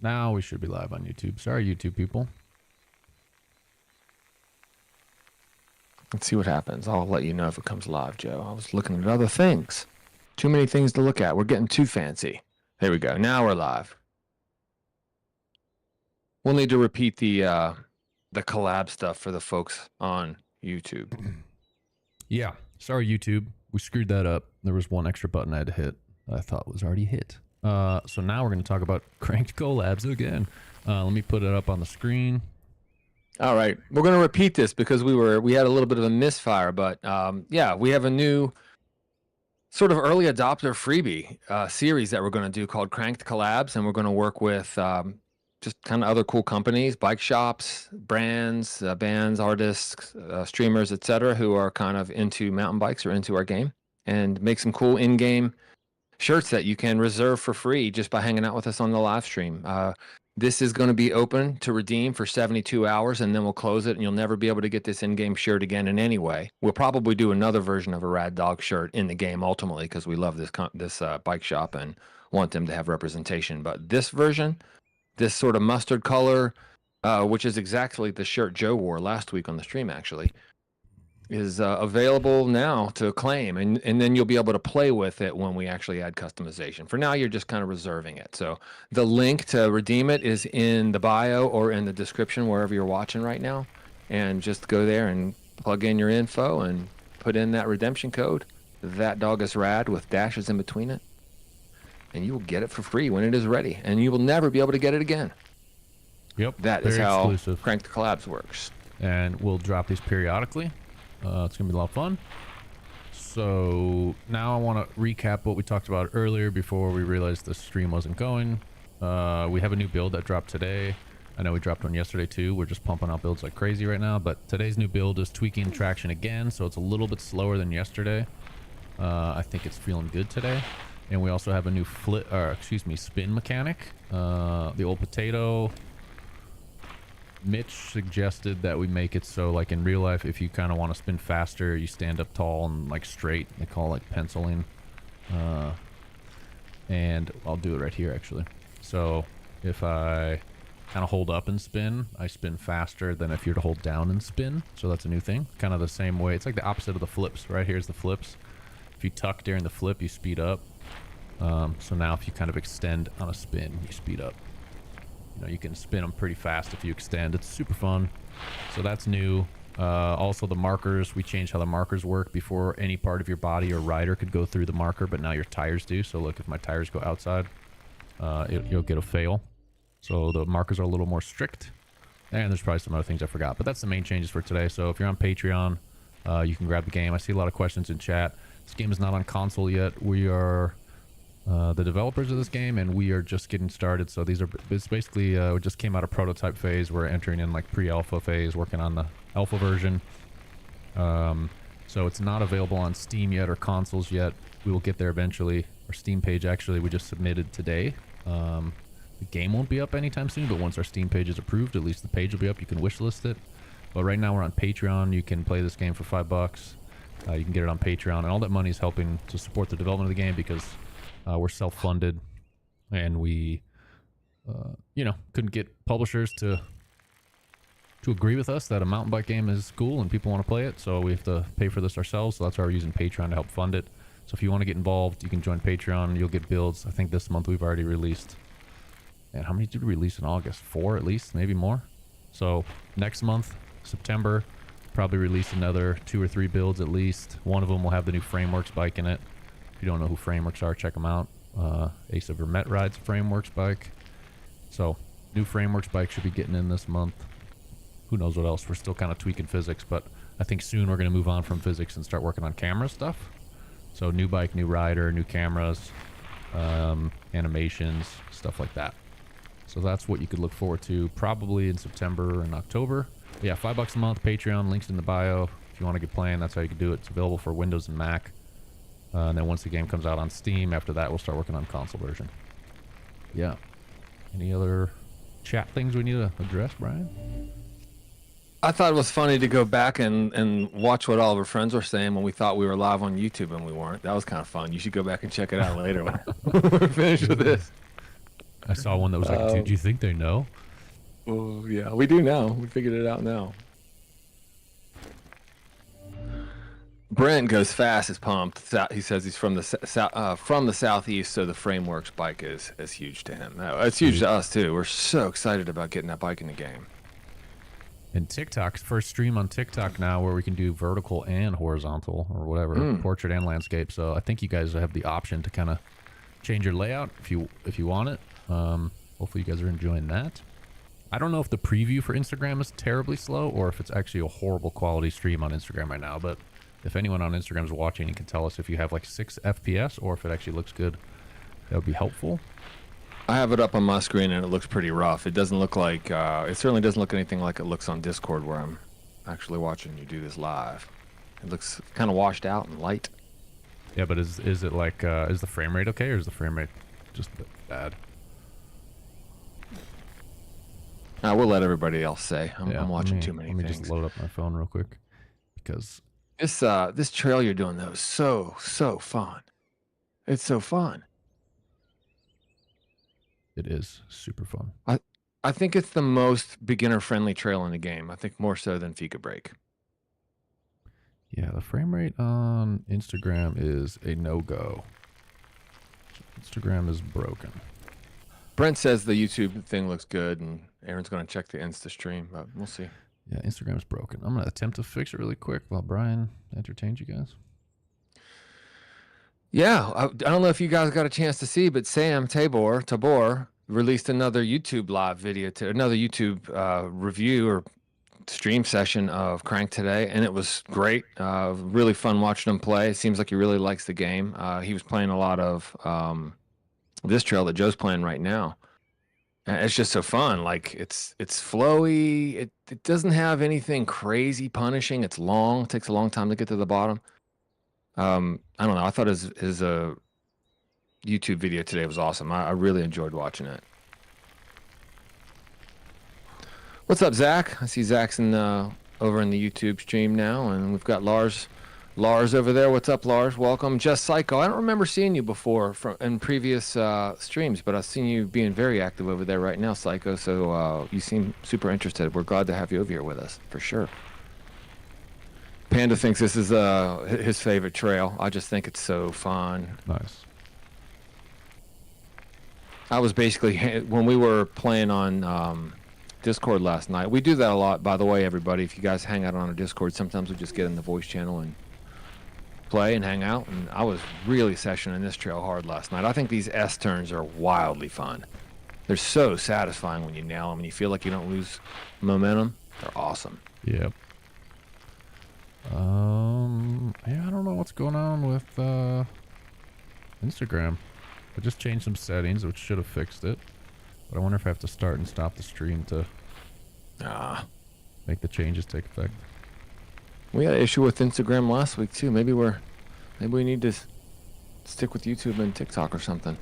Now we should be live on YouTube. Sorry, YouTube people. Let's see what happens. I'll let you know if it comes live, Joe. I was looking at other things. Too many things to look at. We're getting too fancy. There we go. Now we're live. We'll need to repeat the collab stuff for the folks on YouTube. Yeah. Sorry, YouTube. We screwed that up. There was one extra button I had to hit that I thought was already hit. So now we're going to talk about cranked collabs again. Let me put it up on the screen. All right. We're going to repeat this because we had a little bit of a misfire, but yeah, we have a new sort of early adopter freebie series that we're going to do called Cranked Collabs, and we're going to work with just kind of other cool companies, bike shops, brands, bands, artists, streamers, etc., who are kind of into mountain bikes or into our game, and make some cool in-game shirts that you can reserve for free just by hanging out with us on the live stream. This is going to be open to redeem for 72 hours, and then we'll close it, and you'll never be able to get this in-game shirt again in any way. We'll probably do another version of a Rad Dog shirt in the game ultimately because we love this bike shop and want them to have representation. But this version, this sort of mustard color, which is exactly the shirt Joe wore last week on the stream actually, is available now to claim, and then you'll be able to play with it when we actually add customization. For now, you're just kind of reserving it. So the link to redeem it is in the bio or in the description wherever you're watching right now, and just go there and plug in your info and put in that redemption code, that-dog-is-rad, with dashes in between it, and you will get it for free when it is ready, and you will never be able to get it again. Yep. That is how exclusive. Cranked Collabs works. And we'll drop these periodically. It's going to be a lot of fun. So now I want to recap what we talked about earlier before we realized the stream wasn't going. We have a new build that dropped today. I know we dropped one yesterday too. We're just pumping out builds like crazy right now, but today's new build is tweaking traction again, so it's a little bit slower than yesterday. I think it's feeling good today. And we also have a new spin mechanic. The old potato, Mitch suggested that we make it so, like in real life, if you kind of want to spin faster, you stand up tall and like straight. They call it like penciling. And I'll do it right here actually. So if I kind of hold up and spin, I spin faster than if you're to hold down and spin. So that's a new thing. Kind of the same way. It's like the opposite of the flips. Right here's the flips. If you tuck during the flip, you speed up. So now if you kind of extend on a spin, you speed up. You know, you can spin them pretty fast if you extend. It's super fun. So that's new. Also the markers, we changed how the markers work. Before, any part of your body or rider could go through the marker, but now your tires do. So look, if my tires go outside, you'll get a fail. So the markers are a little more strict. And there's probably some other things I forgot, but that's the main changes for today. So if you're on Patreon, you can grab the game. I see a lot of questions in chat. This game is not on console yet. We are the developers of this game, and we are just getting started. So it's basically we just came out of prototype phase. We're entering in like pre-alpha phase, working on the alpha version. So it's not available on Steam yet or consoles yet. We will get there eventually. Our Steam page actually we just submitted today. The game won't be up anytime soon, but once our Steam page is approved, at least the page will be up. You can wishlist it. But right now we're on Patreon. You can play this game for $5. You can get it on Patreon, and all that money is helping to support the development of the game because we're self-funded, and we, couldn't get publishers to agree with us that a mountain bike game is cool and people want to play it. So we have to pay for this ourselves. So that's why we're using Patreon to help fund it. So if you want to get involved, you can join Patreon. You'll get builds. I think this month we've already released. And how many did we release in August? 4 at least, maybe more. So next month, September, probably release another 2 or 3 builds at least. One of them will have the new Frameworks bike in it. If you don't know who Frameworks are, check them out. Ace of Vermet rides Frameworks bike. So new Frameworks bike should be getting in this month. Who knows what else? We're still kind of tweaking physics, but I think soon we're going to move on from physics and start working on camera stuff. So new bike, new rider, new cameras, animations, stuff like that. So that's what you could look forward to probably in September and October. But yeah, $5 a month, Patreon, links in the bio. If you want to get playing, that's how you can do it. It's available for Windows and Mac. And then once the game comes out on Steam, after that, we'll start working on console version. Yeah. Any other chat things we need to address, Brian? I thought it was funny to go back and watch what all of our friends were saying when we thought we were live on YouTube and we weren't. That was kind of fun. You should go back and check it out later when we're finished with this. I saw one that was like, "Did you think they know?" Well, yeah, we do now. We figured it out now. Brent goes fast as pumped. He says he's from the southeast, so the Frameworks bike is huge to him. It's huge to us too. We're so excited about getting that bike in the game. And TikTok, first stream on TikTok now where we can do vertical and horizontal or whatever, portrait and landscape. So I think you guys have the option to kind of change your layout if you want it. Hopefully you guys are enjoying that. I don't know if the preview for Instagram is terribly slow or if it's actually a horrible quality stream on Instagram right now, but if anyone on Instagram is watching, you can tell us if you have like 6 FPS or if it actually looks good. That would be helpful. I have it up on my screen and it looks pretty rough. It doesn't look like, it certainly doesn't look anything like it looks on Discord where I'm actually watching you do this live. It looks kind of washed out and light. Yeah, but is it like, is the frame rate okay or is the frame rate just bad? We'll let everybody else say. I'm watching too many things. Let me just load up my phone real quick because... This trail you're doing though is so fun. It's so fun. It is super fun. I think it's the most beginner friendly trail in the game. I think more so than Fika Break. Yeah, the frame rate on Instagram is a no-go. Instagram is broken. Brent says the YouTube thing looks good, and Aaron's going to check the Insta stream, but we'll see. Yeah, Instagram is broken. I'm going to attempt to fix it really quick while Brian entertains you guys. Yeah, I don't know if you guys got a chance to see, but Sam Tabor released another YouTube live video, another YouTube review or stream session of Crank today, and it was great. Really fun watching him play. It seems like he really likes the game. He was playing a lot of this trail that Joe's playing right now. It's just so fun. Like it's flowy. It doesn't have anything crazy punishing. It's long. It takes a long time to get to the bottom. I don't know. I thought his YouTube video today was awesome. I really enjoyed watching it. What's up, Zach? I see Zach's over in the YouTube stream now, and we've got Lars over there. What's up, Lars? Welcome. Just Psycho. I don't remember seeing you before in previous streams, but I've seen you being very active over there right now, Psycho. So you seem super interested. We're glad to have you over here with us, for sure. Panda thinks this is his favorite trail. I just think it's so fun. Nice. I was basically, when we were playing on Discord last night, we do that a lot, by the way, everybody. If you guys hang out on our Discord, sometimes we just get in the voice channel and play and hang out, and I was really sessioning this trail hard last night. I think these S turns are wildly fun. They're so satisfying when you nail them and you feel like you don't lose momentum. They're awesome. Yep. Yeah, I don't know what's going on with Instagram. I just changed some settings, which should have fixed it. But I wonder if I have to start and stop the stream to make the changes take effect. We had an issue with Instagram last week too. Maybe we need to stick with YouTube and TikTok or something.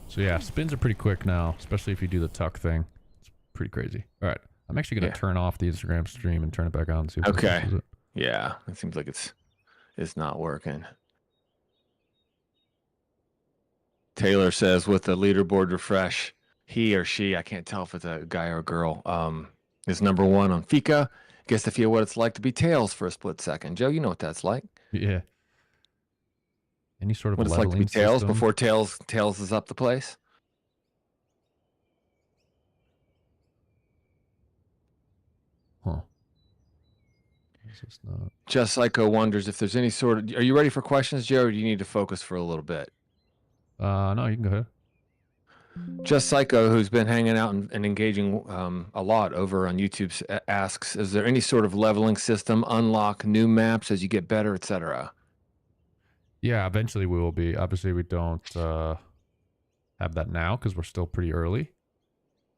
So yeah, spins are pretty quick now, especially if you do the tuck thing. It's pretty crazy. All right, I'm actually gonna turn off the Instagram stream and turn it back on and see if okay. It. Yeah, it seems like it's not working. Taylor says with the leaderboard refresh, he or she, I can't tell if it's a guy or a girl, is #1 on Fika. Gets to feel what it's like to be Tails for a split second. Joe, you know what that's like. Yeah. Any sort of what it's like to be Tails system? before Tails is up the place. Huh. Not... Just Psycho wonders if there's any sort of... Are you ready for questions, Joe, or do you need to focus for a little bit? No, you can go ahead. Just Psycho, who's been hanging out and engaging a lot over on YouTube, asks, is there any sort of leveling system, unlock new maps as you get better, etc.? Yeah, eventually we will be. Obviously, we don't have that now because we're still pretty early.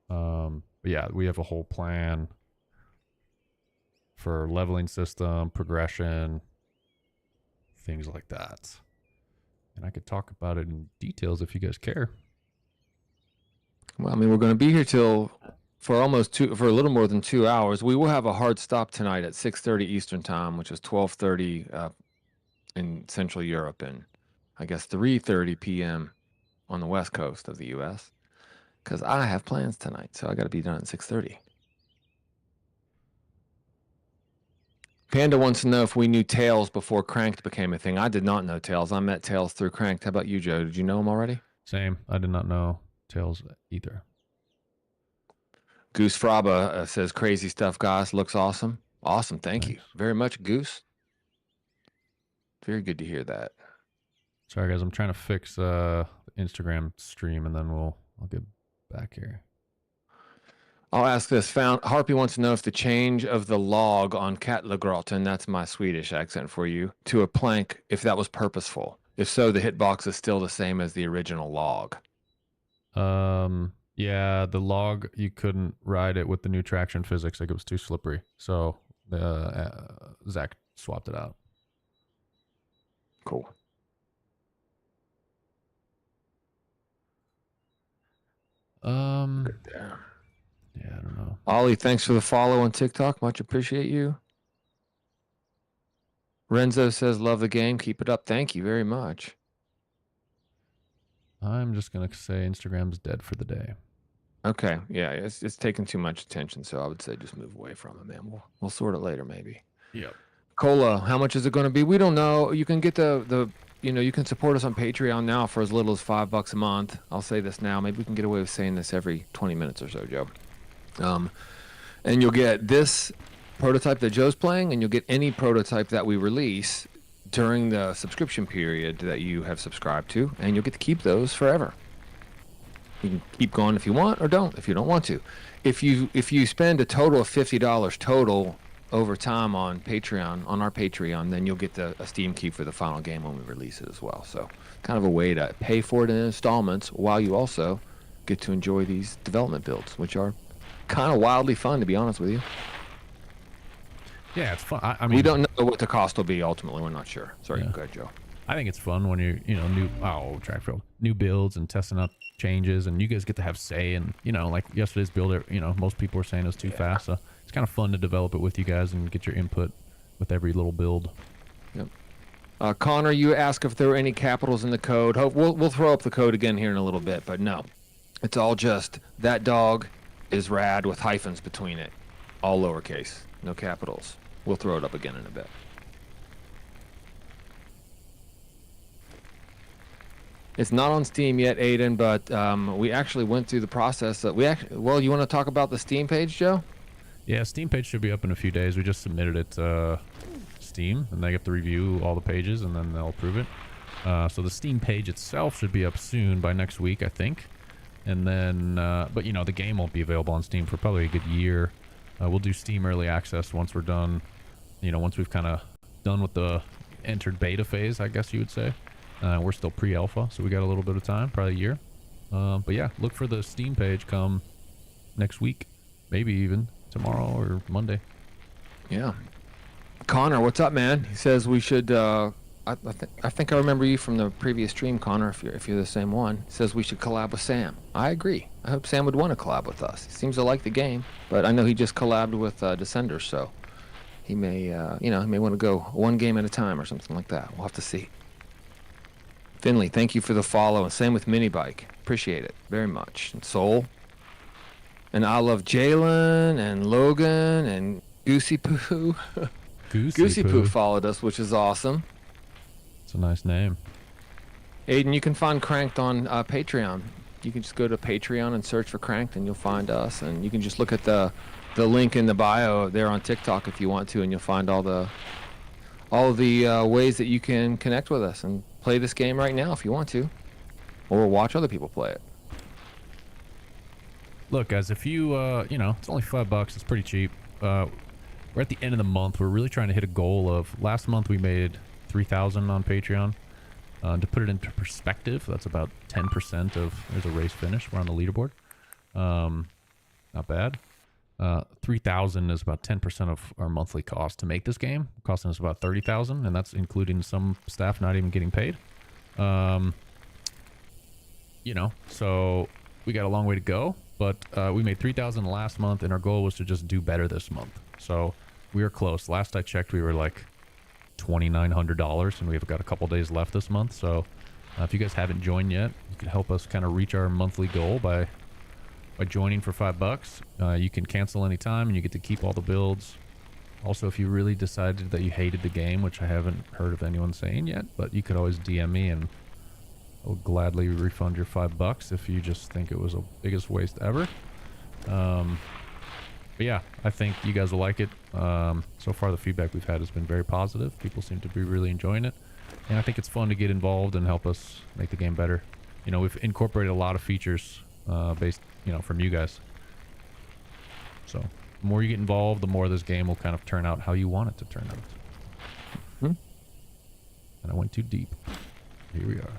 But yeah, we have a whole plan for leveling system, progression, things like that. And I could talk about it in details if you guys care. Well, I mean, we're going to be here for a little more than 2 hours. We will have a hard stop tonight at 6:30 Eastern time, which is 12:30 in Central Europe, and I guess 3:30 p.m. on the west coast of the U.S. because I have plans tonight, so I got to be done at 6:30. Panda wants to know if we knew Tails before Cranked became a thing. I did not know Tails. I met Tails through Cranked. How about you, Joe? Did you know him already? Same. I did not know Tails either. Goose Fraba says, crazy stuff, guys. Looks awesome. Awesome. Thank you very much, Goose. Very good to hear that. Sorry, guys. I'm trying to fix Instagram stream, and then I'll get back here. I'll ask this. Harpy wants to know if the change of the log on Katlagrotten, that's my Swedish accent for you, to a plank, if that was purposeful. If so, the hitbox is still the same as the original log. Yeah, the log, you couldn't ride it with the new traction physics. Like, it was too slippery. So Zach swapped it out. Cool. Good there. Yeah, I don't know. Ollie, thanks for the follow on TikTok. Much appreciate you. Renzo says, love the game. Keep it up. Thank you very much. I'm just going to say Instagram's dead for the day. Okay. Yeah, it's taking too much attention, so I would say just move away from it, man. We'll sort it later, maybe. Yep. Cola, how much is it going to be? We don't know. You can get you can support us on Patreon now for as little as $5 a month. I'll say this now. Maybe we can get away with saying this every 20 minutes or so, Joe. And you'll get this prototype that Joe's playing, and you'll get any prototype that we release during the subscription period that you have subscribed to, and you'll get to keep those forever. You can keep going if you want, or don't if you don't want to. If you spend a total of $50 total over time on Patreon, on our Patreon, then you'll get a Steam key for the final game when we release it as well. So kind of a way to pay for it in installments while you also get to enjoy these development builds, which are kind of wildly fun, to be honest with you. Yeah, it's fun. I mean, we don't know what the cost will be ultimately. We're not sure. Sorry, go ahead, Joe. I think it's fun when you're, new builds and testing out changes, and you guys get to have say. And like yesterday's build, most people were saying it was too fast, so it's kind of fun to develop it with you guys and get your input with every little build. Yep. Connor, you asked if there were any capitals in the code. We'll throw up the code again here in a little bit, but no, it's all just that-dog-is-rad with hyphens between it, all lowercase, no capitals. We'll throw it up again in a bit. It's not on Steam yet, Aiden, but we actually went through the process. You want to talk about the Steam page, Joe? Yeah, Steam page should be up in a few days. We just submitted it to Steam, and they get to review all the pages, and then they'll approve it. So the Steam page itself should be up soon, by next week, I think. And then, but the game won't be available on Steam for probably a good year. We'll do Steam early access once we're done. Once we've kind of done with the entered beta phase, I guess you would say. We're still pre-alpha, so we got a little bit of time, probably a year. But yeah, look for the Steam page come next week, maybe even tomorrow or Monday. Yeah. Connor, what's up, man? He says we should. I think I remember you from the previous stream, Connor. If you're the same one, he says we should collab with Sam. I agree. I hope Sam would want to collab with us. He seems to like the game, but I know he just collabed with Descenders, so he may, he may want to go one game at a time or something like that. We'll have to see. Finley, thank you for the follow, and same with Minibike. Appreciate it very much. And Soul. And I love Jalen and Logan and Goosey Poo. Goosey Poo followed us, which is awesome. It's a nice name. Aiden, you can find Cranked on Patreon. You can just go to Patreon and search for Cranked, and you'll find us. And you can just look at the link in the bio there on TikTok if you want to, and you'll find all the ways that you can connect with us and play this game right now if you want to, or watch other people play it. Look, guys, if you, it's only $5. It's pretty cheap. We're at the end of the month. We're really trying to hit a goal of, last month we made 3,000 on Patreon. To put it into perspective, that's about 10% of, there's a race finish. We're on the leaderboard. Not bad. 3,000 is about 10% of our monthly cost to make this game, costing us about 30,000, and that's including some staff not even getting paid. So we got a long way to go, but we made 3,000 last month, and our goal was to just do better this month. So we were close. Last I checked, we were like $2,900, and we've got a couple days left this month. So If you guys haven't joined yet, you can help us kind of reach our monthly goal by joining for $5. You can cancel anytime and you get to keep all the builds. Also, if you really decided that you hated the game, which I haven't heard of anyone saying yet, but you could always DM me and I'll gladly refund your $5 if you just think it was the biggest waste ever. But yeah, I think you guys will like it. So far the feedback we've had has been very positive. People seem to be really enjoying it. And I think it's fun to get involved and help us make the game better. You know, we've incorporated a lot of features based, you know, from you guys. So the more you get involved, the more this game will kind of turn out how you want it to turn out. Mm-hmm. And I went too deep. Here we are.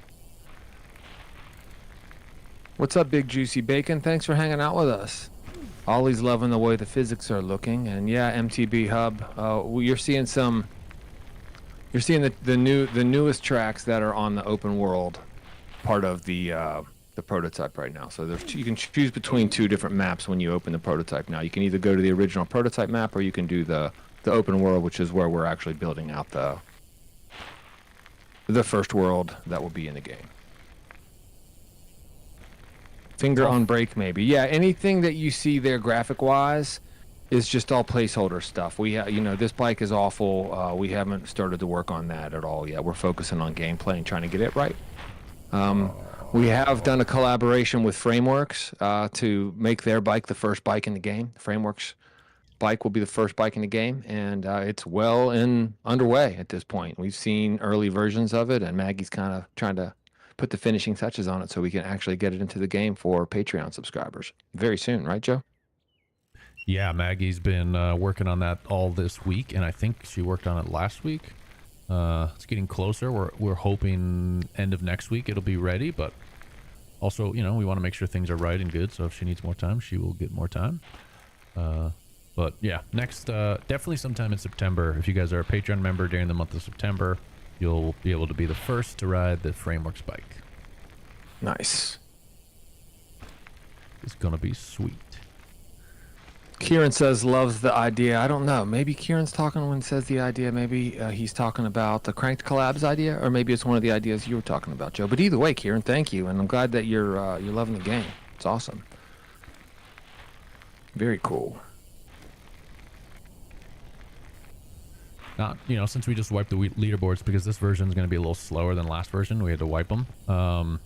What's up, Big Juicy Bacon? Thanks for hanging out with us. Ollie's loving the way the physics are looking, and yeah, MTB Hub. You're seeing some. You're seeing the newest tracks that are on the open world part of the prototype right now. So you can choose between 2 different maps when you open the prototype. Now you can either go to the original prototype map, or you can do the open world, which is where we're actually building out the first world that will be in the game. Finger on brake, maybe. Yeah, anything that you see there graphic-wise is just all placeholder stuff. You know, this bike is awful. We haven't started to work on that at all yet. We're focusing on gameplay and trying to get it right. We have done a collaboration with Frameworks to make their bike the first bike in the game. Frameworks bike will be the first bike in the game, and it's well underway at this point. We've seen early versions of it, and Maggie's kind of trying to put the finishing touches on it so we can actually get it into the game for Patreon subscribers very soon, right, Joe? Yeah, Maggie's been working on that all this week, and I think she worked on it last week. It's getting closer. We're hoping end of next week it'll be ready, but also, you know, we want to make sure things are right and good, so if she needs more time, she will get more time. But yeah, next, definitely sometime in September. If you guys are a Patreon member during the month of September, you'll be able to be the first to ride the Frameworks bike. Nice. It's gonna be sweet. Kieran says loves the idea. I don't know. Maybe Kieran's talking when he says the idea. Maybe he's talking about the Cranked Collabs idea, or maybe it's one of the ideas you were talking about, Joe. But either way, Kieran, thank you, and I'm glad that you're loving the game. It's awesome. Very cool. Not, you know, since we just wiped the leaderboards, because this version is going to be a little slower than last version, we had to wipe them.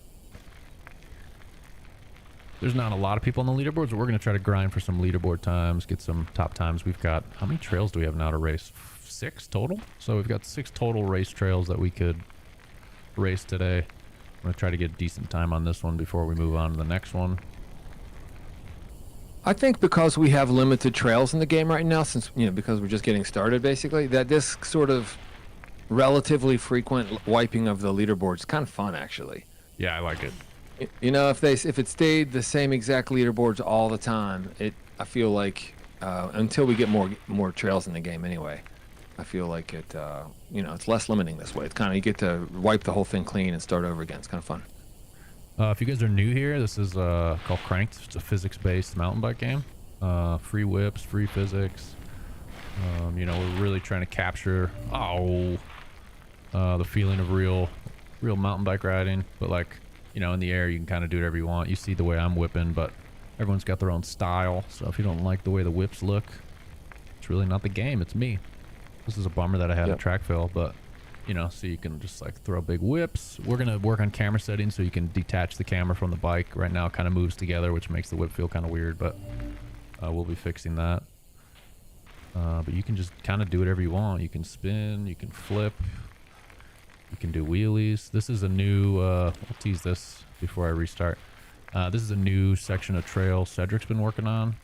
There's not a lot of people on the leaderboards, but we're going to try to grind for some leaderboard times, get some top times. We've got, how many trails do we have now to race? 6 total? So we've got 6 total race trails that we could race today. I'm going to try to get a decent time on this one before we move on to the next one. I think because we have limited trails in the game right now, since, you know, because we're just getting started basically, that this sort of relatively frequent wiping of the leaderboard is kind of fun, actually. Yeah, I like it. You know, if it stayed the same exact leaderboards all the time, I feel like until we get more trails in the game anyway, I feel like it you know, it's less limiting this way. It's kind of, you get to wipe the whole thing clean and start over again. It's kind of fun. If you guys are new here, this is called Cranked. It's a physics-based mountain bike game. Free whips, free physics. You know, we're really trying to capture the feeling of real mountain bike riding. But like, you know, in the air, you can kind of do whatever you want. You see the way I'm whipping, but everyone's got their own style. So if you don't like the way the whips look, it's really not the game. It's me. This is a bummer that I had a track fail, but you know, so you can just like throw big whips. We're going to work on camera settings so you can detach the camera from the bike. Right now it kind of moves together, which makes the whip feel kind of weird, but we'll be fixing that. But you can just kind of do whatever you want. You can spin, you can flip, you can do wheelies. This is a new, I'll tease this before I restart. This is a new section of trail Cedric's been working on.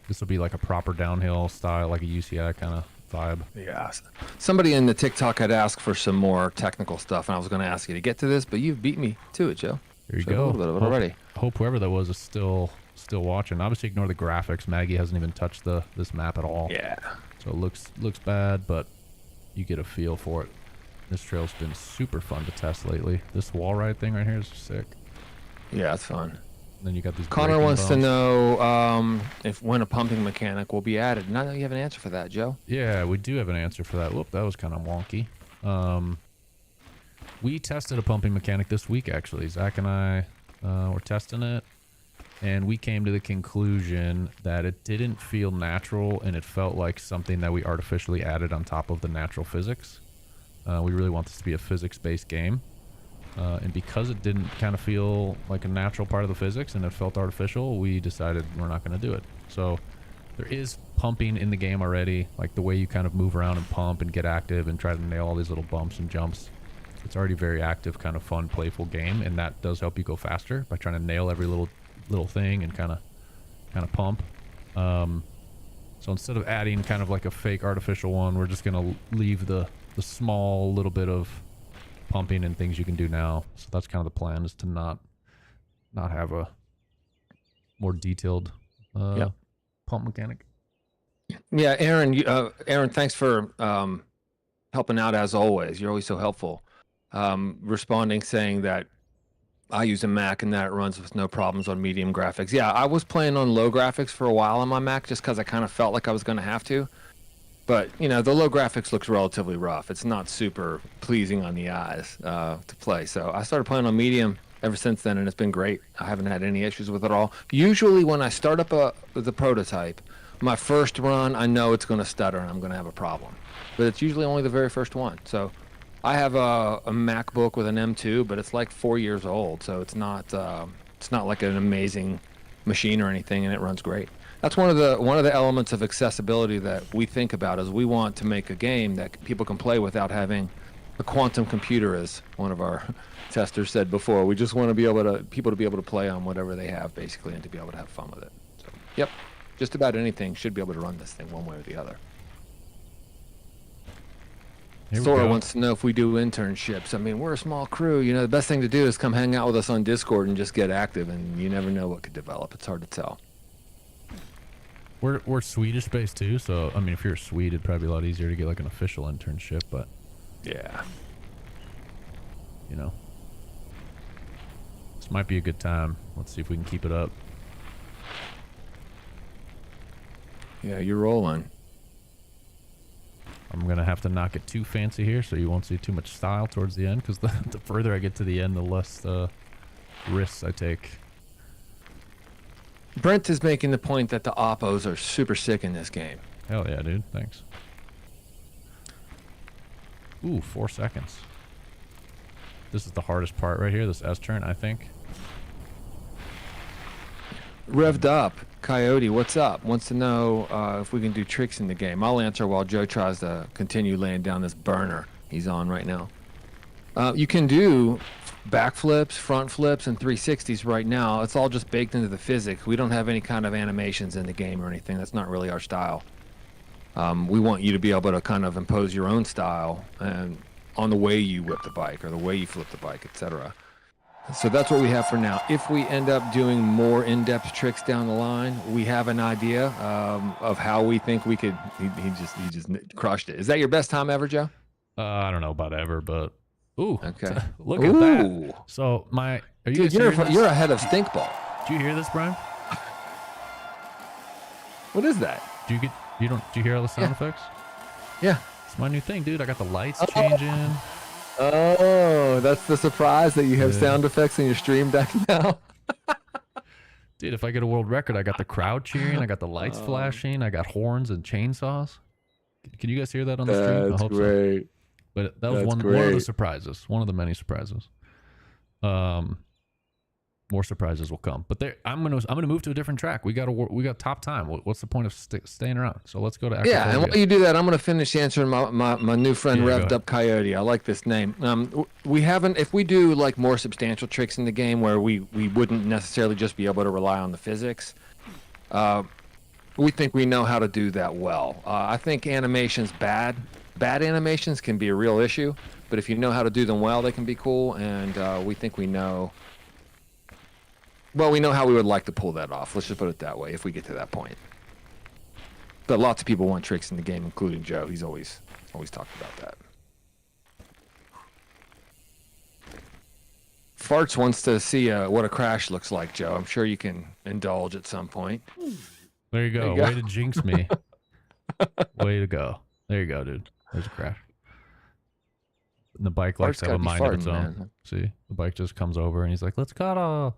This will be like a proper downhill style, like a UCI kind of vibe. Yeah. Somebody in the TikTok had asked for some more technical stuff, and I was going to ask you to get to this, but you've beat me to it, Joe. Here you go. A little bit of it already. Hope whoever that was is still watching. Obviously, ignore the graphics. Maggie hasn't even touched this map at all. Yeah. So it looks bad, but you get a feel for it. This trail's been super fun to test lately. This wall ride thing right here is sick. Yeah, it's fun. And then you got these. Connor wants to know if when a pumping mechanic will be added. And I know you have an answer for that, Joe. Yeah, we do have an answer for that. Whoop, that was kind of wonky. We tested a pumping mechanic this week, actually. Zach and I were testing it, and we came to the conclusion that it didn't feel natural, and it felt like something that we artificially added on top of the natural physics. We really want this to be a physics-based game, and because it didn't kind of feel like a natural part of the physics and it felt artificial, we decided we're not going to do it. So there is pumping in the game already, like the way you kind of move around and pump and get active and try to nail all these little bumps and jumps. It's already very active, kind of fun, playful game, and that does help you go faster by trying to nail every little thing and kind of pump. So instead of adding kind of like a fake artificial one, we're just gonna leave the small little bit of pumping and things you can do now. So that's kind of the plan, is to not have a more detailed pump mechanic. Yeah, Aaron. Aaron, thanks for helping out as always. You're always so helpful. Responding, saying that I use a Mac and that it runs with no problems on medium graphics. Yeah, I was playing on low graphics for a while on my Mac just because I kind of felt like I was going to have to. But, you know, the low graphics looks relatively rough. It's not super pleasing on the eyes to play. So I started playing on medium ever since then, and it's been great. I haven't had any issues with it at all. Usually when I start up the prototype, my first run, I know it's going to stutter and I'm going to have a problem. But it's usually only the very first one. So I have a MacBook with an M2, but it's like 4 years old, so it's not like an amazing machine or anything, and it runs great. That's one of the elements of accessibility that we think about, is we want to make a game that people can play without having a quantum computer, as one of our testers said before. We just want to be able to people to be able to play on whatever they have, basically, and to be able to have fun with it. So, yep, just about anything should be able to run this thing one way or the other. Sora wants to know if we do internships. I mean, we're a small crew. You know, the best thing to do is come hang out with us on Discord and just get active, and you never know what could develop. It's hard to tell. We're Swedish based too, so I mean, if you're a Swede, it'd probably be a lot easier to get like an official internship, but yeah, you know, this might be a good time. Let's see if we can keep it up. Yeah, you're rolling. I'm gonna have to not get too fancy here, so you won't see too much style towards the end, because the further I get to the end, the less risks I take. Brent is making the point that the oppos are super sick in this game. Hell yeah, dude. Thanks. Ooh, 4 seconds. This is the hardest part right here, this S turn, I think. Revved up. Coyote, what's up? Wants to know if we can do tricks in the game. I'll answer while Joe tries to continue laying down this burner he's on right now. You can do backflips, front flips, and 360s right now. It's all just baked into the physics. We don't have any kind of animations in the game or anything. That's not really our style. We want you to be able to kind of impose your own style and on the way you whip the bike or the way you flip the bike, etc. So that's what we have for now. If we end up doing more in-depth tricks down the line, we have an idea of how we think we could. He just crushed it. Is that your best time ever, Joe? I don't know about ever, but ooh, okay. Look at that. So are you? Dude, you're ahead of Stinkball. Do you hear this, Brian? What is that? Do you hear all the sound effects? Yeah. It's my new thing, dude. I got the lights changing. Oh, that's the surprise, that you have sound effects in your stream deck now. Dude, if I get a world record, I got the crowd cheering, I got the lights flashing, I got horns and chainsaws. Can you guys hear that on the stream? That's I hope great. So. But that was one of the surprises, one of the many surprises. More surprises will come, but I'm gonna move to a different track. We got top time. What's the point of staying around? So let's go to yeah. And while you do that, I'm gonna finish answering my new friend Revved Up Coyote. I like this name. We haven't. If we do like more substantial tricks in the game where we wouldn't necessarily just be able to rely on the physics, we think we know how to do that well. I think animations bad animations can be a real issue, but if you know how to do them well, they can be cool. And we think we know. Well, we know how we would like to pull that off. Let's just put it that way, if we get to that point. But lots of people want tricks in the game, including Joe. He's always talked about that. Farts wants to see what a crash looks like, Joe. I'm sure you can indulge at some point. There you go. Way to jinx me. Way to go. There you go, dude. There's a crash. And the bike likes Fart's to have a gotta be mind of its farting, own. man. See, the bike just comes over and he's like, "Let's go."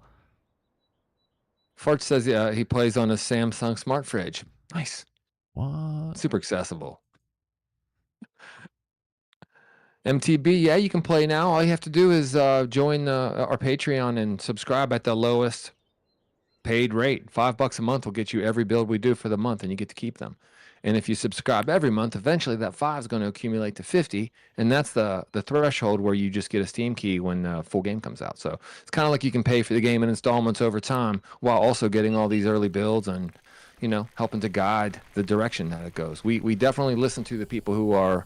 Fart says he plays on a Samsung smart fridge. Nice. What? Super accessible. MTB, yeah, you can play now. All you have to do is join our Patreon and subscribe at the lowest paid rate. $5 a month will get you every build we do for the month, and you get to keep them. And if you subscribe every month, eventually that 5 is going to accumulate to 50, and that's the threshold where you just get a Steam key when full game comes out. So it's kind of like you can pay for the game in installments over time while also getting all these early builds and, you know, helping to guide the direction that it goes. We definitely listen to the people who are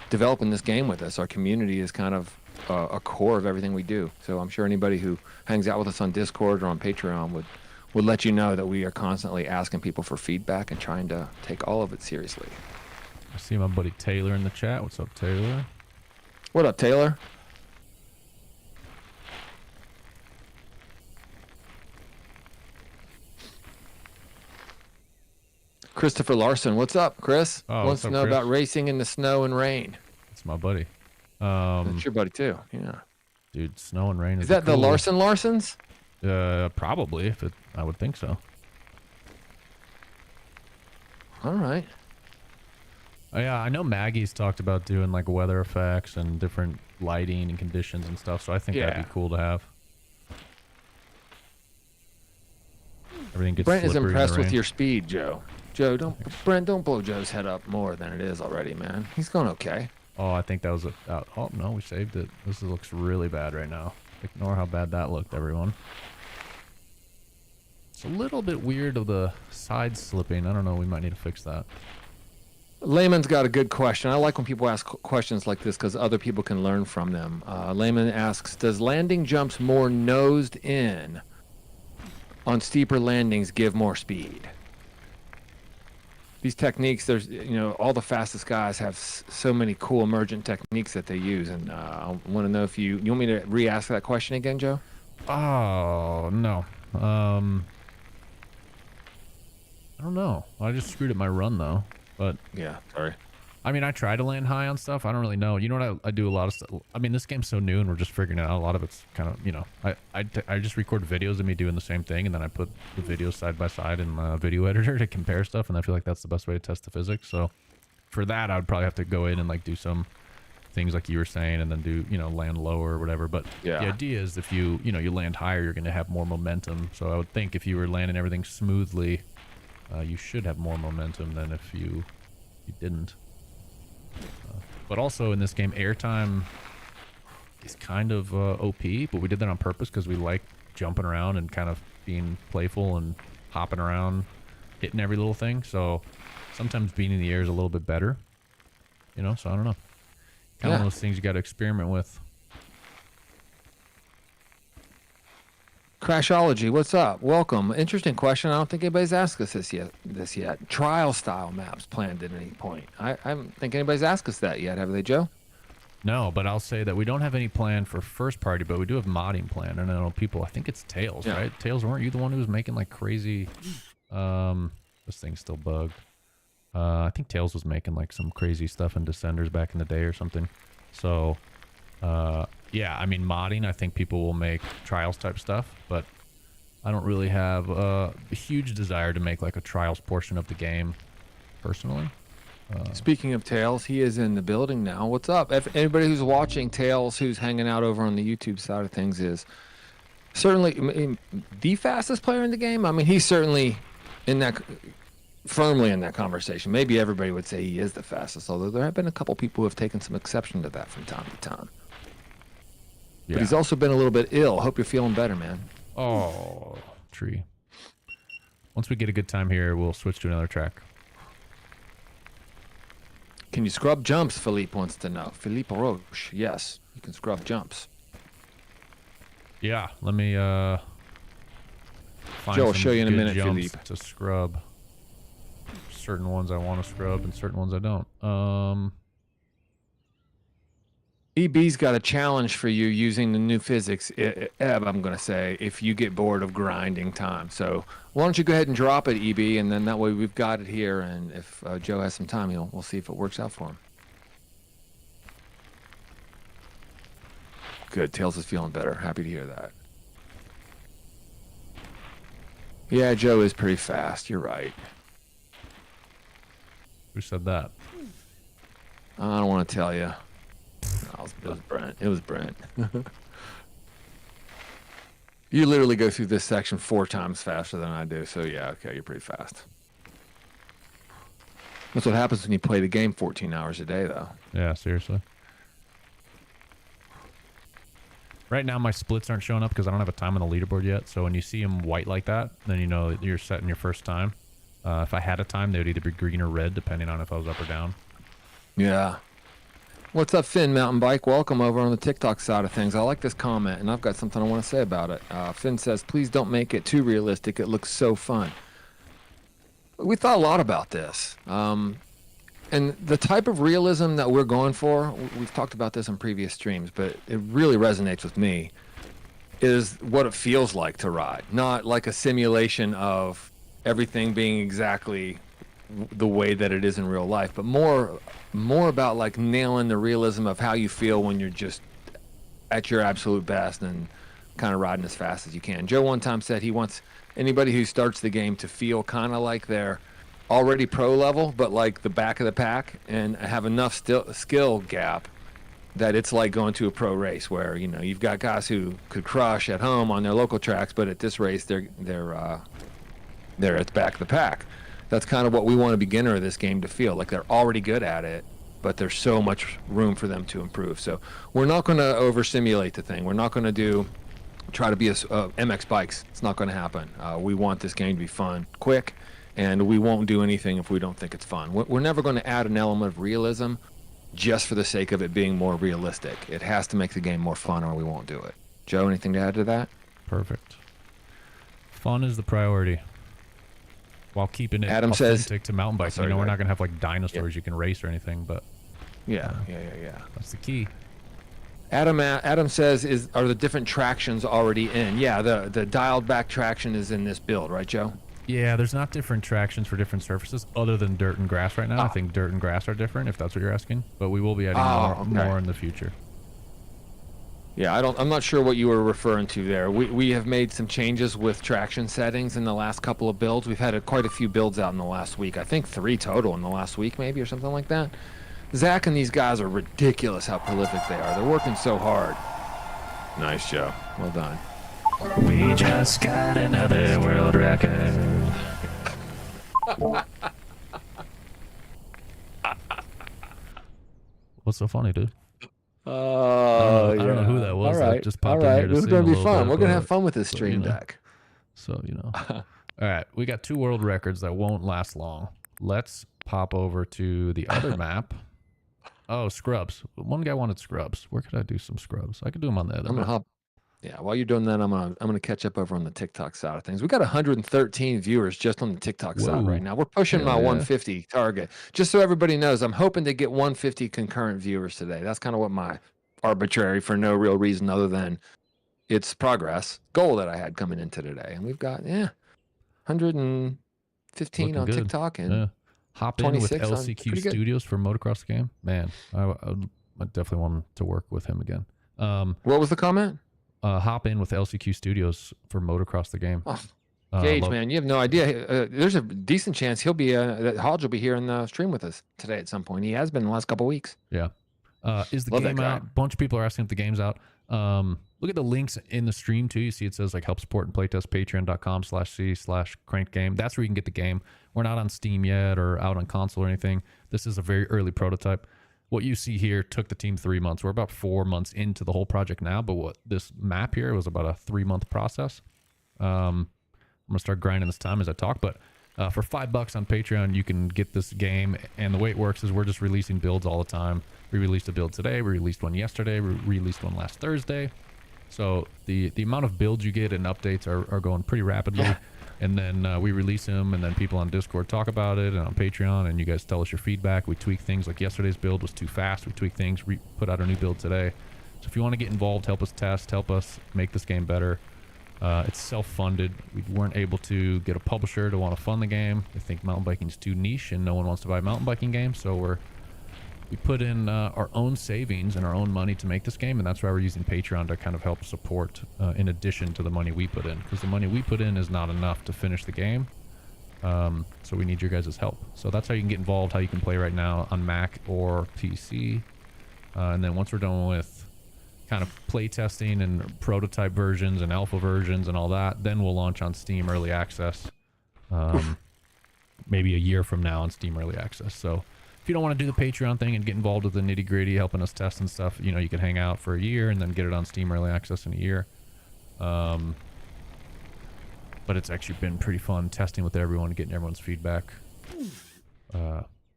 developing this game with us. Our community is kind of a core of everything we do. So I'm sure anybody who hangs out with us on Discord or on Patreon would let you know that we are constantly asking people for feedback and trying to take all of it seriously. I see my buddy Taylor in the chat. What's up, Taylor? What up, Taylor? Christopher Larson, what's up, Chris? Oh, Wants to know about racing in the snow and rain. That's my buddy. That's your buddy too. Yeah. Dude, snow and rain is that cool. The Larsons? Probably. I would think so. All right. Oh, yeah, I know Maggie's talked about doing like weather effects and different lighting and conditions and stuff, so I think that'd be cool to have. Everything gets Brent is slippery in the impressed with rain. your speed, Joe. Brent, don't blow Joe's head up more than it is already, man. He's going okay. Oh, I think that was oh no, we saved it. This looks really bad right now. Ignore how bad that looked, everyone. It's a little bit weird of the side slipping. I don't know. We might need to fix that. Layman's got a good question. I like when people ask questions like this because other people can learn from them. Layman asks, does landing jumps more nosed in on steeper landings give more speed? These techniques, there's, you know, all the fastest guys have so many cool emergent techniques that they use. And I want to know if you want me to re-ask that question again, Joe? Oh, no. I don't know. I just screwed up my run though. But yeah, sorry. I mean, I try to land high on stuff. I don't really know. You know what? I do a lot of stuff. I mean, this game's so new and we're just figuring it out. A lot of it's kind of, you know, I just record videos of me doing the same thing and then I put the videos side by side in my video editor to compare stuff. And I feel like that's the best way to test the physics. So for that, I would probably have to go in and like do some things like you were saying and then do, you know, land lower or whatever. But yeah, the idea is if you land higher, you're going to have more momentum. So I would think if you were landing everything smoothly, you should have more momentum than if you didn't. But also in this game, airtime is kind of OP, but we did that on purpose because we like jumping around and kind of being playful and hopping around, hitting every little thing. So sometimes being in the air is a little bit better, you know? So I don't know. Kind of one of those things you got to experiment with. Crashology, what's up? Welcome. Interesting question. I don't think anybody's asked us this yet. Trial style maps planned at any point. I don't think anybody's asked us that yet, have they, Joe? No, but I'll say that we don't have any plan for first party, but we do have modding plan. And I know people, I think it's Tails, right? Tails, weren't you the one who was making like crazy, this thing's still bugged. I think Tails was making like some crazy stuff in Descenders back in the day or something. So, yeah, I mean, modding, I think people will make Trials type stuff, but I don't really have a huge desire to make like a Trials portion of the game, personally. Speaking of Tails, he is in the building now. What's up? If anybody who's watching Tails, who's hanging out over on the YouTube side of things, is certainly the fastest player in the game. I mean, he's certainly firmly in that conversation. Maybe everybody would say he is the fastest, although there have been a couple people who have taken some exception to that from time to time. Yeah. But he's also been a little bit ill. Hope you're feeling better, man. Oh, tree. Once we get a good time here, we'll switch to another track. Can you scrub jumps? Philippe wants to know. Philippe Roche. Yes, you can scrub jumps. Yeah, let me find Joe, I'll show you in a minute, jumps Philippe. to scrub. Certain ones I want to scrub and certain ones I don't. EB's got a challenge for you using the new physics, Eb, I'm going to say, if you get bored of grinding time. So why don't you go ahead and drop it, EB, and then that way we've got it here, and if Joe has some time, we'll see if it works out for him. Good. Tails is feeling better. Happy to hear that. Yeah, Joe is pretty fast. You're right. Who said that? I don't want to tell you. It was Brent. It was Brent. You literally go through this section 4 times faster than I do. So yeah, okay, you're pretty fast. That's what happens when you play the game 14 hours a day, though. Yeah, seriously. Right now, my splits aren't showing up because I don't have a time on the leaderboard yet. So when you see them white like that, then you know you're setting your first time. If I had a time, they would either be green or red, depending on if I was up or down. Yeah. What's up, Finn Mountain Bike? Welcome over on the TikTok side of things. I like this comment, and I've got something I want to say about it. Finn says, please don't make it too realistic. It looks so fun. We thought a lot about this. And the type of realism that we're going for, we've talked about this in previous streams, but it really resonates with me, is what it feels like to ride. Not like a simulation of everything being exactly the way that it is in real life, but more about like nailing the realism of how you feel when you're just at your absolute best and kind of riding as fast as you can. Joe one time said he wants anybody who starts the game to feel kind of like they're already pro level, but like the back of the pack, and have enough skill gap that it's like going to a pro race where, you know, you've got guys who could crush at home on their local tracks, but at this race they're at the back of the pack. That's kind of what we want a beginner of this game to feel like. They're already good at it, but there's so much room for them to improve. So we're not going to over simulate the thing. We're not going to try to be a MX bikes. It's not going to happen. We want this game to be fun, quick, and we won't do anything if we don't think it's fun. We're never going to add an element of realism just for the sake of it being more realistic. It has to make the game more fun, or we won't do it. Joe, anything to add to that? Perfect. Fun is the priority, while keeping it Adam authentic to mountain biking. sorry, you know, go we're not ahead. going to have like dinosaurs you can race or anything, but Yeah. that's the key. Adam says, are the different tractions already in? Yeah, the dialed back traction is in this build, right, Joe? Yeah, there's not different tractions for different surfaces other than dirt and grass right now. I think dirt and grass are different, if that's what you're asking. But we will be adding more in the future. Yeah, I'm not sure what you were referring to there. We have made some changes with traction settings in the last couple of builds. We've had quite a few builds out in the last week. I think 3 total in the last week, maybe, or something like that. Zach and these guys are ridiculous how prolific they are. They're working so hard. Nice, Joe. Well done. We just got another world record. What's so funny, dude? Oh, I don't know who that was. All That right. just popped in here to It's sing going a to be little fun. bit, We're going to have but- fun with this but, stream you know. deck. So, you know. All right, we got 2 world records that won't last long. Let's pop over to the other map. Oh, scrubs. One guy wanted scrubs. Where could I do some scrubs? I could do them on the other I'm map. gonna hop. Yeah, while you're doing that, I'm gonna catch up over on the TikTok side of things. We got 113 viewers just on the TikTok side Whoa. right now. We're pushing my Yeah. 150 target. Just so everybody knows, I'm hoping to get 150 concurrent viewers today. That's kind of what my arbitrary, for no real reason other than it's progress goal that I had coming into today. And we've got 115 Looking on good. TikTok and Yeah. Hop in with 26 on- LCQ pretty good. Studios for motocross the game. Man, I definitely want to work with him again. what was the comment? Hop in with LCQ Studios for motocross the game. Oh, Gage, love- man, you have no idea. There's a decent chance he'll be that Hodge will be here in the stream with us today at some point. He has been the last couple weeks. Yeah. Is the Love that game guy. out? A bunch of people are asking if the game's out. Look at the links in the stream too. You see it says like help support and playtest patreon.com/c/cranked game. That's where you can get the game. We're not on Steam yet or out on console or anything. This is a very early prototype. What you see here took the team 3 months. We're about 4 months into the whole project now, but what this map here was about a 3-month process. I'm gonna start grinding this time as I talk, but for $5 on Patreon, you can get this game. And the way it works is we're just releasing builds all the time. We released a build today. We released one yesterday. We released one last Thursday. So the amount of builds you get and updates are going pretty rapidly. Yeah. And then we release them, and then people on Discord talk about it, and on Patreon, and you guys tell us your feedback. We tweak things. Like yesterday's build was too fast. We tweak things, put out a new build today. So if you want to get involved, help us test, help us make this game better. It's self-funded. We weren't able to get a publisher to want to fund the game. They think mountain biking is too niche, and no one wants to buy a mountain biking game. So we're we put in our own savings and our own money to make this game, and that's why we're using Patreon to kind of help support in addition to the money we put in, because the money we put in is not enough to finish the game. So we need your guys' help. So that's how you can get involved, how you can play right now on Mac or PC. And then once we're done with kind of play testing and prototype versions and alpha versions and all that, then we'll launch on Steam Early Access. Maybe a year from now on Steam Early Access. So if you don't want to do the Patreon thing and get involved with the nitty gritty, helping us test and stuff, you know, you can hang out for a year and then get it on Steam Early Access in a year. But it's actually been pretty fun testing with everyone, getting everyone's feedback.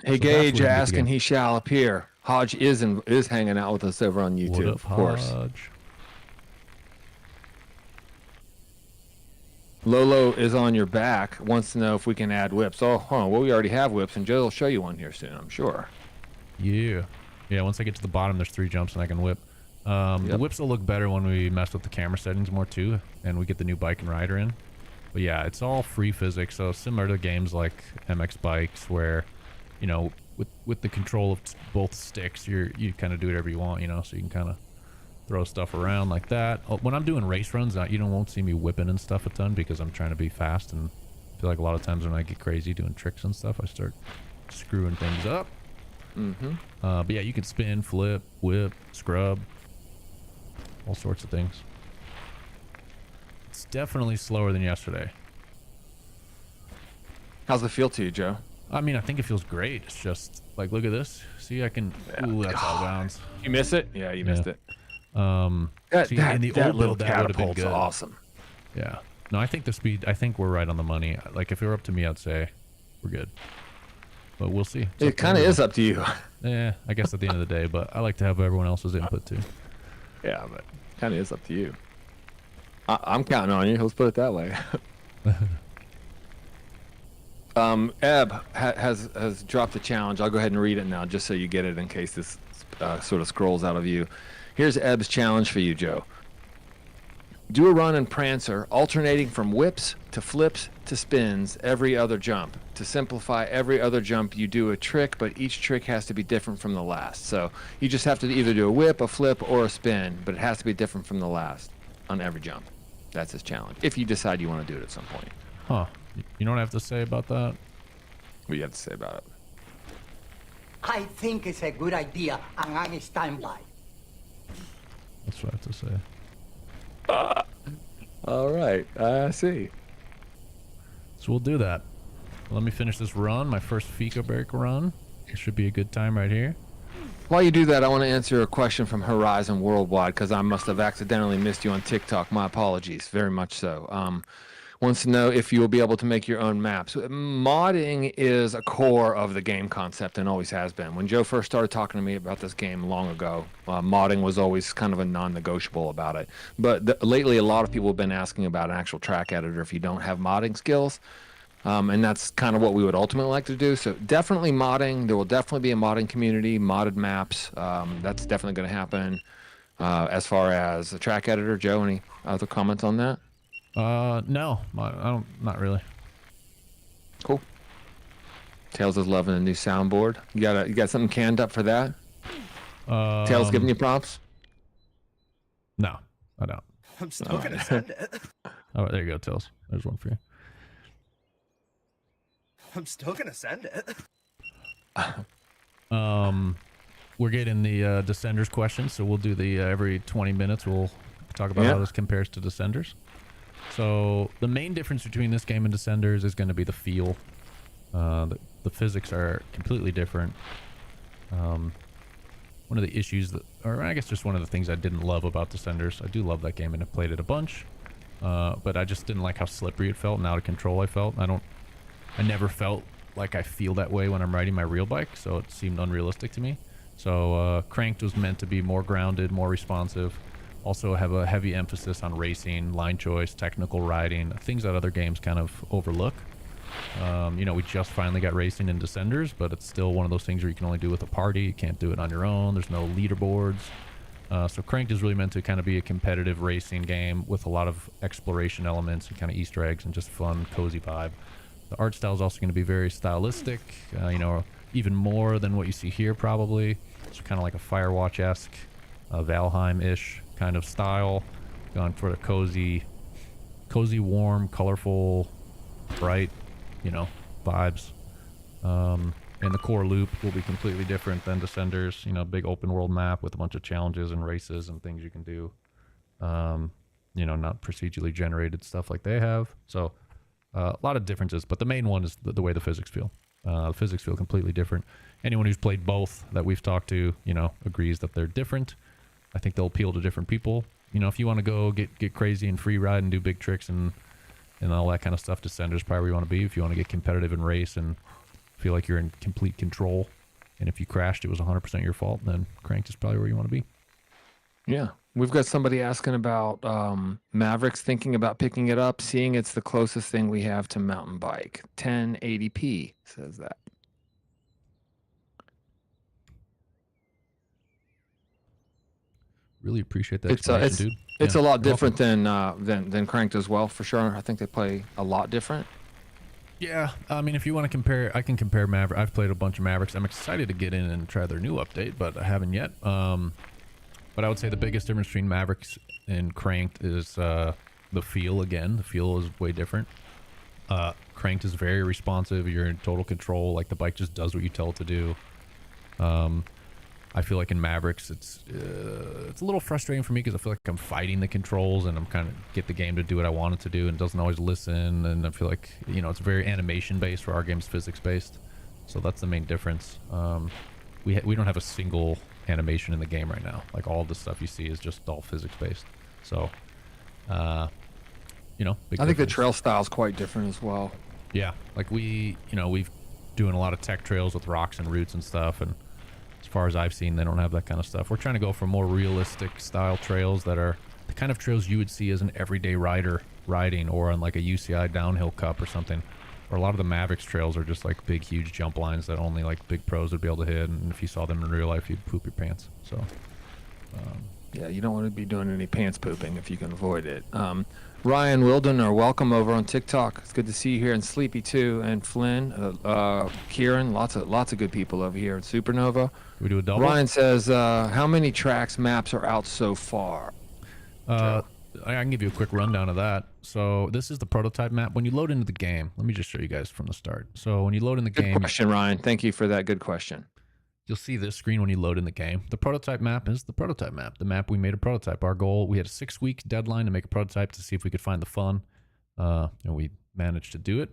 Hey, Gage asking he shall appear. Hodge is hanging out with us over on YouTube, What up, of course. Hodge? Lolo is on your back, wants to know if we can add whips. Oh, well, we already have whips, and Joe will show you one here soon, I'm sure. Yeah. Yeah, once I get to the bottom, there's 3 jumps and I can whip. The whips will look better when we mess with the camera settings more too, and we get the new bike and rider in. But yeah, it's all free physics, so similar to games like MX Bikes, where, you know, with the control of both sticks, you kind of do whatever you want, you know, so you can kind of throw stuff around like that. When I'm doing race runs, you won't see me whipping and stuff a ton because I'm trying to be fast, and I feel like a lot of times when I get crazy doing tricks and stuff, I start screwing things up. But yeah, you can spin, flip, whip, scrub, all sorts of things. It's definitely slower than yesterday. How's it feel to you, Joe? I mean, I think it feels great. It's just like, look at this. See, I can. Ooh, that's out of bounds. You miss it? Yeah, you missed it. See, in the old little build, that would have been catapult's good. awesome. Yeah. No, I think the speed. I think we're right on the money. Like, if it were up to me, I'd say we're good. But we'll see. It kind of is up to you. Yeah, I guess at the end of the day. But I like to have everyone else's input too. Yeah, but kind of is up to you. I'm counting on you. Let's put it that way. Eb has dropped a challenge. I'll go ahead and read it now, just so you get it in case this sort of scrolls out of you. Here's Eb's challenge for you, Joe. Do a run in Prancer, alternating from whips to flips to spins every other jump. To simplify, every other jump you do a trick, but each trick has to be different from the last. So you just have to either do a whip, a flip, or a spin, but it has to be different from the last on every jump. That's his challenge, if you decide you want to do it at some point. Huh. You know what I have to say about that? What do you have to say about it? I think it's a good idea, and I'm standby. That's what I have to say. All right, I see. So we'll do that. Let me finish this run, my first Fika break run. It should be a good time right here. While you do that, I want to answer a question from Horizon Worldwide, because I must have accidentally missed you on TikTok. My apologies, very much so. Wants to know if you will be able to make your own maps. Modding is a core of the game concept and always has been. When Joe first started talking to me about this game long ago, modding was always kind of a non-negotiable about it. But lately, a lot of people have been asking about an actual track editor if you don't have modding skills. And that's kind of what we would ultimately like to do. So definitely modding. There will definitely be a modding community, modded maps. That's definitely going to happen. As far as a track editor, Joe, any other comments on that? No, I don't, not really. Cool. Tails is loving a new soundboard. You got something canned up for that? Tails giving you props? No, I don't. I'm still gonna send it. Oh, there you go, Tails. There's one for you. I'm still gonna send it. We're getting the Descenders questions, so we'll do the every 20 minutes. We'll talk about how this compares to Descenders. So the main difference between this game and Descenders is going to be the feel. The physics are completely different. One of the issues or I guess just one of the things I didn't love about Descenders. I do love that game and I've played it a bunch, but I just didn't like how slippery it felt and out of control I felt. I never felt like I feel that way when I'm riding my real bike, so it seemed unrealistic to me. So Cranked was meant to be more grounded, more responsive. Also have a heavy emphasis on racing, line choice, technical riding, things that other games kind of overlook. You know, we just finally got racing in Descenders, but it's still one of those things where you can only do with a party. You can't do it on your own. There's no leaderboards. So Cranked is really meant to kind of be a competitive racing game with a lot of exploration elements and kind of Easter eggs and just fun, cozy vibe. The art style is also going to be very stylistic. You know, even more than what you see here probably. It's kind of like a Firewatch-esque, Valheim-ish kind of style. Gone for the cozy, warm, colorful, bright, vibes. And the core loop will be completely different than Descenders. Big open world map with a bunch of challenges and races and things you can do. Not procedurally generated stuff like they have. So a lot of differences, but the main one is the way the physics feel. The physics feel completely different. Anyone who's played both that we've talked to, agrees that they're different. I think they'll appeal to different people. If you want to go get crazy and free ride and do big tricks and all that kind of stuff, Descenders probably where you want to be. If you want to get competitive and race and feel like you're in complete control, and if you crashed, it was 100% your fault, then Cranked is probably where you want to be. Yeah. We've got somebody asking about Mavericks, thinking about picking it up, seeing it's the closest thing we have to mountain bike. 1080p says that. Really appreciate that It's explanation, dude. it's Yeah, a lot you're different welcome. than Cranked as well, for sure. I think they play a lot different. Yeah, I mean, if you want to compare, I can compare Maverick. I've played a bunch of Mavericks. I'm excited to get in and try their new update, but I haven't yet. But I would say the biggest difference between Mavericks and Cranked is the feel. Again, the feel is way different. Cranked is very responsive. You're in total control. Like the bike just does what you tell it to do. I feel like in Mavericks, it's a little frustrating for me because I feel like I'm fighting the controls and I'm kind of get the game to do what I want it to do and it doesn't always listen. And I feel like, it's very animation based where our game's physics based. So that's the main difference. We don't have a single animation in the game right now. Like all of the stuff you see is just all physics based. So, big I think the difference. trail style is quite different as well. Yeah, like we've doing a lot of tech trails with rocks and roots and stuff, and as far as I've seen, they don't have that kind of stuff. We're trying to go for more realistic style trails that are the kind of trails you would see as an everyday rider riding, or on like a UCI downhill cup or something. Or a lot of the Mavericks trails are just like big, huge jump lines that only like big pros would be able to hit, and if you saw them in real life, you'd poop your pants. So, Yeah, you don't want to be doing any pants pooping if you can avoid it. Ryan Wilden, welcome over on TikTok. It's good to see you here, and Sleepy too, and Flynn, Kieran, lots of good people over here at Supernova. we do a double. Ryan says, how many tracks maps are out so far? I can give you a quick rundown of that. So this is the prototype map. When you load into the game, let me just show you guys from the start. So when you load in the Good game, question, Ryan. Thank you for that good question. you'll see this screen when you load in the game. The prototype map is the prototype map. The map we made a prototype. Our goal, we had a 6-week deadline to make a prototype to see if we could find the fun. And we managed to do it.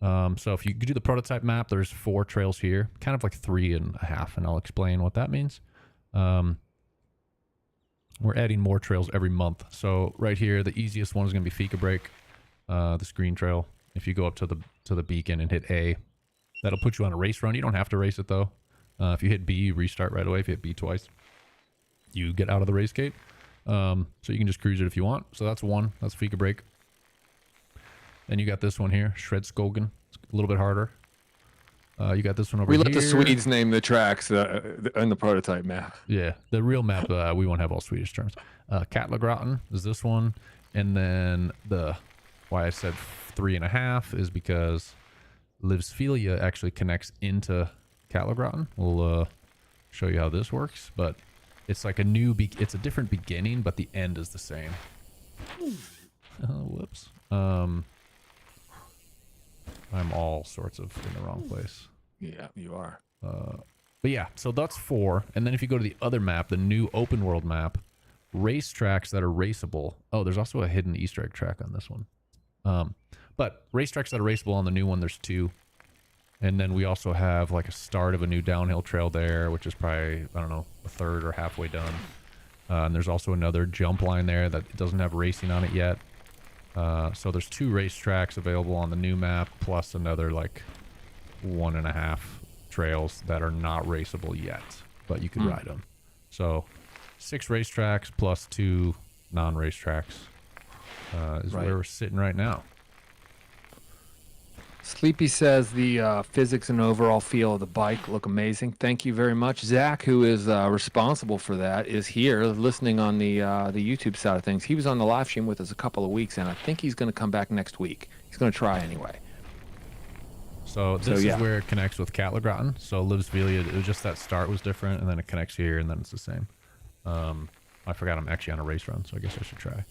So if you do the prototype map, there's 4 trails here, kind of like 3.5, and I'll explain what that means. We're adding more trails every month. So right here, the easiest one is going to be Fika Break, this green trail. If you go up to the beacon and hit A, that'll put you on a race run. You don't have to race it though. If you hit B, you restart right away. If you hit B twice, you get out of the race gate. So you can just cruise it if you want. So that's one. That's Fika Break. Then you got this one here, Shredskogen. It's a little bit harder. You got this one over here. We let the Swedes name the tracks in the prototype map. Yeah, the real map, we won't have all Swedish terms. Katlagrotten is this one. And then why I said 3.5 is because Livsfilia actually connects into Katlagrotten. We'll show you how this works, but it's like it's a different beginning, but the end is the same. Whoops. I'm all sorts of in the wrong place. Yeah, you are. But yeah, so that's 4. And then if you go to the other map, the new open world map, race tracks that are raceable. Oh, there's also a hidden Easter egg track on this one. But race tracks that are raceable on the new one, there's 2. And then we also have like a start of a new downhill trail there, which is probably, I don't know, a third or halfway done. And there's also another jump line there that doesn't have racing on it yet. So there's 2 race tracks available on the new map, plus another like 1.5 trails that are not raceable yet, but you could ride them. So 6 race tracks plus 2 non-race tracks is where we're sitting right now. Sleepy says the physics and overall feel of the bike look amazing. Thank you very much. Zach, who is responsible for that, is here listening on the YouTube side of things. He was on the live stream with us a couple of weeks, and I think he's going to come back next week. He's going to try anyway. So this yeah. is where it connects with Catlegrotten. So Livsvelia, it was just that start was different, and then it connects here, and then it's the same. I forgot I'm actually on a race run, so I guess I should try.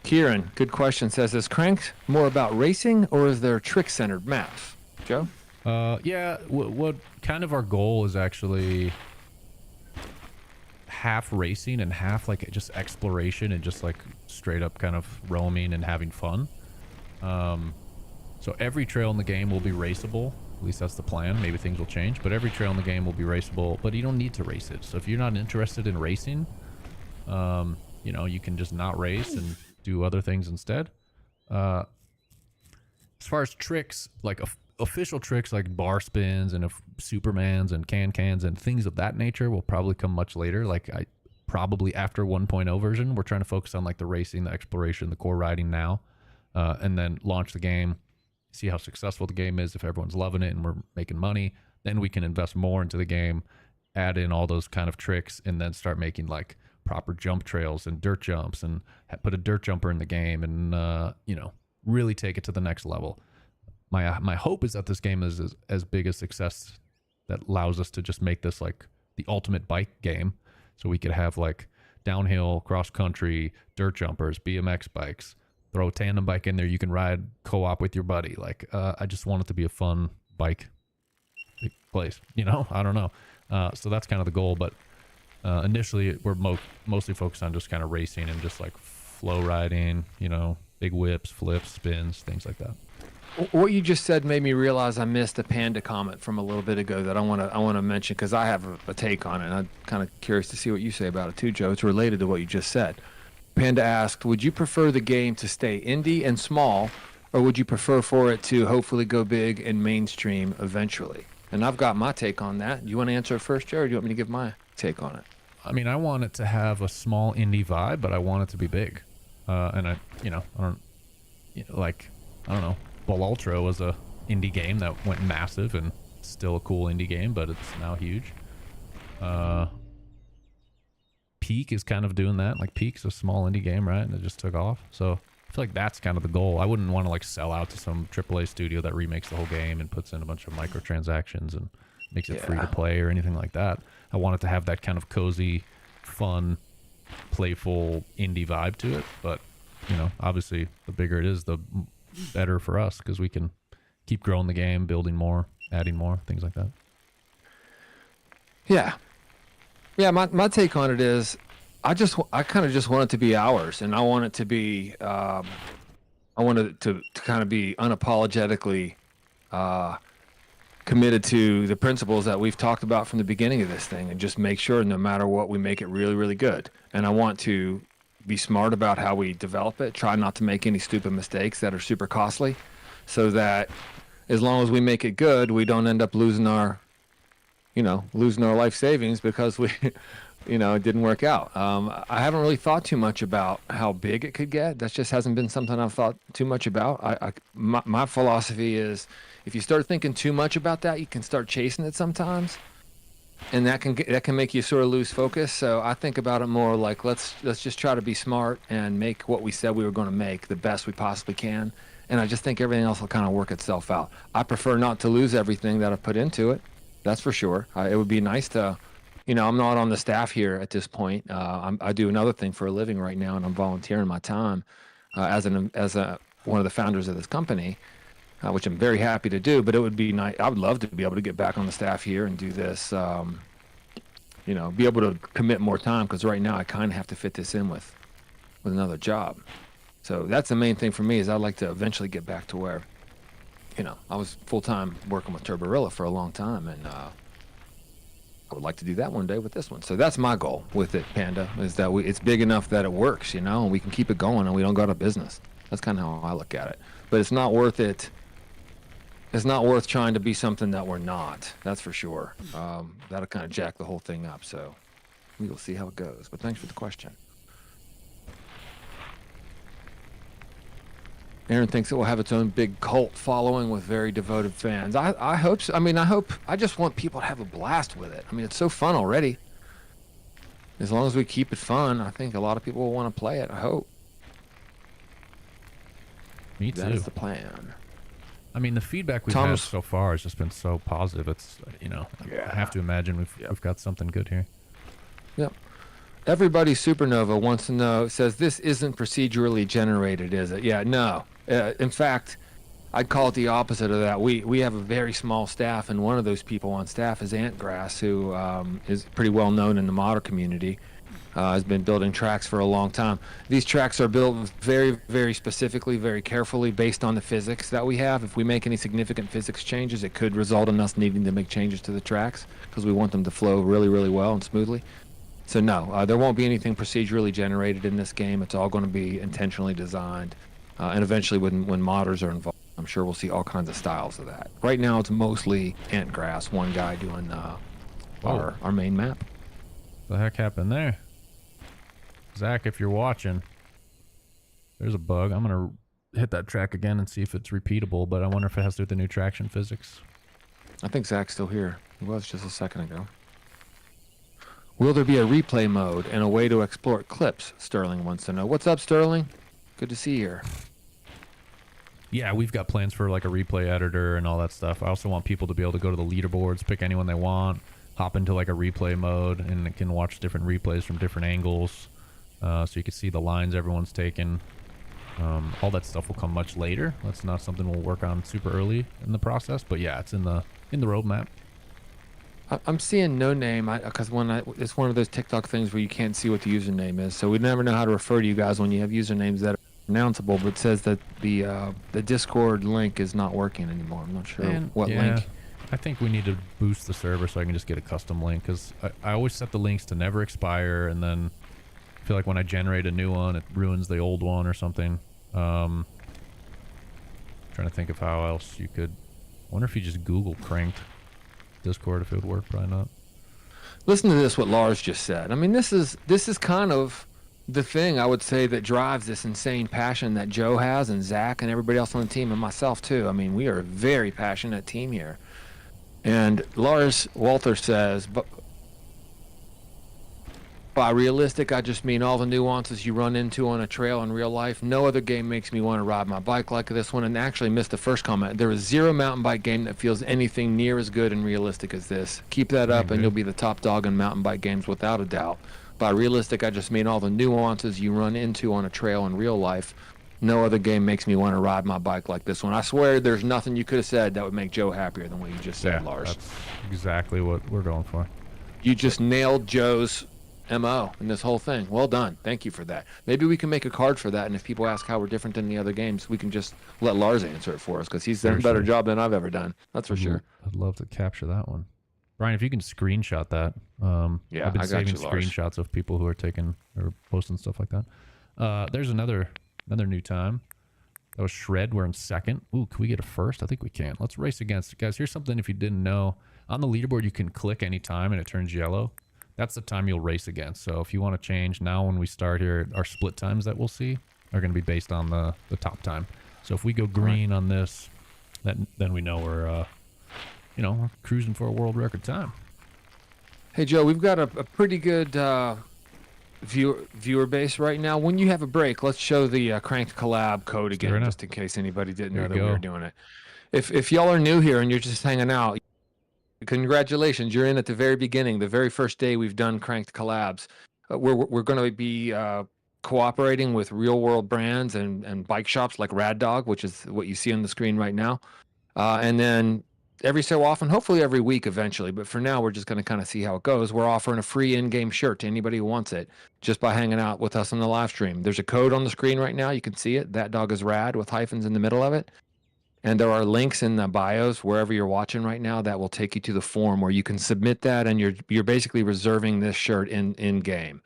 Kieran, good question, says, is Cranked more about racing or is there trick-centered maps? Joe? Yeah, what kind of our goal is actually half racing and half like just exploration and just like straight up kind of roaming and having fun. So every trail in the game will be raceable. At least that's the plan. Maybe things will change, but every trail in the game will be raceable, but you don't need to race it. So if you're not interested in racing, you know, you can just not race and do other things instead. As far as tricks, like official tricks like bar spins and Supermans and cans and things of that nature will probably come much later. Like probably after 1.0 version, we're trying to focus on like the racing, the exploration, the core riding now, and then launch the game, see how successful the game is. If everyone's loving it and we're making money, then we can invest more into the game, add in all those kind of tricks, and then start making like proper jump trails and dirt jumps and put a dirt jumper in the game and, you know, really take it to the next level. My hope is that this game is as big a success that allows us to just make this like the ultimate bike game. So we could have like downhill, cross country, dirt jumpers, BMX bikes, throw a tandem bike in there. You can ride co-op with your buddy. Like, I just want it to be a fun bike place, you know, I don't know. So that's kind of the goal, but initially we're mostly focused on just kind of racing and just like flow riding, you know, big whips, flips, spins, things like that. What you just said made me realize I missed a Panda comment from a little bit ago that I want to mention because I have a take on it. And I'm kind of curious to see what you say about it too, Joe. It's related to what you just said. Panda asked, would you prefer the game to stay indie and small, or would you prefer for it to hopefully go big and mainstream eventually? And I've got my take on that. You want to answer it first, Joe, or do you want me to give my take on it? I mean, I want it to have a small indie vibe, but I want it to be big. And I don't know. Ball Ultra was a indie game that went massive and still a cool indie game, but it's now huge. Peak is kind of doing that. Like Peak's a small indie game, right? And it just took off. So I feel like that's kind of the goal. I wouldn't want to like sell out to some AAA studio that remakes the whole game and puts in a bunch of microtransactions and makes it free to play or anything like that. I want it to have that kind of cozy, fun, playful indie vibe to it. But, you know, obviously the bigger it is, the better for us because we can keep growing the game, building more, adding more, things like that. Yeah. My take on it is I kind of just want it to be ours, and I want it to be I want it to kind of be unapologetically committed to the principles that we've talked about from the beginning of this thing, and just make sure no matter what we make it really, really good. And I want to be smart about how we develop it, try not to make any stupid mistakes that are super costly, so that as long as we make it good, we don't end up losing our life savings because it didn't work out. I haven't really thought too much about how big it could get. That just hasn't been something I've thought too much about. My philosophy is if you start thinking too much about that, you can start chasing it sometimes. And that can make you sort of lose focus. So I think about it more like let's just try to be smart and make what we said we were going to make the best we possibly can. And I just think everything else will kind of work itself out. I prefer not to lose everything that I've put into it. That's for sure. It would be nice to, I'm not on the staff here at this point. I do another thing for a living right now, and I'm volunteering my time as one of the founders of this company. Which I'm very happy to do, but it would be nice. I would love to be able to get back on the staff here and do this, be able to commit more time, because right now I kind of have to fit this in with another job. So that's the main thing for me is I'd like to eventually get back to where, I was full-time working with Turborilla for a long time, and I would like to do that one day with this one. So that's my goal with it, Panda, is that it's big enough that it works, and we can keep it going and we don't go out of business. That's kind of how I look at it. But it's not worth it. It's not worth trying to be something that we're not. That's for sure. That'll kind of jack the whole thing up. So we will see how it goes. But thanks for the question. Aaron thinks it will have its own big cult following with very devoted fans. I hope so. I just want people to have a blast with it. It's so fun already. As long as we keep it fun, I think a lot of people will want to play it. I hope. Me too. That is the plan. I mean, the feedback we've had Tom's- so far has just been so positive. It's, I have to imagine we've got something good here. Yep. Everybody Supernova wants to know, says this isn't procedurally generated, is it? Yeah, no. In fact, I'd call it the opposite of that. We have a very small staff, and one of those people on staff is Antgrass, who is pretty well known in the modder community. Has been building tracks for a long time. These tracks are built very, very specifically, very carefully based on the physics that we have. If we make any significant physics changes, it could result in us needing to make changes to the tracks because we want them to flow really, really well and smoothly. So no, there won't be anything procedurally generated in this game. It's all going to be intentionally designed. And eventually when modders are involved, I'm sure we'll see all kinds of styles of that. Right now it's mostly Antgrass, one guy doing our main map. What the heck happened there? Zach, if you're watching, there's a bug. I'm going to hit that track again and see if it's repeatable, but I wonder if it has to do with the new traction physics. I think Zach's still here. He was just a second ago. Will there be a replay mode and a way to export clips? Sterling wants to know. What's up, Sterling? Good to see you here. Yeah, we've got plans for like a replay editor and all that stuff. I also want people to be able to go to the leaderboards, pick anyone they want, hop into like a replay mode, and it can watch different replays from different angles. So you can see the lines everyone's taken. All that stuff will come much later. That's not something we'll work on super early in the process, but yeah, it's in the roadmap. I'm seeing no name because it's one of those TikTok things where you can't see what the username is, so we never know how to refer to you guys when you have usernames that are pronounceable. But it says that the Discord link is not working anymore. I'm not sure what link. I think we need to boost the server so I can just get a custom link, because I always set the links to never expire, and then I feel like when I generate a new one, it ruins the old one or something. Trying to think of how else you could. I wonder if you just Google cranked Discord, if it would work. Probably not. Listen to this, what Lars just said. I mean, this is kind of the thing I would say that drives this insane passion that Joe has, and Zach and everybody else on the team, and myself too. I mean, we are a very passionate team here. And Lars Walter says, but by realistic, I just mean all the nuances you run into on a trail in real life. No other game makes me want to ride my bike like this one. And actually missed the first comment. There is zero mountain bike game that feels anything near as good and realistic as this. Keep that up and you'll be the top dog in mountain bike games without a doubt. By realistic, I just mean all the nuances you run into on a trail in real life. No other game makes me want to ride my bike like this one. I swear there's nothing you could have said that would make Joe happier than what you just said, Lars. That's exactly what we're going for. You just nailed Joe's MO in this whole thing. Well done. Thank you for that. Maybe we can make a card for that, and if people ask how we're different than the other games, we can just let Lars answer it for us, because he's done a better job than I've ever done. That's for sure. I'd love to capture that one. Brian, if you can screenshot that. Yeah, I've been I got saving you, Lars. screenshots of people who are taking or posting stuff like that. There's another new time. That was Shred. We're in second. Ooh, can we get a first? I think we can. Let's race against it. Guys, here's something if you didn't know. On the leaderboard, you can click any time and it turns yellow. That's the time you'll race against. So if you want to change now when we start here, our split times that we'll see are going to be based on the top time. So if we go green on this, then we know we're cruising for a world record time. Hey, Joe, we've got a pretty good viewer base right now. When you have a break, let's show the Cranked Collab code again, just in case anybody didn't know that we were doing it. If y'all are new here and you're just hanging out, congratulations, you're in at the very beginning, the very first day we've done Cranked Collabs. We're going to be cooperating with real world brands and bike shops like Rad Dog, which is what you see on the screen right now. And then every so often, hopefully every week eventually, but for now we're just going to kind of see how it goes. We're offering a free in-game shirt to anybody who wants it just by hanging out with us on the live stream. There's a code on the screen right now. You can see it, that-dog-is-rad, with hyphens in the middle of it. And there are links in the bios wherever you're watching right now that will take you to the form where you can submit that, and you're basically reserving this shirt in game.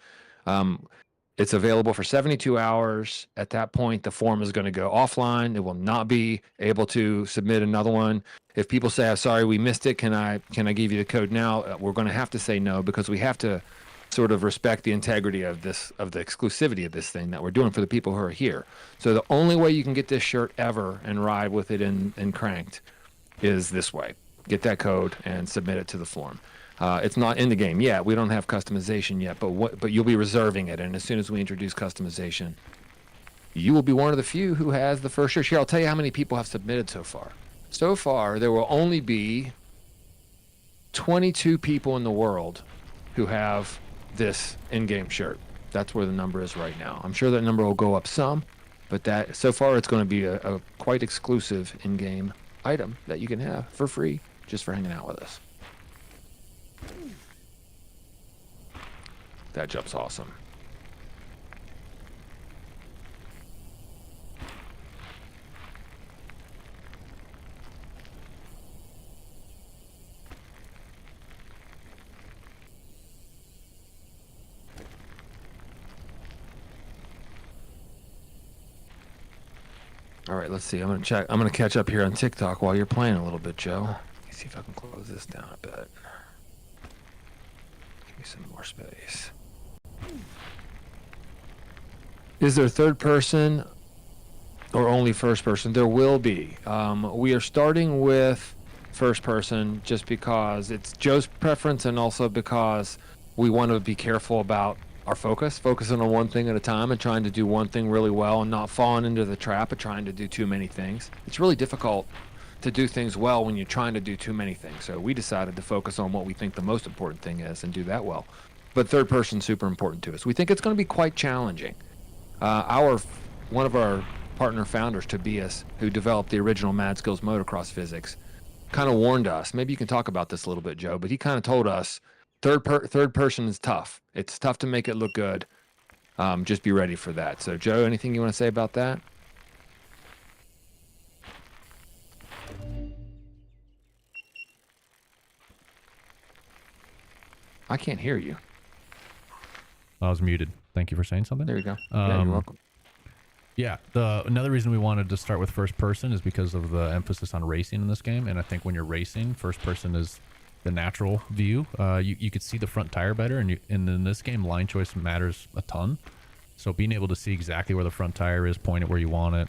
It's available for 72 hours. At that point, the form is going to go offline. It will not be able to submit another one. If people say, "I'm sorry, we missed it. Can I give you the code now?" We're going to have to say no, because we have to sort of respect the integrity of the exclusivity of this thing that we're doing for the people who are here. So the only way you can get this shirt ever and ride with it in Cranked is this way. Get that code and submit it to the form. It's not in the game yet. We don't have customization yet, but you'll be reserving it. And as soon as we introduce customization, you will be one of the few who has the first shirt. Here, I'll tell you how many people have submitted so far. so far there will only be 22 people in the world who have this in-game shirt. That's where the number is right now. I'm sure that number will go up some, but that so far it's going to be a quite exclusive in-game item that you can have for free just for hanging out with us. That jump's awesome. All right, let's see. I'm gonna check. I'm gonna catch up here on TikTok while you're playing a little bit, Joe. Let me see if I can close this down a bit. Give me some more space. Is there third person or only first person? There will be. We are starting with first person just because it's Joe's preference and also because we want to be careful about our focusing on one thing at a time and trying to do one thing really well and not falling into the trap of trying to do too many things. It's really difficult to do things well when you're trying to do too many things. So we decided to focus on what we think the most important thing is and do that well. But third person super important to us. We think it's going to be quite challenging. One of our partner founders, Tobias, who developed the original Mad Skills motocross physics, kind of warned us. Maybe you can talk about this a little bit, Joe, but he kind of told us third person is tough. It's tough to make it look good. Just be ready for that. So, Joe, anything you want to say about that? I can't hear you. I was muted. Thank you for saying something. There you go. Yeah, you're welcome. Yeah, another reason we wanted to start with first person is because of the emphasis on racing in this game, and I think when you're racing, first person is the natural view. You could see the front tire better, and in this game, line choice matters a ton. So being able to see exactly where the front tire is, point it where you want it,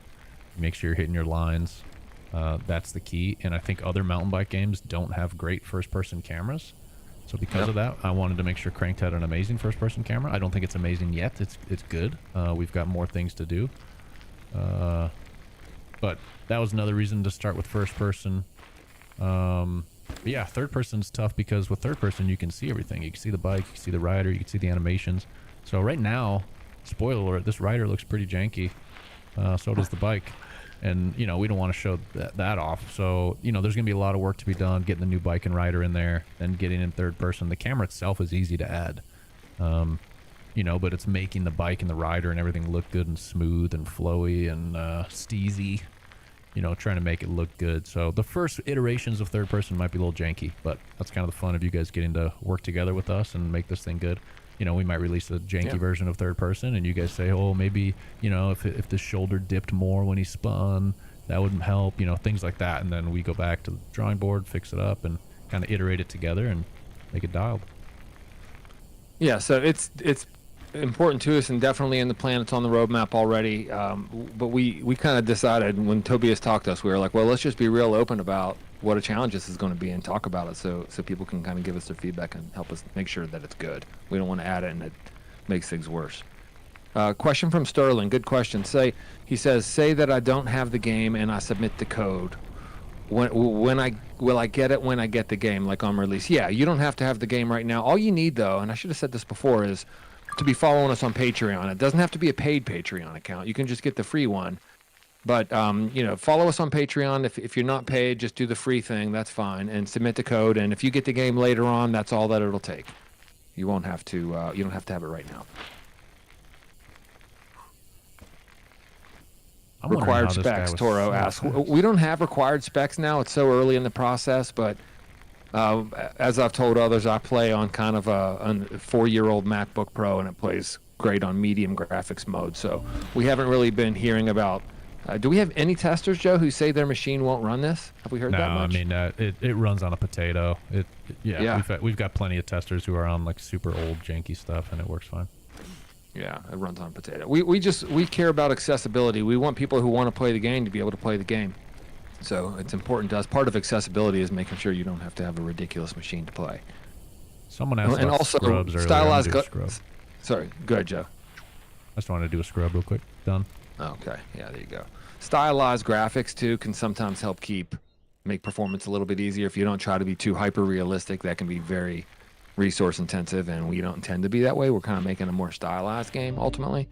make sure you're hitting your lines, that's the key. And I think other mountain bike games don't have great first person cameras. So because of that, I wanted to make sure Cranked had an amazing first person camera. I don't think it's amazing yet. It's good. We've got more things to do. But that was another reason to start with first person. But yeah, third person's tough because with third person, you can see everything. You can see the bike, you can see the rider, you can see the animations. So right now, spoiler alert, this rider looks pretty janky. So does the bike. And, you know, we don't want to show that off. So, you know, there's going to be a lot of work to be done getting the new bike and rider in there, then getting in third person. The camera itself is easy to add. You know, but it's making the bike and the rider and everything look good and smooth and flowy and steezy, you know, trying to make it look good. So the first iterations of third person might be a little janky, but that's kind of the fun of you guys getting to work together with us and make this thing good. You know, we might release a janky version of third person and you guys say, oh, maybe, you know, if the shoulder dipped more when he spun, that wouldn't help, you know, things like that. And then we go back to the drawing board, fix it up and kind of iterate it together and make it dialed. Yeah, so it's important to us and definitely in the plan. It's on the roadmap already. But we kind of decided when Tobias talked to us, we were like, well, let's just be real open about what a challenge this is going to be and talk about it so people can kind of give us their feedback and help us make sure that it's good. We don't want to add it and it makes things worse. Question from Sterling. Good question. He says, say that I don't have the game and I submit the code. Will I get it when I get the game, like on release? Yeah, you don't have to have the game right now. All you need, though, and I should have said this before, is to be following us on Patreon. It doesn't have to be a paid Patreon account. You can just get the free one. But, you know, follow us on Patreon. If you're not paid, just do the free thing. That's fine. And submit the code. And if you get the game later on, that's all that it'll take. You won't have to, you don't have to have it right now. Required specs, Toro asks. We don't have required specs now. It's so early in the process, but as I've told others, I play on kind of a 4-year-old MacBook Pro, and it plays great on medium graphics mode. So we haven't really been hearing about. Do we have any testers, Joe, who say their machine won't run this? Have we heard that much? No, I mean it runs on a potato. Yeah. We've got plenty of testers who are on like super old janky stuff, and it works fine. Yeah, it runs on a potato. We care about accessibility. We want people who want to play the game to be able to play the game. So it's important to us. Part of accessibility is making sure you don't have to have a ridiculous machine to play. Someone asked and about also scrubs earlier. stylized. Scrub. Sorry, go ahead, Joe. I just wanted to do a scrub real quick. Done. Okay, yeah, there you go. Stylized graphics too can sometimes help keep make performance a little bit easier. If you don't try to be too hyper realistic, that can be very resource intensive, and we don't intend to be that way. We're kind of making a more stylized game ultimately.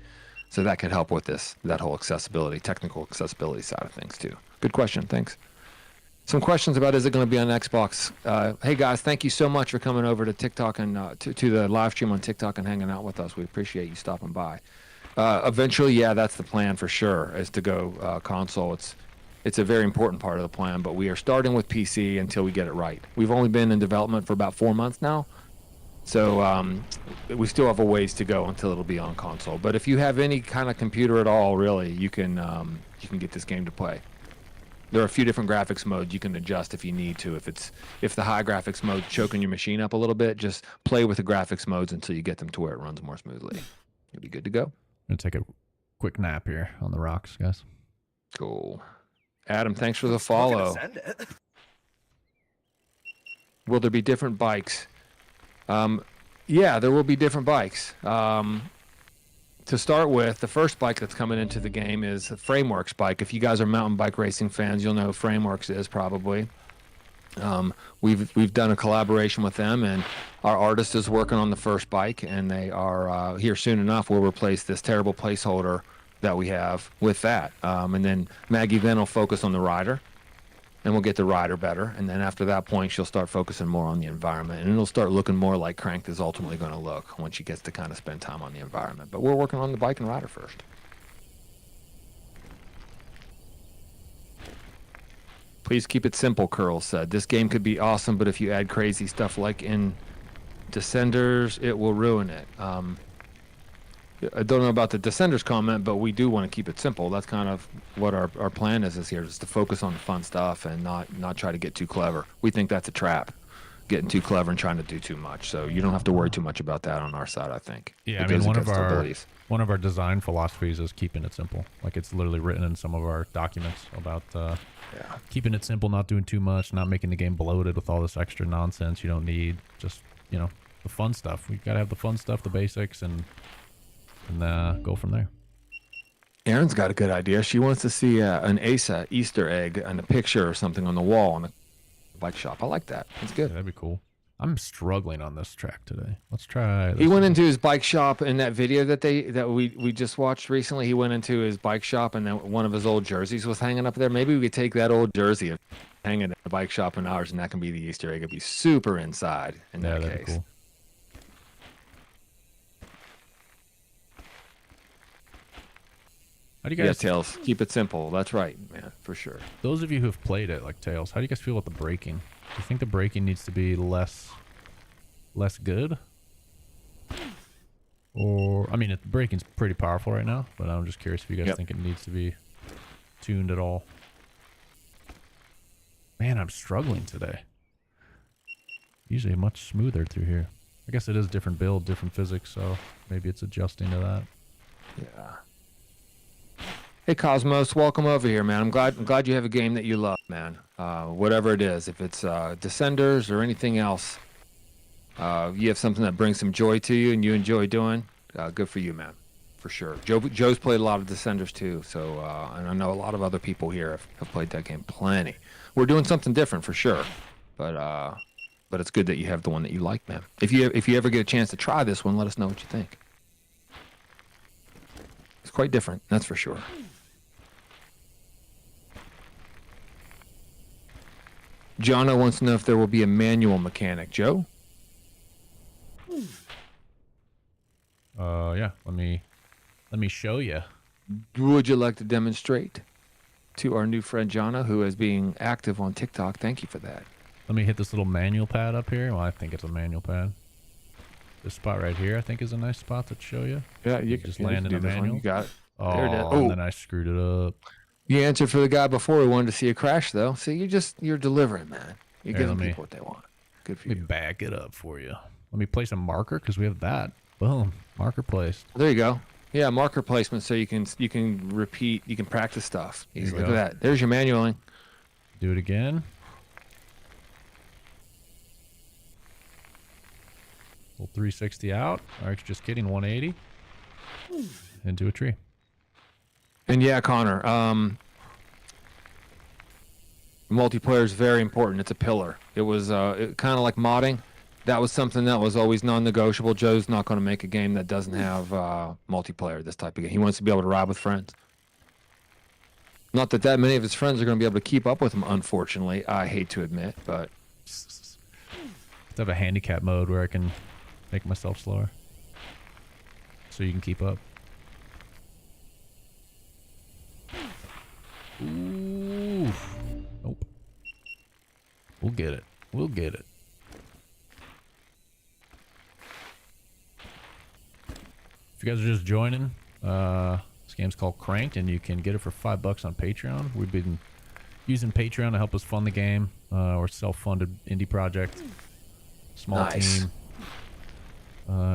So that could help with that whole accessibility, technical accessibility side of things too. Good question. Thanks. Some questions about, is it going to be on Xbox? Hey guys, thank you so much for coming over to TikTok and to the live stream on TikTok and hanging out with us. We appreciate you stopping by. Eventually, yeah, that's the plan for sure, is to go console. It's a very important part of the plan, but we are starting with PC until we get it right. We've only been in development for about 4 months now, so we still have a ways to go until it'll be on console. But if you have any kind of computer at all, really, you can get this game to play. There are a few different graphics modes you can adjust if you need to. If the high graphics mode's choking your machine up a little bit, just play with the graphics modes until you get them to where it runs more smoothly. You'll be good to go. I'm gonna take a quick nap here on the rocks, guys. Cool. Adam, thanks for the Still gonna follow. send it. Will there be different bikes? Yeah, there will be different bikes. To start with, the first bike that's coming into the game is a Frameworks bike. If you guys are mountain bike racing fans, you'll know who Frameworks is probably. We've done a collaboration with them, and our artist is working on the first bike, and they are here soon enough. We'll replace this terrible placeholder that we have with that, and then Maggie then will focus on the rider, and we'll get the rider better, and then after that point she'll start focusing more on the environment, and it'll start looking more like Cranked is ultimately going to look when she gets to kind of spend time on the environment. But we're working on the bike and rider first. Please keep it simple, Curl said. This game could be awesome, but if you add crazy stuff like in Descenders, it will ruin it. I don't know about the Descenders comment, but we do want to keep it simple. That's kind of what our plan is here, is to focus on the fun stuff and not try to get too clever. We think that's a trap, getting too clever and trying to do too much. So you don't have to worry too much about that on our side, I think. Yeah, I mean, one of our design philosophies is keeping it simple. Like, it's literally written in some of our documents about keeping it simple, not doing too much, not making the game bloated with all this extra nonsense you don't need. Just, the fun stuff. We gotta have the fun stuff, the basics, and go from there. Erin's got a good idea. She wants to see an ASA Easter egg and a picture or something on the wall on the bike shop. I like that. That's good. Yeah, that'd be cool. I'm struggling on this track today. Let's try this. He went into his bike shop in that video that we just watched recently. He went into his bike shop, and then one of his old jerseys was hanging up there. Maybe we could take that old jersey and hang it in the bike shop in ours, and that can be the Easter egg. It'd be super inside in that that'd case. Be cool. How do you guys? Yeah, Tails. Keep it simple. That's right, man, for sure. Those of you who've played it, like Tails, how do you guys feel about the braking? Do you think the braking needs to be less good? Or, I mean, the braking's pretty powerful right now, but I'm just curious if you guys think it needs to be tuned at all. Man, I'm struggling today. Usually much smoother through here. I guess it is different build, different physics, so maybe it's adjusting to that. Yeah. Hey Cosmos, welcome over here, man. I'm glad you have a game that you love, man. Whatever it is, if it's Descenders or anything else, you have something that brings some joy to you and you enjoy doing. Good for you, man, for sure. Joe's played a lot of Descenders too, so and I know a lot of other people here have played that game plenty. We're doing something different for sure, but it's good that you have the one that you like, man. If you ever get a chance to try this one, let us know what you think. It's quite different, that's for sure. Jono wants to know if there will be a manual mechanic. Joe? Yeah. Let me show you. Would you like to demonstrate to our new friend Jono, who is being active on TikTok? Thank you for that. Let me hit this little manual pad up here. Well, I think it's a manual pad. This spot right here, I think, is a nice spot to show you. Yeah, you just can land in a manual. You got it. Oh, There it is. and then I screwed it up. You answered for the guy before who wanted to see a crash, though. See, you're delivering, man. You're Here, giving let me- people what they want. Good for Let me you. back it up for you. Let me place a marker because we have that. Boom, marker placed. There you go. Yeah, marker placement so you can repeat, you can practice stuff. There you Look go. at that. There's your manualing. Do it again. Little 360 out. All right, just kidding. 180 into a tree. And yeah, Connor, Multiplayer is very important. It's a pillar. It was kind of like modding. That was something that was always non-negotiable. Joe's not going to make a game that doesn't have multiplayer, this type of game. He wants to be able to ride with friends. Not that many of his friends are going to be able to keep up with him, unfortunately. I hate to admit, but... I have a handicap mode where I can make myself slower. So you can keep up. Ooh. Nope. We'll get it. We'll get it. If you guys are just joining, this game's called Cranked, and you can get it for $5 on Patreon. We've been using Patreon to help us fund the game. We're self-funded indie project, small team.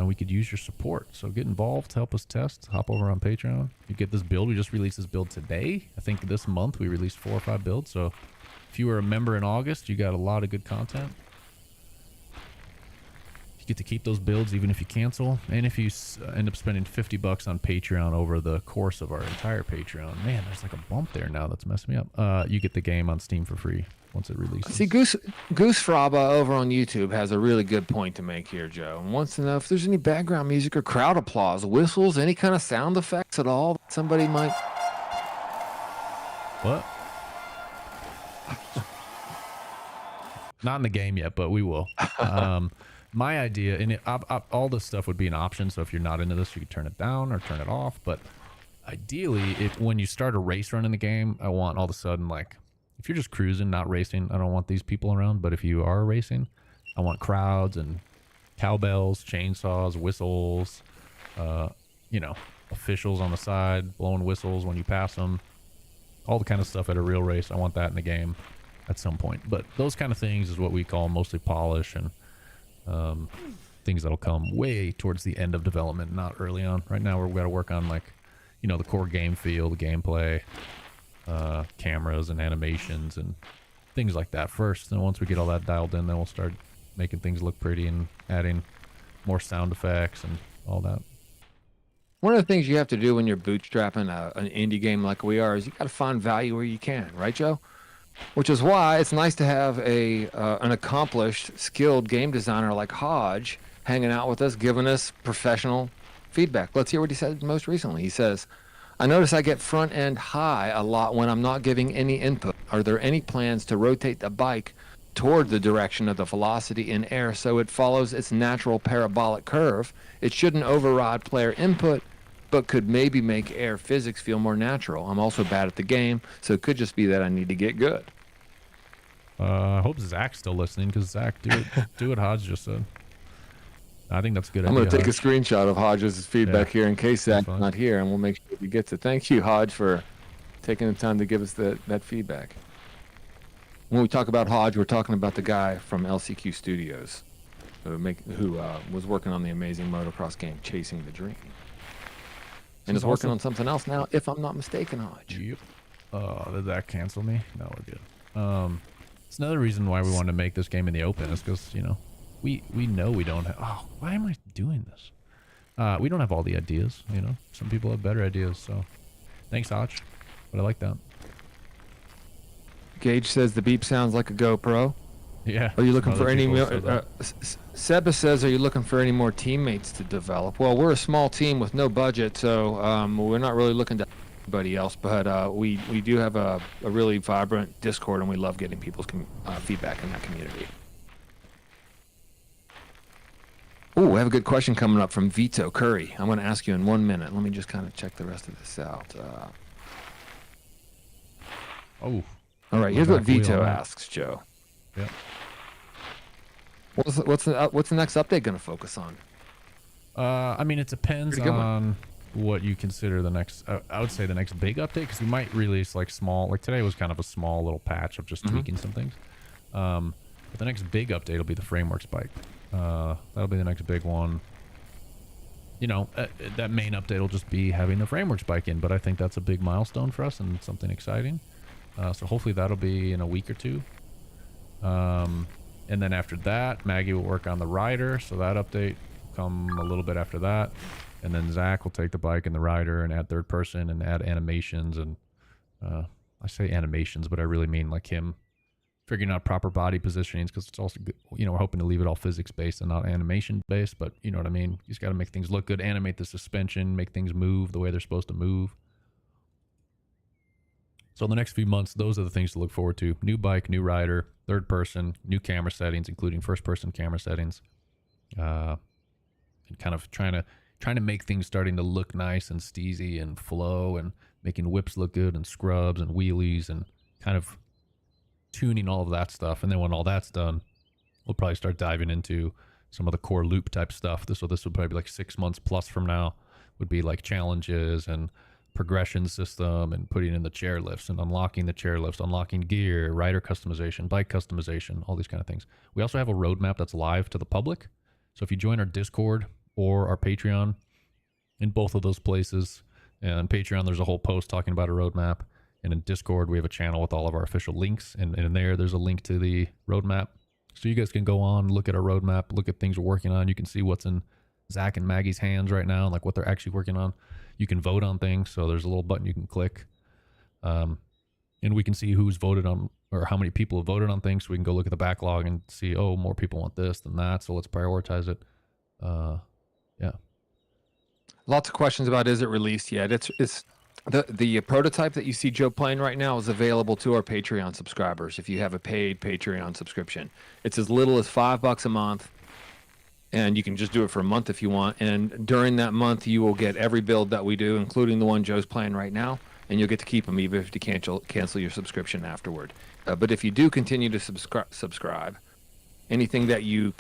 We could use your support, so get involved, help us test. Hop over on Patreon. You get this build. We just released this build today. I think this month we released 4 or 5 builds. So if you were a member in August, you got a lot of good content. You get to keep those builds even if you cancel, and if you end up spending $50 on Patreon over the course of our entire Patreon, man, there's like a bump there now that's messing me up. You get the game on Steam for free once it releases. See, Goose Fraba over on YouTube has a really good point to make here, Joe, and wants to know if there's any background music or crowd applause, whistles, any kind of sound effects at all that somebody might... What? Not in the game yet, but we will. My idea, and all this stuff would be an option, so if you're not into this, you could turn it down or turn it off, but ideally, when you start a race run in the game, I want all of a sudden, like, if you're just cruising, not racing, I don't want these people around, but if you are racing, I want crowds and cowbells, chainsaws, whistles, you know, officials on the side, blowing whistles when you pass them, all the kind of stuff at a real race. I want that in the game at some point, but those kind of things is what we call mostly polish and things that'll come way towards the end of development, not early on. Right now we've got to work on, like, you know, the core game feel, the gameplay, cameras and animations and things like that first. And once we get all that dialed in, then we'll start making things look pretty and adding more sound effects and all that. One of the things you have to do when you're bootstrapping an indie game like we are is you got to find value where you can, right, Joe? Which is why it's nice to have an accomplished, skilled game designer like Hodge hanging out with us, giving us professional feedback. Let's hear what he said most recently. He says, I notice I get front end high a lot when I'm not giving any input. Are there any plans to rotate the bike toward the direction of the velocity in air so it follows its natural parabolic curve? It shouldn't override player input, but could maybe make air physics feel more natural. I'm also bad at the game, so it could just be that I need to get good. I hope Zach's still listening, because Zach, do what Hodge just said. I think that's a good I'm idea. going to take a screenshot of Hodge's feedback here in case Zach's not here, and we'll make sure he gets it. Thank you, Hodge, for taking the time to give us that feedback. When we talk about Hodge, we're talking about the guy from LCQ Studios who was working on the amazing motocross game Chasing the Dream. And is working on something else now, if I'm not mistaken, Hodge. Yep. Did that cancel me? No, we're good. It's another reason why we wanted to make this game in the open is because, you know, we know we don't have... Oh, why am I doing this? We don't have all the ideas, you know. Some people have better ideas, so... Thanks, Hodge. But I like that. Gage says the beep sounds like a GoPro. Yeah. Are you looking for any more... Seba says, are you looking for any more teammates to develop? Well, we're a small team with no budget, so we're not really looking to anybody else, but we do have a really vibrant Discord, and we love getting people's feedback in that community. Oh, we have a good question coming up from Vito Curry. I'm going to ask you in 1 minute. Let me just kind of check the rest of this out. Oh. All right, here's what Vito asks, Joe. Yeah. What's the next update going to focus on? I mean, it depends on what you consider the next. I would say the next big update, because we might release like small. Like today was kind of a small little patch of just tweaking some things. But the next big update will be the framework spike. That'll be the next big one. You know, that main update will just be having the framework spike in. But I think that's a big milestone for us and something exciting. So hopefully that'll be in a week or two. And then after that, Maggie will work on the rider, so that update will come a little bit after that. And then Zach will take the bike and the rider and add third person and add animations. And I say animations, but I really mean like him figuring out proper body positionings, because it's also good, you know, we're hoping to leave it all physics based and not animation based, but you know what I mean? You just got to make things look good, animate the suspension, make things move the way they're supposed to move. So in the next few months, those are the things to look forward to. New bike, new rider, third person, new camera settings, including first person camera settings. And kind of trying to make things starting to look nice and steezy and flow, and making whips look good and scrubs and wheelies, and kind of tuning all of that stuff. And then when all that's done, we'll probably start diving into some of the core loop type stuff. So this would probably be like 6 months plus from now, would be like challenges and progression system, and putting in the chairlifts and unlocking the chairlifts, unlocking gear, rider customization, bike customization, all these kind of things. We also have a roadmap that's live to the public. So if you join our Discord or our Patreon, in both of those places, and on Patreon, there's a whole post talking about a roadmap. And in Discord, we have a channel with all of our official links. And in there's a link to the roadmap. So you guys can go on, look at our roadmap, look at things we're working on. You can see what's in Zach and Maggie's hands right now, and like what they're actually working on. You can vote on things. So there's a little button you can click. And we can see who's voted on, or how many people have voted on things. So we can go look at the backlog and see, oh, more people want this than that. So let's prioritize it. Yeah. Lots of questions about, is it released yet? It's the prototype that you see Joe playing right now is available to our Patreon subscribers. If you have a paid Patreon subscription, it's as little as $5 a month, and you can just do it for a month if you want. And during that month, you will get every build that we do, including the one Joe's playing right now, and you'll get to keep them even if you cancel your subscription afterward. But if you do continue to subscribe, anything that you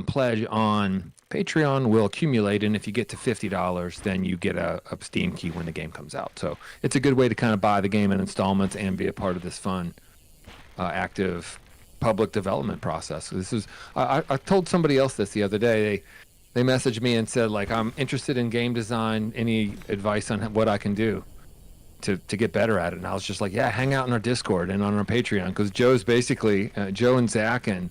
pledge on Patreon will accumulate, and if you get to $50, then you get a Steam key when the game comes out. So it's a good way to kind of buy the game in installments and be a part of this fun, active public development process. This is I told somebody else this the other day. They messaged me and said, like, I'm interested in game design. Any advice on what I can do to get better at it? And I was just like, yeah, hang out in our Discord and on our Patreon, because Joe's basically Joe and Zach and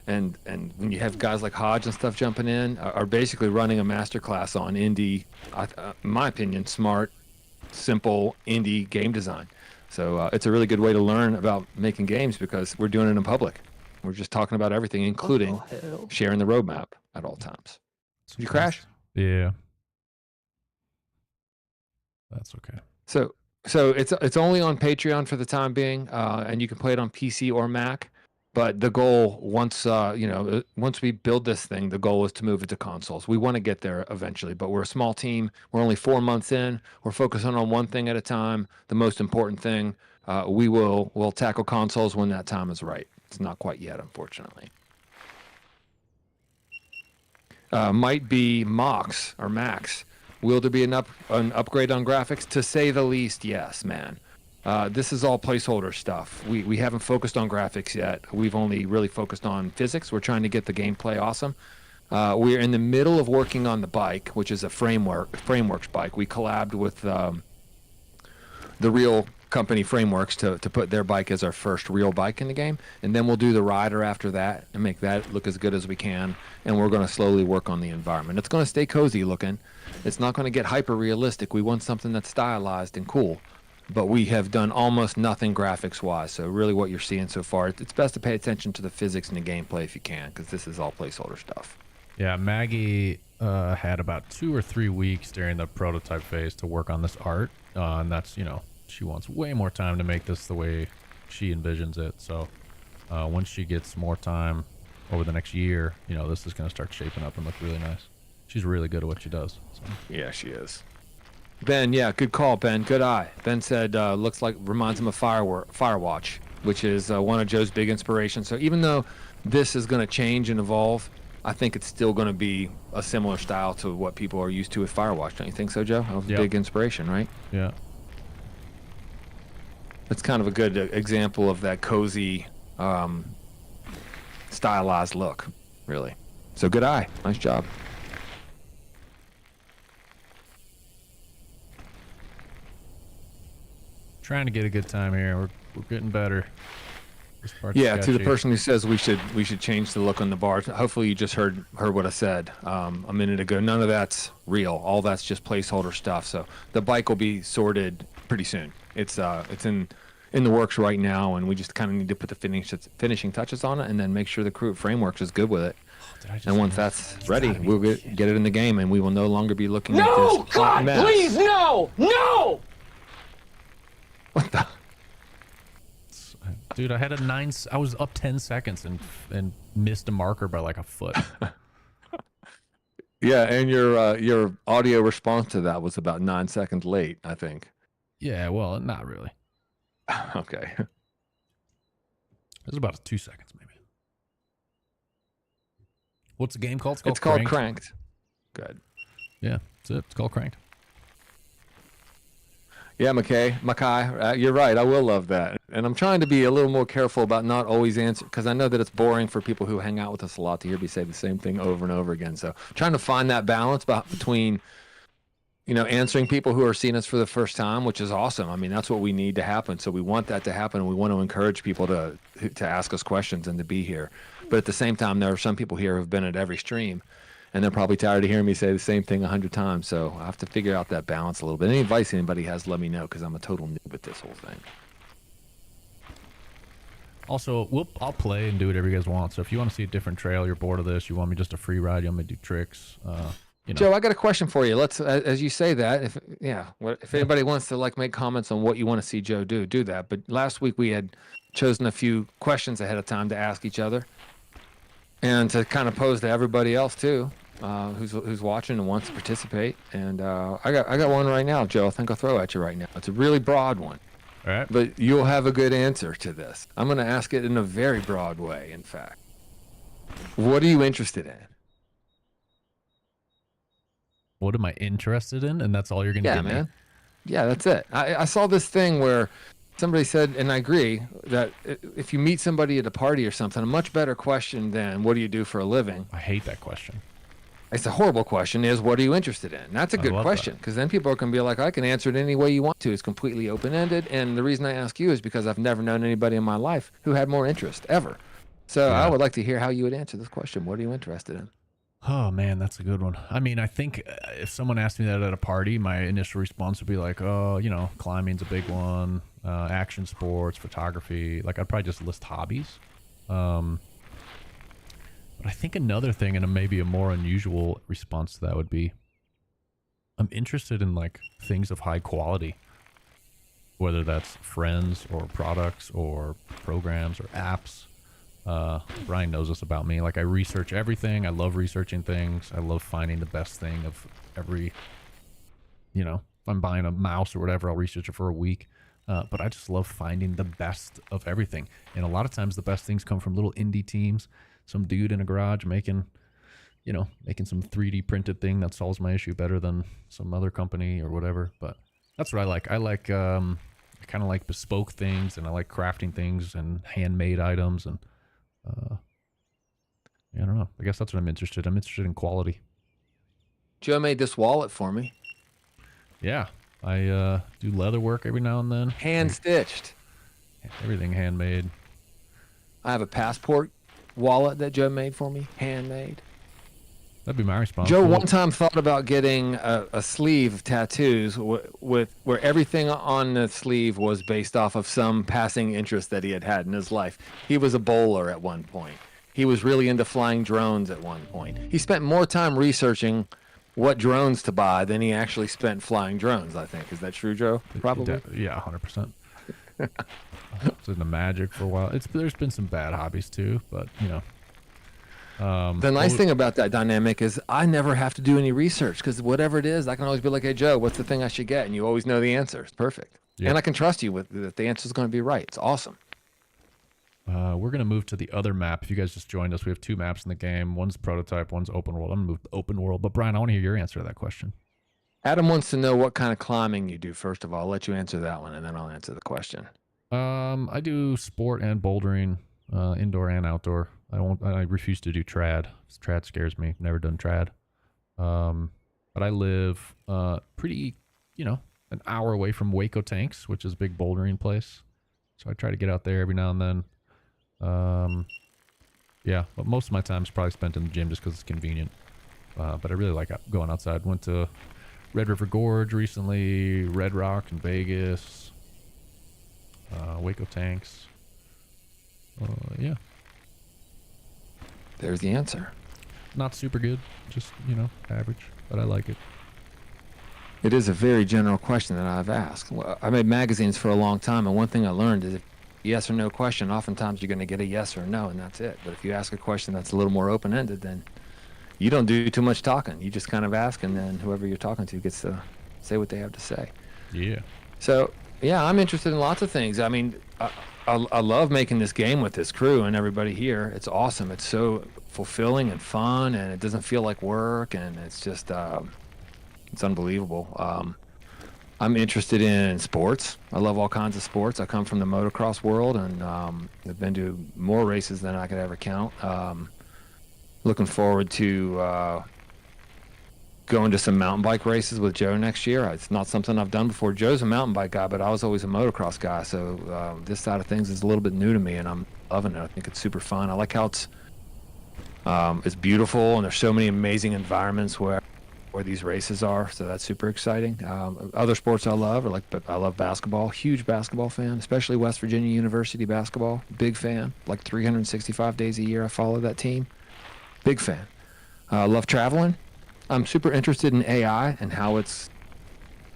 when you have guys like Hodge and stuff jumping in, are basically running a masterclass on indie, in my opinion, smart, simple indie game design. So it's a really good way to learn about making games, because we're doing it in public. We're just talking about everything, including sharing the roadmap at all times. Did you crash? Yeah. That's okay. So it's only on Patreon for the time being, and you can play it on PC or Mac. But the goal, once we build this thing, the goal is to move it to consoles. We want to get there eventually, but we're a small team. We're only 4 months in. We're focusing on one thing at a time. The most important thing, we'll tackle consoles when that time is right. It's not quite yet, unfortunately. Might be Mox or Max. Will there be an upgrade on graphics? To say the least, yes, man. This is all placeholder stuff. We haven't focused on graphics yet. We've only really focused on physics. We're trying to get the gameplay awesome. We're in the middle of working on the bike, which is a Frameworks bike. We collabed with the real company Frameworks to put their bike as our first real bike in the game. And then we'll do the rider after that and make that look as good as we can. And we're going to slowly work on the environment. It's going to stay cozy looking. It's not going to get hyper realistic. We want something that's stylized and cool. But we have done almost nothing graphics-wise, so really what you're seeing so far, it's best to pay attention to the physics and the gameplay if you can, because this is all placeholder stuff. Yeah, Maggie had about 2 or 3 weeks during the prototype phase to work on this art, and that's, she wants way more time to make this the way she envisions it. So once she gets more time over the next year, this is going to start shaping up and look really nice. She's really good at what she does. So. Yeah, she is. Ben, yeah, good call, Ben. Good eye. Ben said, looks like, reminds him of Firewatch, which is one of Joe's big inspirations. So even though this is going to change and evolve, I think it's still going to be a similar style to what people are used to with Firewatch. Don't you think so, Joe? That was a big inspiration, right? Yeah. It's kind of a good example of that cozy, stylized look, really. So good eye. Nice job. Trying to get a good time here. We're getting better. Yeah, to the person who says we should change the look on the bar. Hopefully you just heard what I said a minute ago. None of that's real. All that's just placeholder stuff. So the bike will be sorted pretty soon. It's in the works right now, and we just kind of need to put the finishing touches on it, and then make sure the crew frameworks is good with it. Did I just And once hear- that's ready, we'll get it in the game, and we will no longer be looking at No, this hot God, mess. please, no, no! What the? Dude, I had a I was up 10 seconds and missed a marker by like a foot. Yeah, and your audio response to that was about 9 seconds late, I think. Yeah, well, not really. Okay. It was about 2 seconds, maybe. What's the game called? It's called Cranked. Good. Yeah, that's it. It's called Cranked. Yeah, Mackay, you're right. I will love that. And I'm trying to be a little more careful about not always answer, because I know that it's boring for people who hang out with us a lot to hear me say the same thing over and over again. So trying to find that balance between, answering people who are seeing us for the first time, which is awesome. I mean, that's what we need to happen. So we want that to happen, and we want to encourage people to ask us questions and to be here. But at the same time, there are some people here who've been at every stream, and they're probably tired of hearing me say the same thing 100 times. So I have to figure out that balance a little bit. Any advice anybody has, let me know, because I'm a total noob at this whole thing. Also, I'll play and do whatever you guys want. So if you want to see a different trail, you're bored of this, you want me just a free ride, you want me to do tricks, Joe, I got a question for you. Let's, as you say that, if anybody wants to make comments on what you want to see Joe do that. But last week we had chosen a few questions ahead of time to ask each other, and to kind of pose to everybody else too, who's watching and wants to participate. And I got one right now, Joe. I think I'll throw at you right now. It's a really broad one. All right. But you'll have a good answer to this. I'm going to ask it in a very broad way, in fact. What are you interested in? What am I interested in? And that's all you're going to give me? Yeah, that's it. I saw this thing where somebody said, and I agree, that if you meet somebody at a party or something, a much better question than what do you do for a living? I hate that question. It's a horrible question is, what are you interested in? That's a good love question, because then people can be like, I can answer it any way you want to. It's completely open-ended. And the reason I ask you is because I've never known anybody in my life who had more interest ever. So I would like to hear how you would answer this question. What are you interested in? Oh, man, that's a good one. I mean, I think if someone asked me that at a party, my initial response would be like, oh, climbing's a big one, action sports, photography. Like, I'd probably just list hobbies. But I think another thing, and maybe a more unusual response to that, would be I'm interested in, things of high quality, whether that's friends or products or programs or apps. Brian knows this about me. I research everything. I love researching things. I love finding the best thing of every, if I'm buying a mouse or whatever, I'll research it for a week. But I just love finding the best of everything. And a lot of times the best things come from little indie teams, some dude in a garage making some 3D printed thing that solves my issue better than some other company or whatever. But that's what I like. I kind of like bespoke things, and I like crafting things and handmade items, and I don't know. I guess that's what I'm interested in. I'm interested in quality. Joe made this wallet for me. Yeah. I do leather work every now and then. Hand stitched. Everything handmade. I have a passport wallet that Joe made for me, handmade. That'd be my response. Joe one time thought about getting a sleeve of tattoos with where everything on the sleeve was based off of some passing interest that he had in his life. He was a bowler at one point. He was really into flying drones at one point. He spent more time researching what drones to buy than he actually spent flying drones, I think. Is that true, Joe? Probably. Yeah, 100%. It's into magic for a while. There's been some bad hobbies too, but the nice thing about that dynamic is I never have to do any research, because whatever it is, I can always be like, hey, Joe, what's the thing I should get? And you always know the answer. It's perfect. Yep. And I can trust you with that the answer is going to be right. It's awesome. We're going to move to the other map. If you guys just joined us, we have 2 maps in the game. One's prototype, one's open world. I'm going to move to open world. But Brian, I want to hear your answer to that question. Adam wants to know what kind of climbing you do. First of all, I'll let you answer that one, and then I'll answer the question. I do sport and bouldering, indoor and outdoor. I refuse to do trad. Trad scares me. Never done trad. But I live pretty, an hour away from Waco Tanks, which is a big bouldering place. So I try to get out there every now and then. Yeah, but most of my time is probably spent in the gym just because it's convenient. But I really like going outside. Went to Red River Gorge recently, Red Rock in Vegas. Waco tanks. Yeah. There's the answer. Not super good, just, you know, average, but I like it. It is a very general question that I've asked. Well, I made magazines for a long time, and one thing I learned is if yes or no question, oftentimes you're going to get a yes or a no, and that's it. But if you ask a question that's a little more open-ended, then you don't do too much talking. You just kind of ask, and then whoever you're talking to gets to say what they have to say. Yeah. So, yeah, I'm interested in lots of things. I mean, I love making this game with this crew and everybody here. It's awesome. It's so fulfilling and fun, and it doesn't feel like work, and it's just, it's unbelievable. I'm interested in sports. I love all kinds of sports. I come from the motocross world, and I've been to more races than I could ever count. Looking forward to going to some mountain bike races with Joe next year. It's not something I've done before. Joe's a mountain bike guy, but I was always a motocross guy, so this side of things is a little bit new to me, and I'm loving it. I think it's super fun. I like how it's beautiful, and there's so many amazing environments where these races are, so that's super exciting. Other sports I love I love basketball. Huge basketball fan, especially West Virginia University basketball. Big fan. Like 365 days a year I follow that team. Big fan. Love traveling. I'm super interested in AI and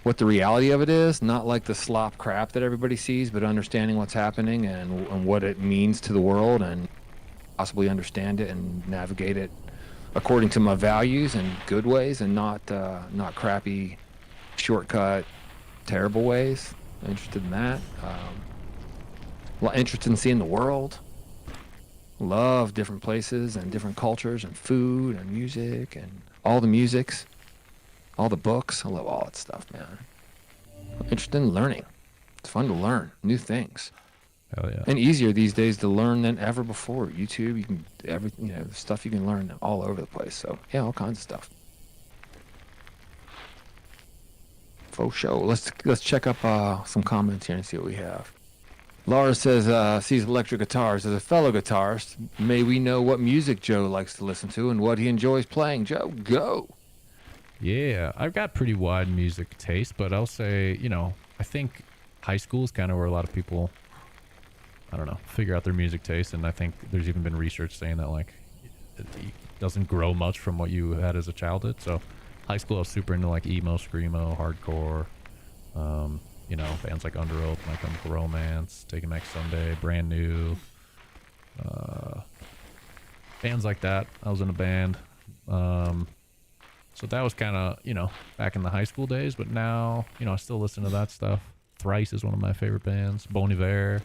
what the reality of it is, not like the slop crap that everybody sees, but understanding what's happening and what it means to the world, and possibly understand it and navigate it according to my values in good ways, and not crappy, shortcut, terrible ways. I'm interested in that. Interested in seeing the world. Love different places and different cultures and food and music and all the musics, all the books. I love all that stuff, man. I'm interested in learning. It's fun to learn new things. Hell yeah. And easier these days to learn than ever before. YouTube, you can stuff you can learn all over the place. So yeah, all kinds of stuff. Faux show. Let's check up some comments here and see what we have. Laura says sees electric guitars as a fellow guitarist. May we know what music Joe likes to listen to and what he enjoys playing. Joe, go. Yeah, I've got pretty wide music taste, but I'll say, you know, I think high school is kind of where a lot of people, I don't know, figure out their music taste. And I think there's even been research saying that, like, it doesn't grow much from what you had as a childhood. So high school, I was super into, like, emo, screamo, hardcore, you know, bands like Under Oath, My Chemical Romance, Taking Back Sunday, Brand New, bands like that. I was in a band. So that was kind of, you know, back in the high school days, but now, you know, I still listen to that stuff. Thrice is one of my favorite bands. Bon Iver,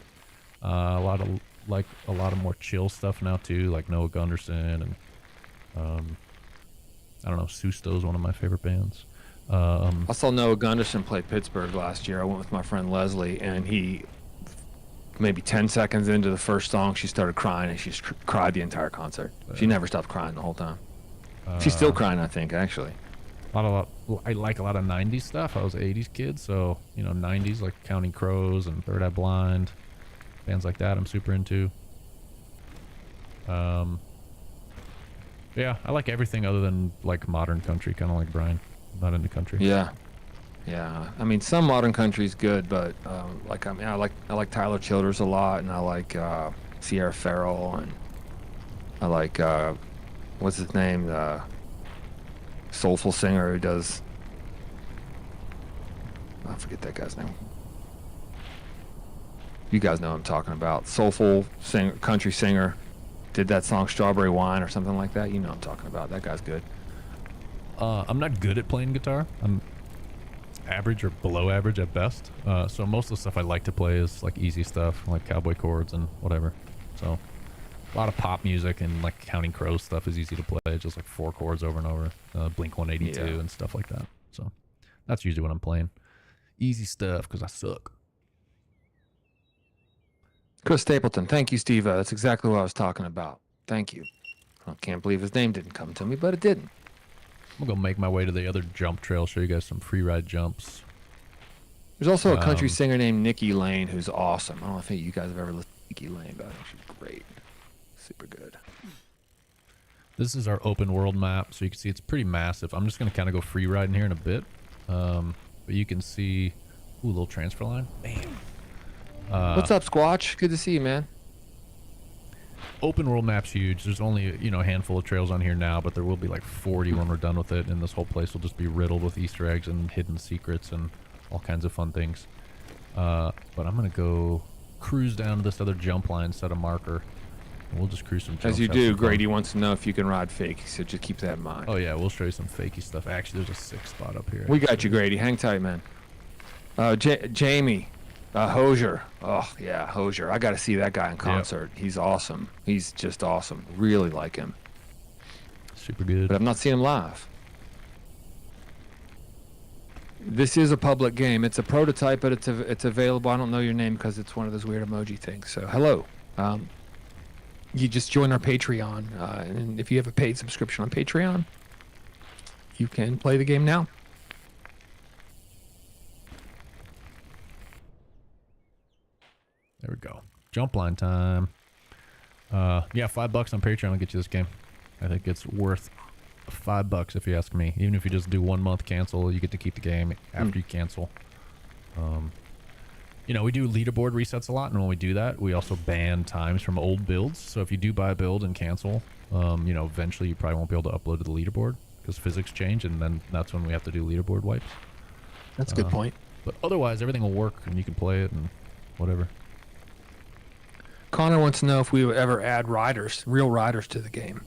a lot of more chill stuff now too, like Noah Gunderson, and I don't know, Susto's one of my favorite bands. I saw Noah Gunderson play Pittsburgh last year. I went with my friend Leslie, and he, maybe 10 seconds into the first song, she started crying, and she cried the entire concert. She never stopped crying the whole time. She's still crying, I think, actually. I like a lot of 90s stuff. I was an 80s kid, so, you know, 90s, like Counting Crows and Third Eye Blind, bands like that I'm super into. Yeah, I like everything other than, like, modern country, kind of like Brian. Not into country. Yeah. I mean, some modern country is good, but like, I mean, I like Tyler Childers a lot, and I like Sierra Farrell, and I like what's his name, the soulful singer who does, I forget that guy's name. You guys know what I'm talking about. Soulful singer, country singer, did that song Strawberry Wine or something like that. You know what I'm talking about. That guy's good. I'm not good at playing guitar. I'm average or below average at best. So most of the stuff I like to play is like easy stuff, like cowboy chords and whatever. So a lot of pop music and like Counting Crows stuff is easy to play, just like 4 chords over and over. Blink 182 and stuff like that. So that's usually what I'm playing. Easy stuff because I suck. Chris Stapleton, thank you, Steve. That's exactly what I was talking about. Thank you. I can't believe his name didn't come to me, but it didn't. I'm gonna make my way to the other jump trail, show you guys some free ride jumps. There's also a country singer named Nikki Lane who's awesome. I don't know if you guys have ever listened to Nikki Lane, but I think she's great. Super good. This is our open world map, so you can see it's pretty massive. I'm just gonna kind of go free riding here in a bit, but you can see, ooh, little transfer line. Bam. What's up, Squatch? Good to see you, man. Open world map's huge. There's only, you know, a handful of trails on here now, but there will be like 40 when we're done with it, and this whole place will just be riddled with Easter eggs and hidden secrets and all kinds of fun things. But I'm gonna go cruise down to this other jump line, set a marker, and we'll just cruise some jumps. As you have do, some fun. Grady wants to know if you can ride fake, so just keep that in mind. Oh yeah, we'll show you some fakey stuff. Actually, there's a 6 spot up here. We got you, Grady. Hang tight, man. Jamie, Hosier. Oh yeah, Hosier. I got to see that guy in concert. Yep. He's awesome. He's just awesome. Really like him. Super good. But I've not seen him live. This is a public game. It's a prototype, but it's available. I don't know your name because it's one of those weird emoji things. So hello. You just join our Patreon, and if you have a paid subscription on Patreon, you can play the game now. There we go. Jump line time. Yeah, $5 on Patreon will get you this game. I think it's worth $5 if you ask me. Even if you just do 1 month cancel, you get to keep the game after you cancel. You know, we do leaderboard resets a lot, and when we do that, we also ban times from old builds. So if you do buy a build and cancel, you know, eventually you probably won't be able to upload to the leaderboard because physics change, and then that's when we have to do leaderboard wipes. That's a good point. But otherwise, everything will work, and you can play it and whatever. Connor wants to know if we would ever add riders, real riders, to the game.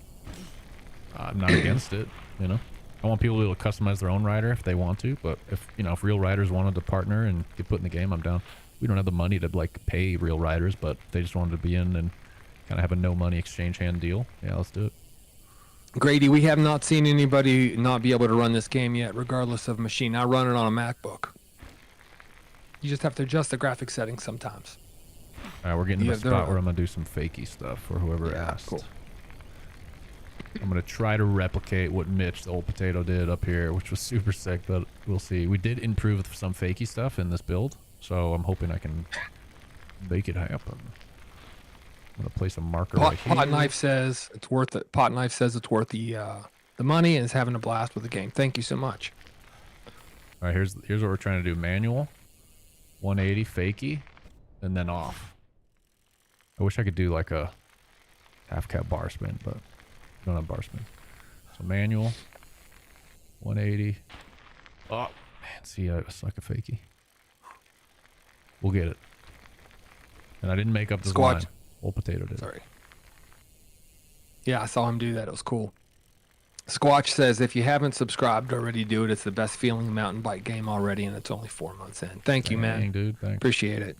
I'm not against it, you know. I want people to be able to customize their own rider if they want to, but if, you know, if real riders wanted to partner and get put in the game, I'm down. We don't have the money to, like, pay real riders, but if they just wanted to be in and kind of have a no-money exchange hand deal, yeah, let's do it. Grady, we have not seen anybody not be able to run this game yet, regardless of machine. I run it on a MacBook. You just have to adjust the graphic settings sometimes. All right, we're getting to Yeah, the spot where I'm going to do some fakey stuff for whoever asked. Cool. I'm going to try to replicate what Mitch, the old potato, did up here, which was super sick, but we'll see. We did improve some fakey stuff in this build, so I'm hoping I can make it happen. I'm going to place a marker right here. Pot Knife says it's worth it. Pot Knife says it's worth the money and is having a blast with the game. Thank you so much. All right, here's what we're trying to do. Manual, 180, fakey, and then off. I wish I could do like a half cap bar spin, but I don't have bar spin. So manual, 180. Oh, man, see, I suck a fakey. We'll get it. And I didn't make up this line. Old potato did. Sorry. Yeah, I saw him do that. It was cool. Squatch says, if you haven't subscribed already, do it. It's the best feeling mountain bike game already, and it's only 4 months in. Thank you, man. Dude, thanks. Appreciate it.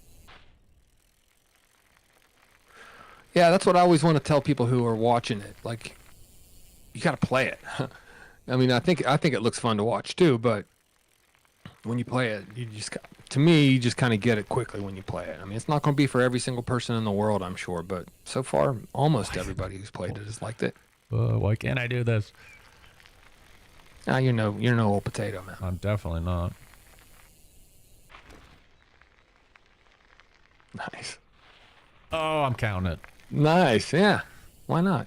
Yeah, that's what I always want to tell people who are watching it. Like, you got to play it. I mean, I think it looks fun to watch too, but when you play it, you just, to me, you just kind of get it quickly when you play it. I mean, it's not going to be for every single person in the world, I'm sure, but so far, almost everybody who's played it has liked it. Why can't I do this? You're no old potato, man. I'm definitely not. Nice. Oh, I'm counting it. Nice, yeah. Why not?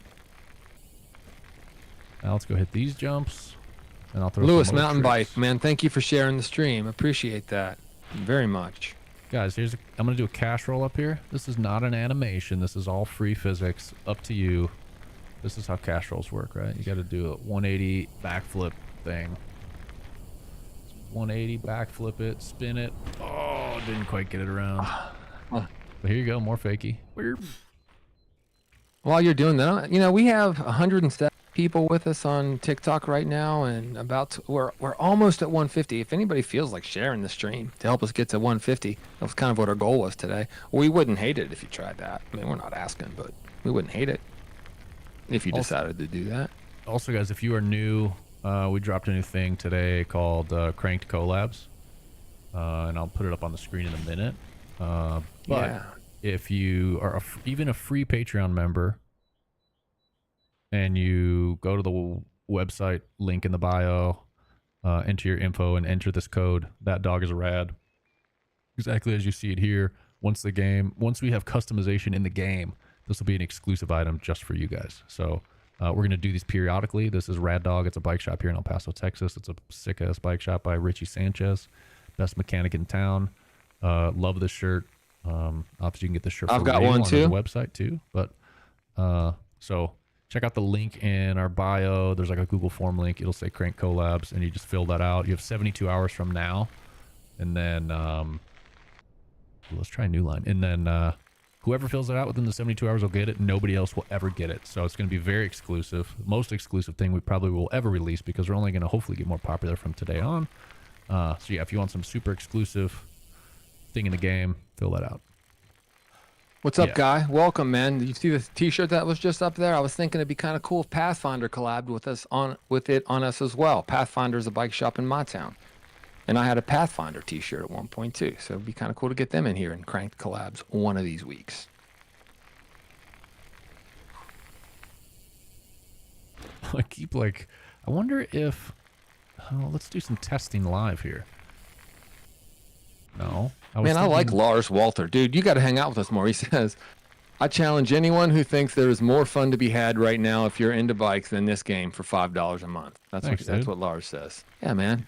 Now let's go hit these jumps. And I'll throw Lewis some other Mountain tricks. Bike, man, thank you for sharing the stream. Appreciate that very much. Guys, I'm going to do a cash roll up here. This is not an animation. This is all free physics. Up to you. This is how cash rolls work, right? You got to do a 180 backflip thing. 180, backflip it, spin it. Oh, didn't quite get it around. But here you go, more fakey. Weird. While you're doing that, we have 107 people with us on TikTok right now, and we're almost at 150. If anybody feels like sharing the stream to help us get to 150, that was kind of what our goal was today. We wouldn't hate it if you tried that. I mean, we're not asking, but we wouldn't hate it if you decided to do that. Also, guys, if you are new, we dropped a new thing today called Cranked Collabs, and I'll put it up on the screen in a minute. But Yeah. if you are even a free Patreon member and you go to the website link in the bio, enter your info and enter this code, that-dog-is-rad, exactly as you see it here. Once we have customization in the game, this will be an exclusive item just for you guys. So we're going to do these periodically. This is Rad Dog. It's a bike shop here in El Paso, Texas. It's a sick-ass bike shop by Richie Sanchez. Best mechanic in town. Love this shirt. Obviously, you can get the shirt. I've for got real one on too. his website too. But so check out the link in our bio. There's like a Google form link. It'll say Crank Collabs, and you just fill that out. You have 72 hours from now, and then let's try a new line. And then whoever fills it out within the 72 hours will get it. Nobody else will ever get it. So it's going to be very exclusive. Most exclusive thing we probably will ever release because we're only going to hopefully get more popular from today on. So yeah, if you want some super exclusive thing in the game, fill that out. What's up, Yeah. Guy? Welcome, man. Did you see the T-shirt that was just up there? I was thinking it'd be kind of cool if Pathfinder collabed with us on us as well. Pathfinder's a bike shop in my town, and I had a Pathfinder T-shirt at one point too. So it'd be kind of cool to get them in here and Cranked collabs one of these weeks. I keep like, I wonder if, oh, let's do some testing live here. No. Man, I like Lars Walter. Dude, you got to hang out with us more. He says, I challenge anyone who thinks there is more fun to be had right now if you're into bikes than this game for $5 a month. Thanks, That's dude. what Lars says. Yeah, man.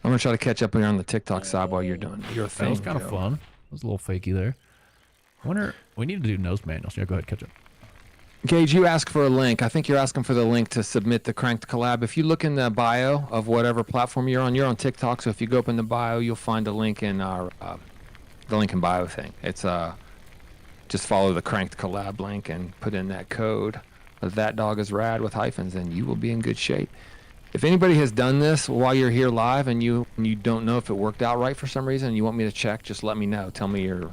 I'm going to try to catch up here on the TikTok side while you're doing your thing. That was kind of Joe. fun. It was a little fakey there. I wonder, we need to do nose manuals. Yeah, go ahead, catch up. Gage, you asked for a link. I think you're asking for the link to submit the Cranked collab. If you look in the bio of whatever platform you're on TikTok. So if you go up in the bio, you'll find a link in our the link in bio thing. It's just follow the Cranked collab link and put in that code, that-dog-is-rad with hyphens, and you will be in good shape. If anybody has done this while you're here live and you don't know if it worked out right for some reason, and you want me to check, just let me know. Tell me your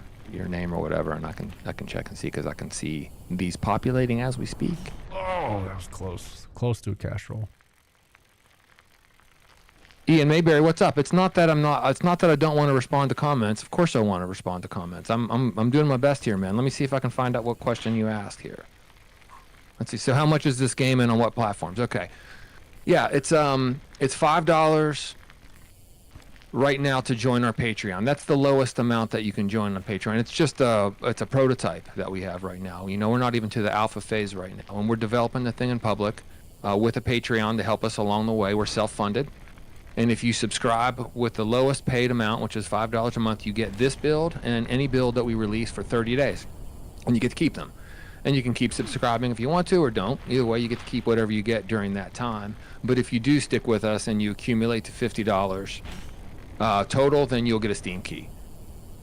name or whatever, and I can check and see, because I can see these populating as we speak. Oh, that was close. Close to a cash roll. Ian Mayberry, what's up? It's not that I don't want to respond to comments. Of course I want to respond to comments. I'm doing my best here, man. Let me see if I can find out what question you asked here. Let's see. So how much is this game and on what platforms? Okay. Yeah, it's $5 right now to join our Patreon. That's the lowest amount that you can join on Patreon. It's just it's a prototype that we have right now. You know, we're not even to the alpha phase right now, and we're developing the thing in public with a Patreon to help us along the way. We're self-funded, and if you subscribe with the lowest paid amount, which is $5 a month, you get this build and any build that we release for 30 days, and you get to keep them. And you can keep subscribing if you want to or don't. Either way, you get to keep whatever you get during that time. But if you do stick with us and you accumulate to $50 total, then you'll get a Steam key.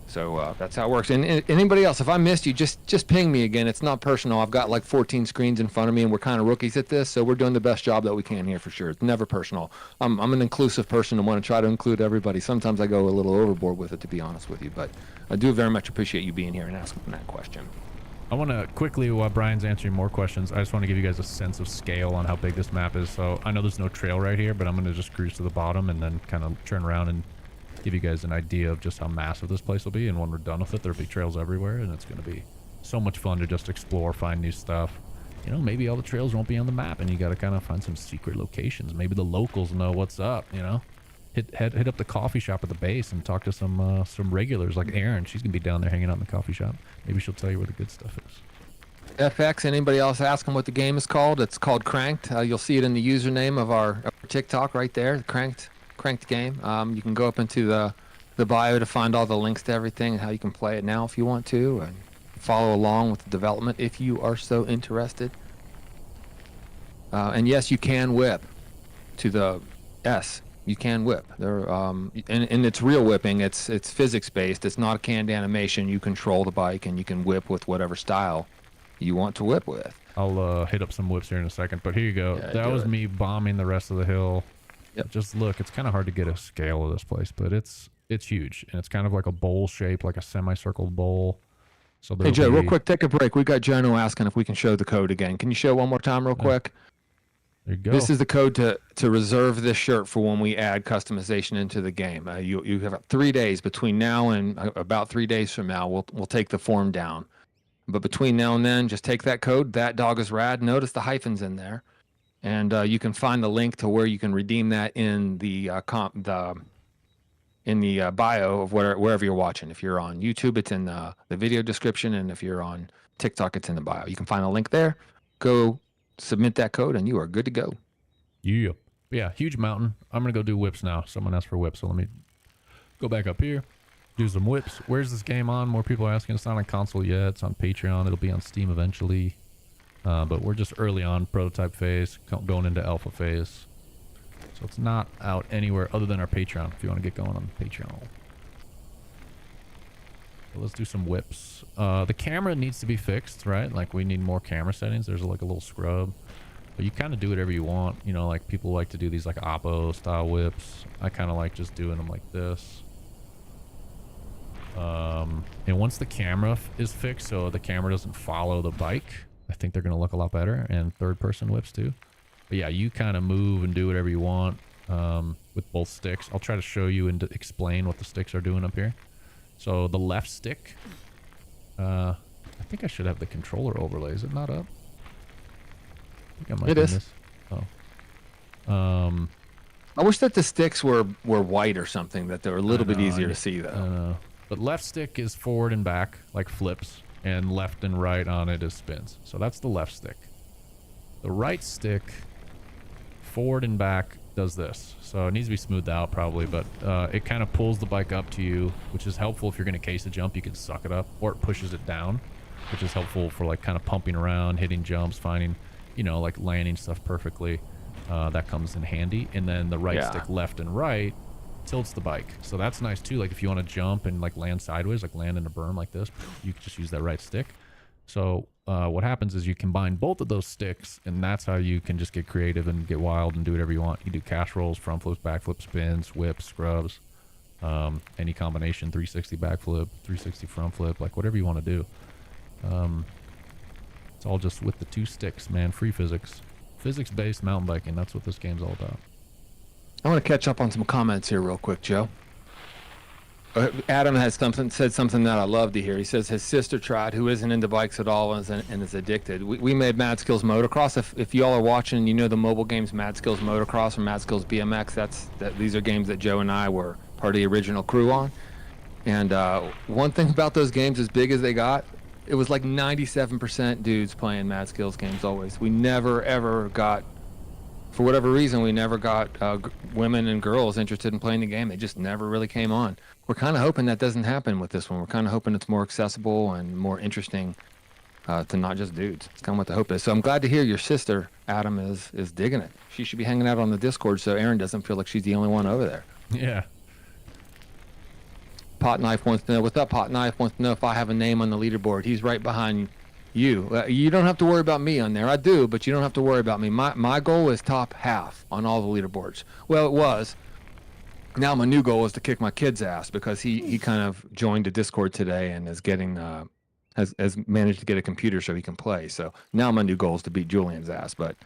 So that's how it works. And anybody else, if I missed you, just ping me again. It's not personal. I've got like 14 screens in front of me, and we're kind of rookies at this, so we're doing the best job that we can here for sure. It's never personal. I'm an inclusive person and want to try to include everybody. Sometimes I go a little overboard with it, to be honest with you, but I do very much appreciate you being here and asking that question. I want to quickly, while Brian's answering more questions, I just want to give you guys a sense of scale on how big this map is. So I know there's no trail right here, but I'm going to just cruise to the bottom and then kind of turn around and give you guys an idea of just how massive this place will be. And when we're done with it, there'll be trails everywhere, and it's going to be so much fun to just explore, find new stuff. You know, maybe all the trails won't be on the map, and you got to kind of find some secret locations. Maybe the locals know what's up, you know? Hit up the coffee shop at the base and talk to some regulars like Erin. She's gonna be down there hanging out in the coffee shop. Maybe she'll tell you where the good stuff is. FX, anybody else asking what the game is called? It's called Cranked. You'll see it in the username of our TikTok right there, Cranked game. You can go up into the bio to find all the links to everything and how you can play it now if you want to, and follow along with the development if you are so interested. And yes, you can whip to the S. You can whip there, and it's real whipping. It's physics based. It's not a canned animation. You control the bike and you can whip with whatever style you want to whip with. I'll hit up some whips here in a second, but here you go. Yeah, that do was it. me bombing the rest of the hill. Yep. Just look, it's kind of hard to get a scale of this place, but it's huge, and it's kind of like a bowl shape, like a semicircle bowl. So Hey Joe, real quick, take a break. We got Jono asking if we can show the code again. Can you show it one more time real quick? There you go. This is the code to reserve this shirt for when we add customization into the game. You have 3 days between now and about 3 days from now. We'll take the form down, but between now and then, just take that code. That-dog-is-rad. Notice the hyphens in there, and you can find the link to where you can redeem that in the bio of wherever you're watching. If you're on YouTube, it's in the video description, and if you're on TikTok, it's in the bio. You can find a link there. Go submit that code and you are good to go. Yeah, huge mountain. I'm gonna go do whips now. Someone asked for whips, so let me Go back up here. Do some whips. Where's this game on? More people are asking. It's not on console yet. It's on Patreon. It'll be on Steam eventually. But we're just early on prototype phase, going into alpha phase. So it's not out anywhere other than our Patreon if you want to get going on Patreon. So let's do some whips. The camera needs to be fixed, right? Like we need more camera settings. There's like a little scrub. But you kind of do whatever you want. You know, like people like to do these like Oppo style whips. I kind of like just doing them like this. And once the camera is fixed, so the camera doesn't follow the bike, I think they're going to look a lot better. And third person whips too. But yeah, you kind of move and do whatever you want with both sticks. I'll try to show you and explain what the sticks are doing up here. So the left stick, I think I should have the controller overlay. Is it not up? I think I might It be is. Oh. I wish that the sticks were white or something, that they were a little bit know, easier I to see I though. don't know. But left stick is forward and back, like flips, and left and right on it is spins. So that's the left stick. The right stick, forward and back, does this. So it needs to be smoothed out probably, but it kind of pulls the bike up to you, which is helpful if you're going to case a jump. You can suck it up, or it pushes it down, which is helpful for like kind of pumping around, hitting jumps, finding, you know, like landing stuff perfectly. That comes in handy. And then the right stick, left and right, tilts the bike. So that's nice too. Like if you want to jump and like land sideways, like land in a berm like this, you can just use that right stick. So what happens is you combine both of those sticks, and that's how you can just get creative and get wild and do whatever you want. You do cash rolls, front flips, back flips, spins, whips, scrubs, any combination, 360 backflip, 360 front flip, like whatever you want to do. It's all just with the two sticks, man. Free physics. Physics-based mountain biking. That's what this game's all about. I want to catch up on some comments here real quick, Joe. Adam has said something that I love to hear. He says his sister tried, who isn't into bikes at all and is addicted. We made Mad Skills Motocross. If y'all are watching, you know the mobile games Mad Skills Motocross or Mad Skills BMX. These are games that Joe and I were part of the original crew on. And one thing about those games, as big as they got, it was like 97% dudes playing Mad Skills games always. We never ever got, for whatever reason, we never got women and girls interested in playing the game. They just never really came on. We're kind of hoping that doesn't happen with this one. We're kind of hoping it's more accessible and more interesting to not just dudes. It's kind of what the hope is. So I'm glad to hear your sister, Adam, is digging it. She should be hanging out on the Discord so Aaron doesn't feel like she's the only one over there. Yeah. Pot Knife wants to know, what's up, Pot Knife wants to know if I have a name on the leaderboard. He's right behind you. You don't have to worry about me on there. I do, but you don't have to worry about me. My goal is top half on all the leaderboards. Well, it was. Now my new goal is to kick my kid's ass because he kind of joined the Discord today and is getting has managed to get a computer so he can play. So now my new goal is to beat Julian's ass. But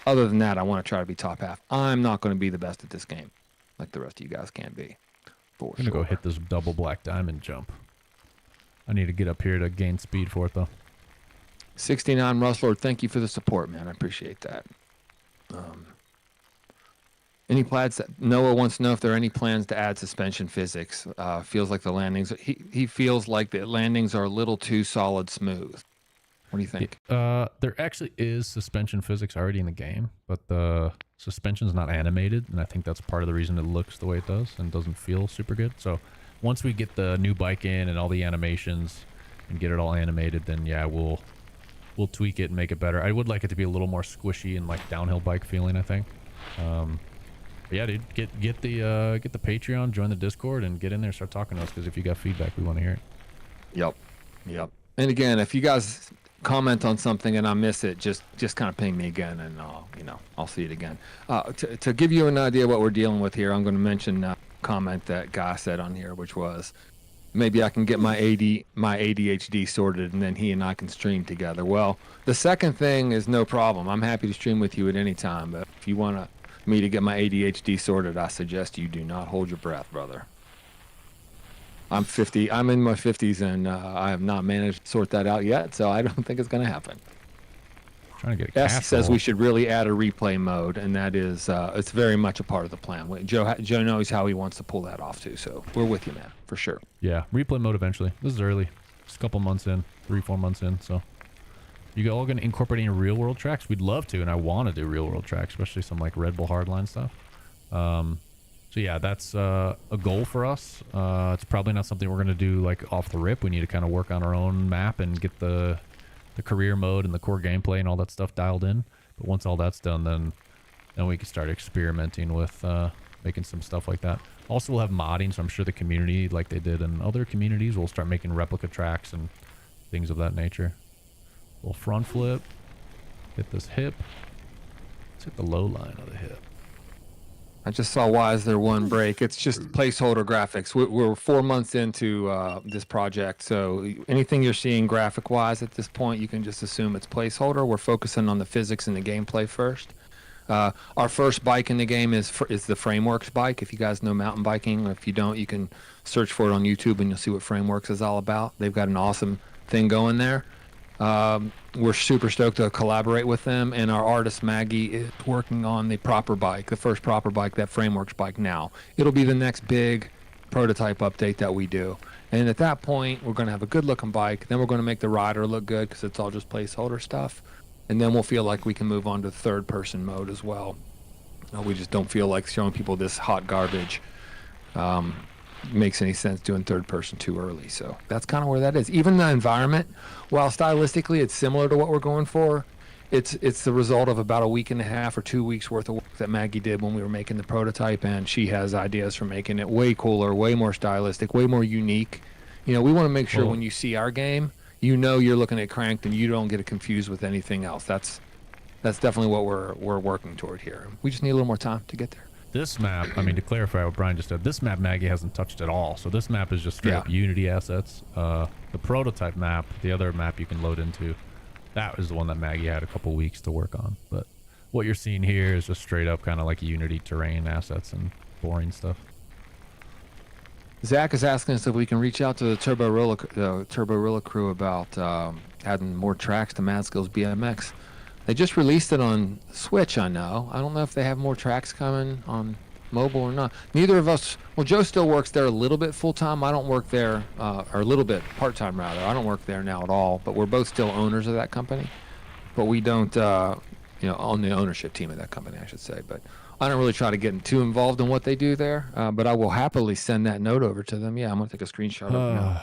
other than that, I want to try to be top half. I'm not going to be the best at this game like the rest of you guys can be. I'm gonna go hit this double black diamond jump. I need to get up here to gain speed for it though. 69 Rustlord, thank you for the support, man. I appreciate that. Any plans that Noah wants to know if there are any plans to add suspension physics? Feels like the landings. He feels like the landings are a little too solid smooth. What do you think? There actually is suspension physics already in the game, but the suspension's not animated, and I think that's part of the reason it looks the way it does and doesn't feel super good. So once we get the new bike in and all the animations and get it all animated, then yeah, we'll tweak it and make it better. I would like it to be a little more squishy and like downhill bike feeling, I think. But yeah, dude, get the Patreon, join the Discord, and get in there, start talking to us. Because if you got feedback, we want to hear it. Yep. And again, if you guys comment on something and I miss it, just kind of ping me again, and I'll see it again. To give you an idea what we're dealing with here, I'm going to mention a comment that Guy said on here, which was maybe I can get my ADHD sorted, and then he and I can stream together. Well, the second thing is no problem. I'm happy to stream with you at any time, but if you want me to get my ADHD sorted, I suggest you do not hold your breath, brother. I'm 50. I'm in my 50s, and I have not managed to sort that out yet, so I don't think it's going to happen. Trying to get a S says we should really add a replay mode, and that is it's very much a part of the plan. Joe knows how he wants to pull that off too, so we're with you, man, for sure. Yeah, replay mode eventually. This is early. Just a couple months in, 3-4 months in. So you all going to incorporate any real world tracks? We'd love to, and I want to do real world tracks, especially some like Red Bull Hardline stuff. So yeah, that's a goal for us. It's probably not something we're going to do like off the rip. We need to kind of work on our own map and get the career mode and the core gameplay and all that stuff dialed in. But once all that's done, then we can start experimenting with making some stuff like that. Also, we'll have modding, so I'm sure the community, like they did in other communities, will start making replica tracks and things of that nature. Little front flip. Hit this hip. Let's hit the low line of the hip. I just saw why is there one break. It's just placeholder graphics. We're 4 months into this project, so anything you're seeing graphic-wise at this point, you can just assume it's placeholder. We're focusing on the physics and the gameplay first. Our first bike in the game is the Frameworks bike. If you guys know mountain biking, or if you don't, you can search for it on YouTube and you'll see what Frameworks is all about. They've got an awesome thing going there. We're super stoked to collaborate with them, and our artist Maggie is working on the proper bike, the first proper bike, that Frameworks bike now. It'll be the next big prototype update that we do. And at that point, we're going to have a good looking bike. Then we're going to make the rider look good because it's all just placeholder stuff. And then we'll feel like we can move on to third person mode as well. We just don't feel like showing people this hot garbage makes any sense doing third person too early. So that's kind of where that is. Even the environment, while stylistically it's similar to what we're going for, it's the result of about a week and a half or 2 weeks worth of work that Maggie did when we were making the prototype, and she has ideas for making it way cooler, way more stylistic, way more unique. You know, we want to make sure when you see our game, you know you're looking at Cranked and you don't get it confused with anything else. That's definitely what we're working toward here. We just need a little more time to get there. This map, I mean, to clarify what Brian just said, this map Maggie hasn't touched at all. So this map is just straight up Unity assets. The prototype map, the other map you can load into, that was the one that Maggie had a couple weeks to work on. But what you're seeing here is just straight up kind of like Unity terrain assets and boring stuff. Zach is asking us if we can reach out to the Turborilla crew about adding more tracks to Mad Skills BMX. They just released it on Switch, I know. I don't know if they have more tracks coming on mobile or not. Neither of us, well, Joe still works there a little bit full-time. I don't work there, or a little bit part-time rather. I don't work there now at all, but we're both still owners of that company. But we don't, on the ownership team of that company, I should say. But I don't really try to get too involved in what they do there, but I will happily send that note over to them. Yeah, I'm going to take a screenshot of it now.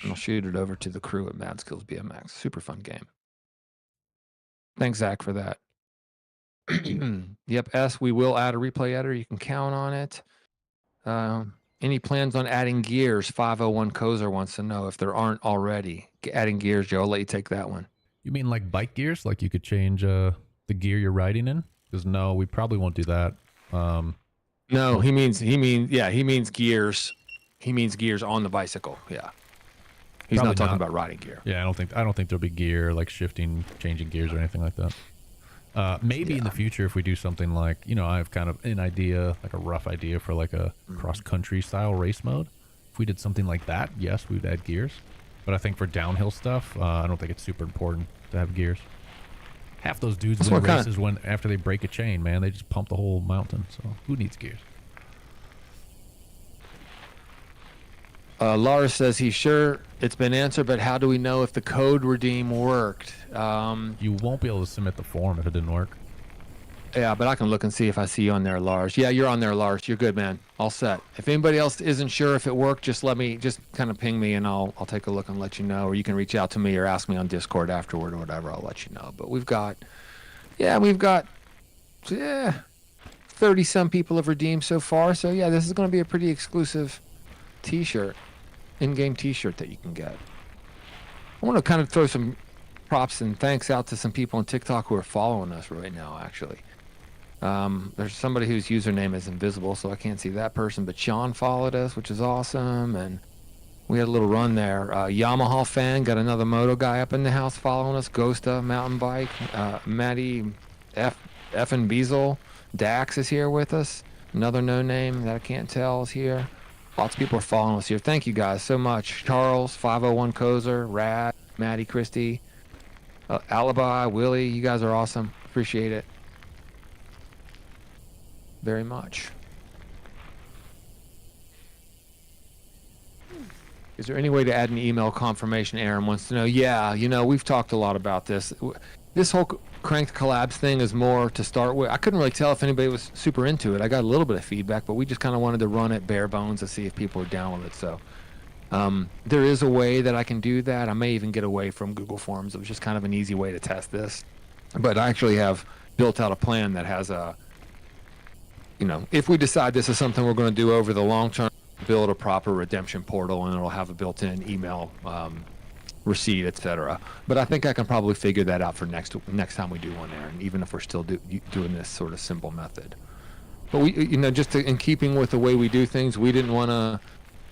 And I'll shoot it over to the crew at Mad Skills BMX. Super fun game. Thanks, Zach, for that. Yep, S, we will add a replay editor. You can count on it. Any plans on adding gears? 501 Kozer wants to know if there aren't already. Adding gears, Joe, I'll let you take that one. You mean like bike gears? Like you could change the gear you're riding in? Because no, we probably won't do that. No, he means gears. He means gears on the bicycle. Yeah. He's Probably not talking not. about riding gear. Yeah, I don't think there'll be gear like shifting, changing gears or anything like that. Maybe in the future if we do something like, I have kind of an idea, like a rough idea for like a cross-country style race mode. If we did something like that, yes, we'd add gears. But I think for downhill stuff, I don't think it's super important to have gears. Half those dudes win races when after they break a chain, man, they just pump the whole mountain. So who needs gears? Lars says he's sure it's been answered, but how do we know if the code redeem worked? You won't be able to submit the form if it didn't work. Yeah, but I can look and see if I see you on there, Lars. Yeah, you're on there, Lars. You're good, man. All set. If anybody else isn't sure if it worked, just kind of ping me and I'll take a look and let you know. Or you can reach out to me or ask me on Discord afterward or whatever. I'll let you know. But we've got 30 some people have redeemed so far. So yeah, this is going to be a pretty exclusive T-shirt, in-game T-shirt that you can get. I want to kind of throw some props and thanks out to some people on TikTok who are following us right now, actually. There's somebody whose username is invisible, so I can't see that person, but Sean followed us, which is awesome, and we had a little run there. Yamaha fan, got another moto guy up in the house following us, Ghosta mountain bike, Maddie F and Beazle, Dax is here with us, another no name that I can't tell is here. Lots of people are following us here. Thank you guys so much. Charles, 501 Kozer, Rad, Maddie Christie, Alibi, Willie, you guys are awesome. Appreciate it very much. Is there any way to add an email confirmation? Aaron wants to know. Yeah, we've talked a lot about this. This whole Cranked Collabs thing is more to start with. I couldn't really tell if anybody was super into it. I got a little bit of feedback, but we just kind of wanted to run it bare bones to see if people were down with it. So there is a way that I can do that. I may even get away from Google Forms. It was just kind of an easy way to test this. But I actually have built out a plan that has a, you know, if we decide this is something we're going to do over the long term, build a proper redemption portal, and it'll have a built-in email receipt, etc. But I think I can probably figure that out for next time we do one there, and even if we're still doing this sort of simple method. But we, you know, just in keeping with the way we do things, we didn't want to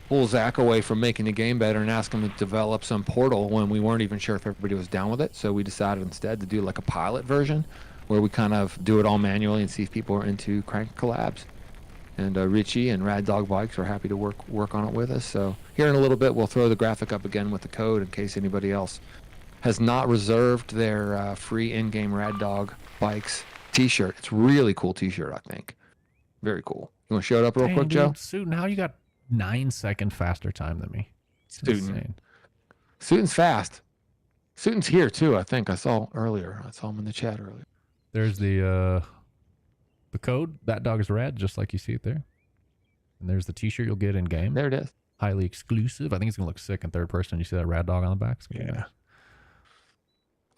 pull Zach away from making the game better and ask him to develop some portal when we weren't even sure if everybody was down with it. So we decided instead to do like a pilot version where we kind of do it all manually and see if people are into Crank Collabs. And Richie and Rad Dog Bikes are happy to work on it with us. So here in a little bit, we'll throw the graphic up again with the code in case anybody else has not reserved their free in-game Rad Dog Bikes t-shirt. It's a really cool t-shirt, I think. Very cool. You want to show it up real quick, Joe? Suitin, how you got 9-second faster time than me? It's insane. Suitin's fast. Suitin's here too, I think. I saw earlier. I saw him in the chat earlier. There's the code, that-dog-is-rad, just like you see it there. And there's the t-shirt you'll get in game. There it is. Highly exclusive. I think it's gonna look sick in third person. You see that rad dog on the back? It's gonna be nice.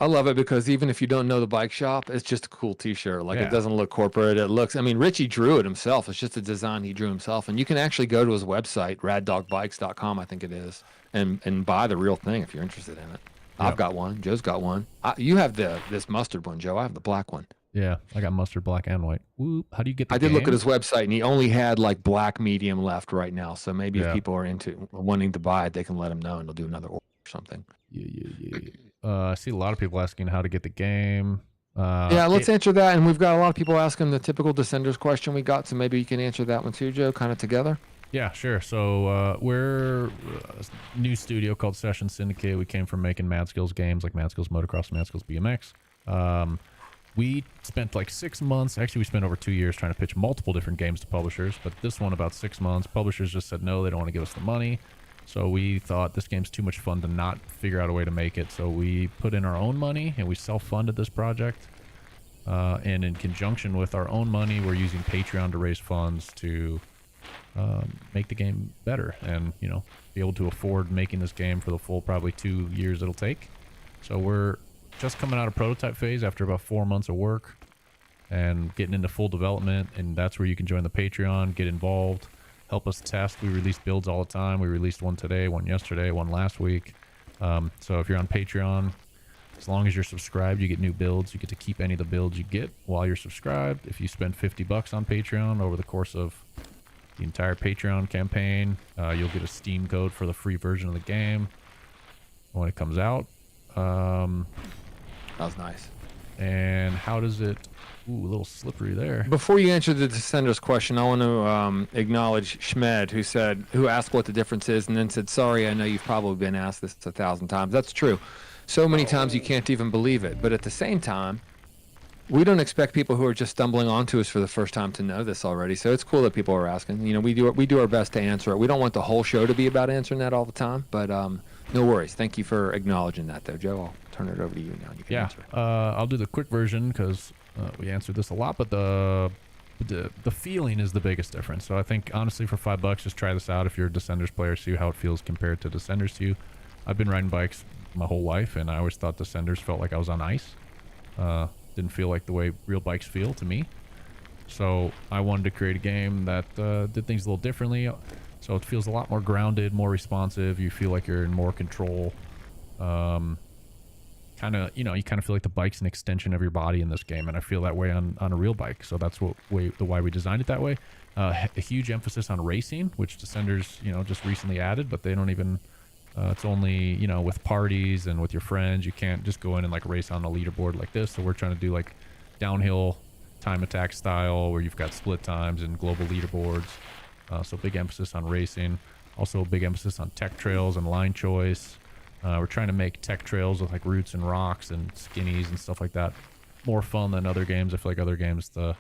I love it because even if you don't know the bike shop, it's just a cool t-shirt. Like it doesn't look corporate. It looks, I mean, Richie drew it himself. It's just a design he drew himself. And you can actually go to his website, raddogbikes.com, I think it is, and buy the real thing if you're interested in it. Yep. I've got one. Joe's got one. You have this mustard one, Joe. I have the black one. Yeah, I got mustard, black, and white. Whoop. How do you get the I did game? look at his website, and he only had like black medium left right now. So maybe if people are into wanting to buy it, they can let him know, and they'll do another order or something. Yeah. I see a lot of people asking how to get the game. Let's answer that. And we've got a lot of people asking the typical Descenders question we got, so maybe you can answer that one too, Joe, kind of together. Yeah, sure. So we're a new studio called Session Syndicate. We came from making Mad Skills games like Mad Skills Motocross, Mad Skills BMX. We spent like 6 months. Actually, we spent over 2 years trying to pitch multiple different games to publishers, but this one about 6 months. Publishers just said no, they don't want to give us the money. So we thought this game's too much fun to not figure out a way to make it. So we put in our own money and we self-funded this project. And in conjunction with our own money, we're using Patreon to raise funds to make the game better and, you know, be able to afford making this game for the full probably 2 years it'll take. So we're just coming out of prototype phase after about 4 months of work and getting into full development, and that's where you can join the Patreon, get involved, help us test. We release builds all the time. We released one today, one yesterday, one last week. So if you're on Patreon, as long as you're subscribed, you get new builds. You get to keep any of the builds you get while you're subscribed. If you spend $50 on Patreon over the course of the entire Patreon campaign, you'll get a Steam code for the free version of the game when it comes out. That was nice. And how does it... Ooh, a little slippery there. Before you answer the Descenders question, I want to acknowledge Schmed, who asked what the difference is, and then said, "Sorry, I know you've probably been asked this 1,000 times." That's true. So many times you can't even believe it. But at the same time, we don't expect people who are just stumbling onto us for the first time to know this already. So it's cool that people are asking. You know, we do our best to answer it. We don't want the whole show to be about answering that all the time, but no worries. Thank you for acknowledging that, though, Joe. I'll turn it over to you now. You can answer it. I'll do the quick version because we answered this a lot, but the feeling is the biggest difference. So I think honestly, for $5, just try this out. If you're a Descenders player, see how it feels compared to Descenders to you. I've been riding bikes my whole life, and I always thought Descenders felt like I was on ice. Didn't feel like the way real bikes feel to me. So I wanted to create a game that did things a little differently. So it feels a lot more grounded, more responsive. You feel like you're in more control. You kind of feel like the bike's an extension of your body in this game, and I feel that way on a real bike. So that's why we designed it that way. A huge emphasis on racing, which Descenders, just recently added, but they don't even. It's only, with parties and with your friends, you can't just go in and like race on a leaderboard like this. So we're trying to do like downhill time attack style where you've got split times and global leaderboards. So big emphasis on racing. Also a big emphasis on tech trails and line choice. We're trying to make tech trails with like roots and rocks and skinnies and stuff like that more fun than other games. I feel like other games, the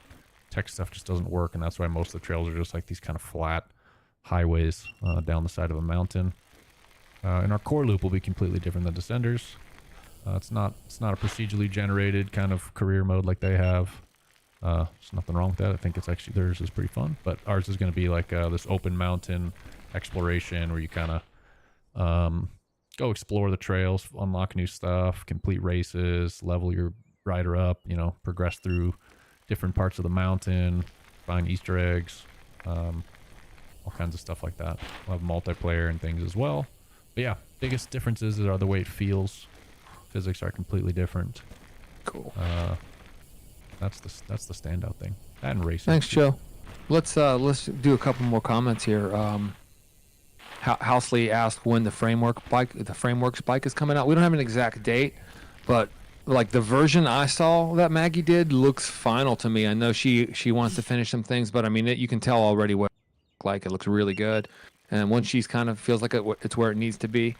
tech stuff just doesn't work. And that's why most of the trails are just like these kind of flat highways down the side of a mountain. And our core loop will be completely different than Descenders. It's not a procedurally generated kind of career mode like they have. There's nothing wrong with that. I think it's actually, theirs is pretty fun, but ours is going to be like this open mountain exploration where you kind of go explore the trails, unlock new stuff, complete races, level your rider up, you know, progress through different parts of the mountain, find Easter eggs, all kinds of stuff like that. We'll have multiplayer and things as well. But yeah, biggest differences are the way it feels. Physics are completely different. Cool. That's the standout thing. And racing. Thanks, Joe. Let's do a couple more comments here. Housley asked when the frameworks bike is coming out. We don't have an exact date, but like the version I saw that Maggie did looks final to me. I know she wants to finish some things, but I mean, you can tell already what it looks really good. And once she's kind of feels like it's where it needs to be,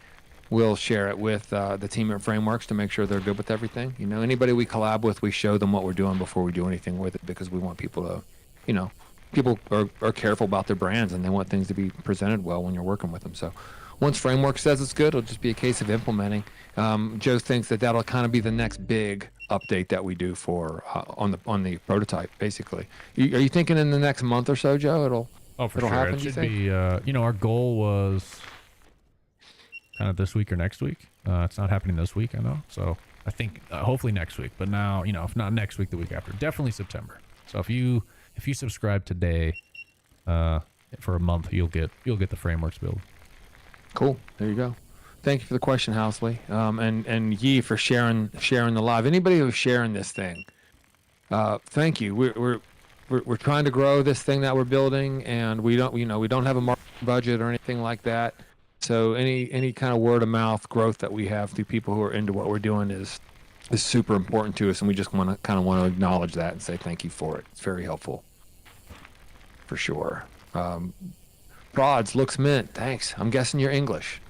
we'll share it with the team at Frameworks to make sure they're good with everything. You know, anybody we collab with, we show them what we're doing before we do anything with it, because we want people to, you know, people are careful about their brands and they want things to be presented well when you're working with them. So once Framework says it's good, it'll just be a case of implementing. Joe thinks that'll kind of be the next big update that we do for on the prototype, basically. Are you thinking in the next month or so, Joe? For it'll sure. happen, It you should think? be, you know, our goal was kind of this week or next week. It's not happening this week, I know. So I think hopefully next week. But now, you know, if not next week, the week after, definitely September. So if you subscribe today, for a month, you'll get the Frameworks build. Cool. There you go. Thank you for the question, Housley. And Yi for sharing the live. Anybody who's sharing this thing, thank you. We're trying to grow this thing that we're building, and we don't have a marketing budget or anything like that. So any kind of word of mouth growth that we have through people who are into what we're doing is super important to us, and we just want to acknowledge that and say thank you for it. It's very helpful, for sure. Prods looks mint. Thanks. I'm guessing you're English.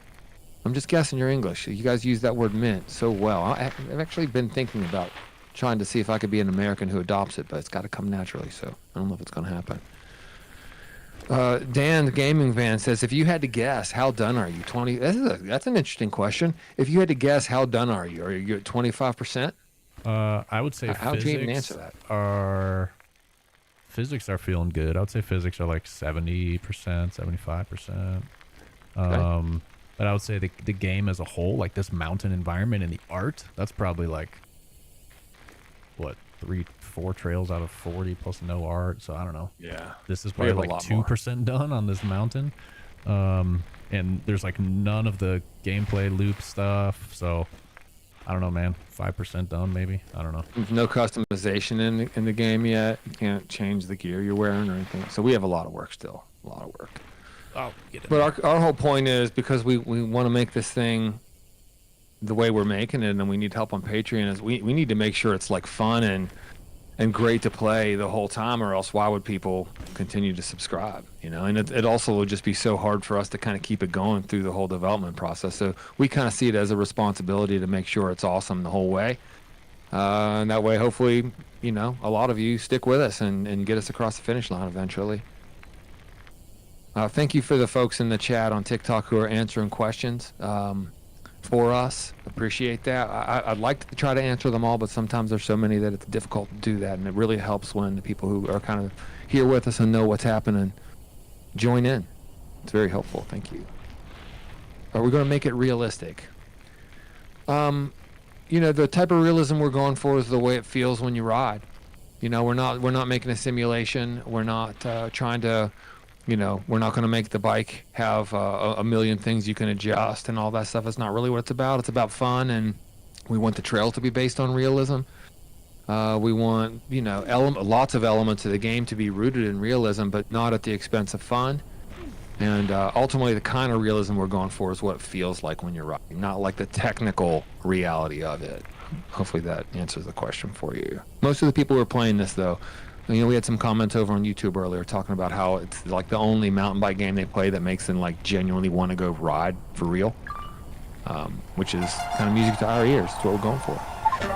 I'm just guessing you're English. You guys use that word mint so well. I've actually been thinking about trying to see if I could be an American who adopts it, but it's got to come naturally. So I don't know if it's going to happen. Dan, the gaming van, says, if you had to guess, how done are you? 20. That's an interesting question. If you had to guess, how done are you? Are you at 25%? I would say How'd you even answer that? Physics are feeling good. I would say physics are like 70%, 75%. Okay. But I would say the game as a whole, like this mountain environment and the art, that's probably like, what, 3-4 trails out of 40 plus no art. So I don't know. Yeah. This is We probably have a like lot 2% done on this mountain. And there's like none of the gameplay loop stuff. So I don't know, man. 5% done, maybe. I don't know. There's no customization in the game yet. You can't change the gear you're wearing or anything. So we have a lot of work still. A lot of work. Oh, get it. But our whole point is, because we want to make this thing the way we're making it, and we need help on Patreon, is we need to make sure it's like fun and great to play the whole time, or else why would people continue to subscribe, you know? And it also will just be so hard for us to kind of keep it going through the whole development process. So we kind of see it as a responsibility to make sure it's awesome the whole way. And that way, hopefully, you know, a lot of you stick with us and get us across the finish line eventually. Thank you for the folks in the chat on TikTok who are answering questions for us. Appreciate that. I'd like to try to answer them all, but sometimes there's so many that it's difficult to do that, and it really helps when the people who are kind of here with us and know what's happening join in. It's very helpful. Thank you. Are we going to make it realistic? You know, the type of realism we're going for is the way it feels when you ride. You know, we're not making a simulation. We're not trying to, you know, we're not going to make the bike have a million things you can adjust and all that stuff. It's not really what it's about. It's about fun, and we want the trail to be based on realism. We want, you know, lots of elements of the game to be rooted in realism, but not at the expense of fun. And ultimately, the kind of realism we're going for is what it feels like when you're riding, not like the technical reality of it. Hopefully that answers the question for you. Most of the people who are playing this, though, you know, we had some comments over on YouTube earlier talking about how it's like the only mountain bike game they play that makes them like genuinely want to go ride for real, which is kind of music to our ears. That's what we're going for.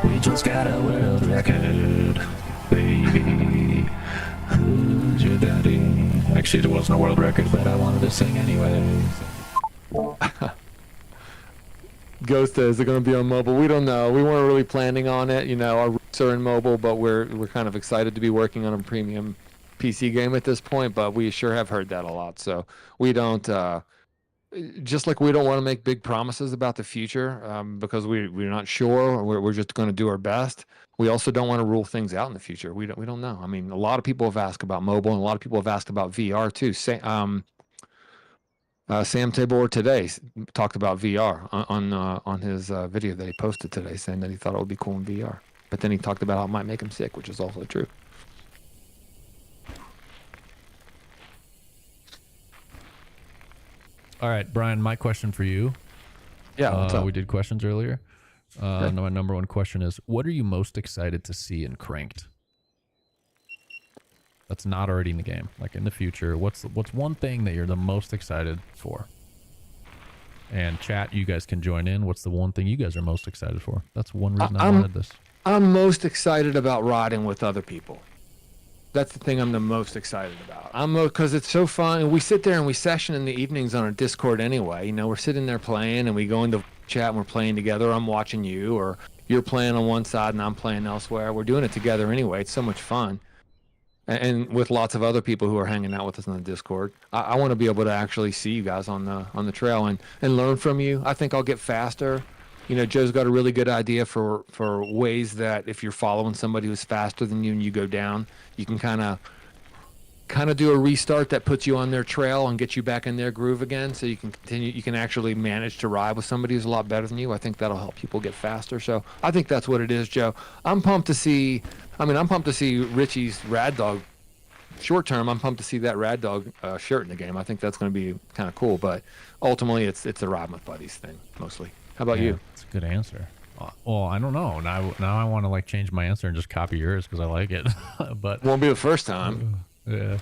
We just got a world record, baby. Who's your daddy? Actually, there wasn't a world record, but I wanted to sing anyway. Ghost, is it going to be on mobile? We don't know. We weren't really planning on it. You know, our roots are in mobile, but we're kind of excited to be working on a premium PC game at this point. But we sure have heard that a lot. So we don't. Just like we don't want to make big promises about the future because we're not sure. We're just going to do our best. We also don't want to rule things out in the future. We don't know. I mean, a lot of people have asked about mobile, and a lot of people have asked about VR too. Sam Tabor today talked about VR on his video that he posted today, saying that he thought it would be cool in VR. But then he talked about how it might make him sick, which is also true. All right, Brian, my question for you. Yeah, what's up? We did questions earlier. My number one question is, what are you most excited to see in Cranked? That's not already in the game. Like in the future, what's one thing that you're the most excited for? And chat, you guys can join in. What's the one thing you guys are most excited for? That's one reason I wanted this. I'm most excited about riding with other people. That's the thing I'm the most excited about. Because it's so fun. And we sit there and we session in the evenings on our Discord anyway. You know, we're sitting there playing and we go into chat and we're playing together. I'm watching you, or you're playing on one side and I'm playing elsewhere. We're doing it together anyway. It's so much fun. And with lots of other people who are hanging out with us on the Discord. I want to be able to actually see you guys on the trail and learn from you. I think I'll get faster. You know, Joe's got a really good idea for ways that if you're following somebody who's faster than you and you go down, you can kind of do a restart that puts you on their trail and get you back in their groove again, so you can continue. You can actually manage to ride with somebody who's a lot better than you. I think that'll help people get faster. So I think that's what it is, Joe. I'm pumped to see Richie's Rad Dog. Short term, I'm pumped to see that Rad Dog shirt in the game. I think that's going to be kind of cool. But ultimately, it's a Ride with Buddies thing mostly. How about you? That's a good answer. Well, I don't know. Now I want to like change my answer and just copy yours because I like it. But Won't be the first time. Yeah.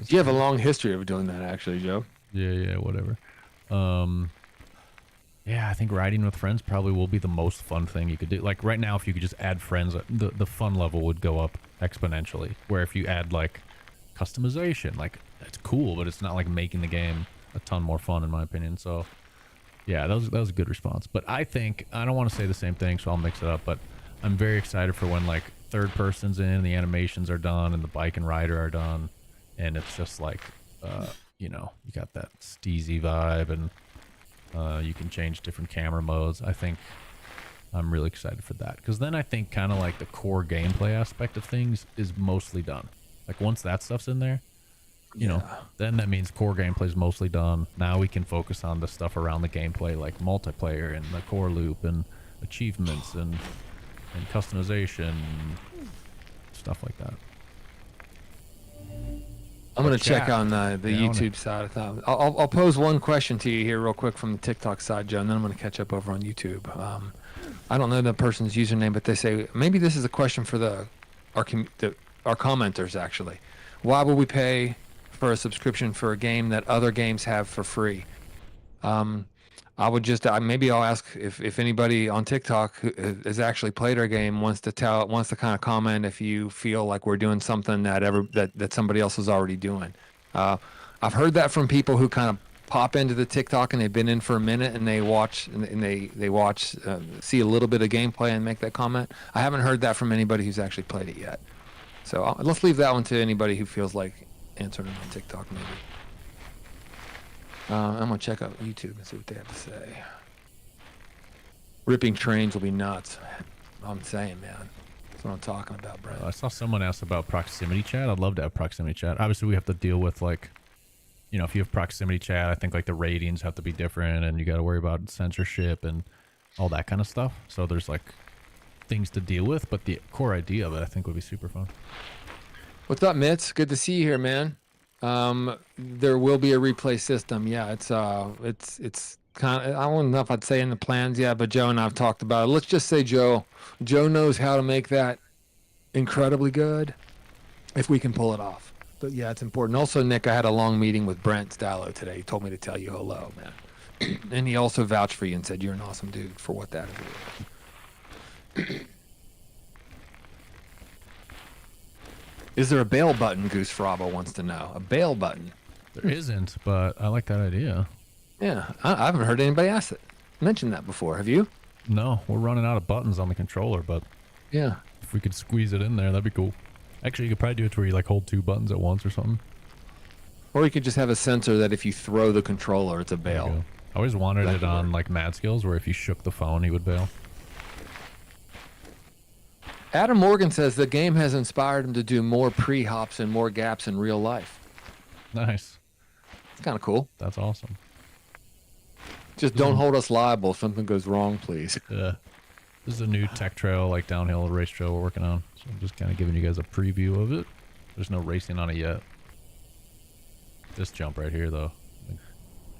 You have a long history of doing that, actually, Joe. Yeah, whatever. Yeah, I think riding with friends probably will be the most fun thing you could do. Like right now, if you could just add friends, the fun level would go up exponentially. Where if you add like customization, like it's cool, but it's not like making the game a ton more fun, in my opinion. So yeah, that was a good response. But I think I don't want to say the same thing, so I'll mix it up. But I'm very excited for when like third person's in, the animations are done, and the bike and rider are done, and it's just like you know, you got that steezy vibe, and you can change different camera modes. I think I'm really excited for that, because then I think kind of like the core gameplay aspect of things is mostly done. Like once that stuff's in there, you know, then that means core gameplay is mostly done. Now we can focus on the stuff around the gameplay, like multiplayer and the core loop and achievements and customization, stuff like that. I'm going to check on the YouTube side of things. I'll pose one question to you here real quick from the TikTok side, Joe, and then I'm going to catch up over on YouTube. I don't know the person's username, but they say, maybe this is a question for our commenters, actually. Why would we pay for a subscription for a game that other games have for free? I would just maybe I'll ask if anybody on TikTok who has actually played our game wants to kind of comment if you feel like we're doing something that somebody else is already doing. I've heard that from people who kind of pop into the TikTok and they've been in for a minute and they watch see a little bit of gameplay and make that comment. I haven't heard that from anybody who's actually played it yet. So let's leave that one to anybody who feels like answering on TikTok maybe. I'm going to check out YouTube and see what they have to say. Ripping trains will be nuts. I'm saying, man. That's what I'm talking about, bro. I saw someone ask about proximity chat. I'd love to have proximity chat. Obviously, we have to deal with, like, you know, if you have proximity chat, I think, like, the ratings have to be different, and you got to worry about censorship and all that kind of stuff. So there's, like, things to deal with, but the core idea of it, I think, would be super fun. What's up, Mitz? Good to see you here, man. There will be a replay system. Yeah, it's kind of, I don't know if I'd say in the plans yet, but Joe and I've talked about it. Let's just say Joe knows how to make that incredibly good if we can pull it off. But yeah, it's important. Also, Nick, I had a long meeting with Brent Stallo today. He told me to tell you hello, man. And he also vouched for you and said you're an awesome dude for what that is. Is there a bail button? Goose Frabo wants to know. A bail button? There isn't, but I like that idea. Yeah, I haven't heard anybody ask it. mentioned that before. Have you? No, we're running out of buttons on the controller, but Yeah. if we could squeeze it in there, that'd be cool. Actually, you could probably do it to where you like hold 2 buttons at once or something. Or you could just have a sensor that if you throw the controller, it's a There you bail. go. I always wanted That it could on work. like Mad Skills, where if you shook the phone, he would bail. Adam Morgan says the game has inspired him to do more pre-hops and more gaps in real life. Nice. It's kind of cool. That's awesome. Just don't hold us liable if something goes wrong, please. Yeah. This is a new tech trail, like downhill race trail we're working on. So I'm just kind of giving you guys a preview of it. There's no racing on it yet. This jump right here, though. Like,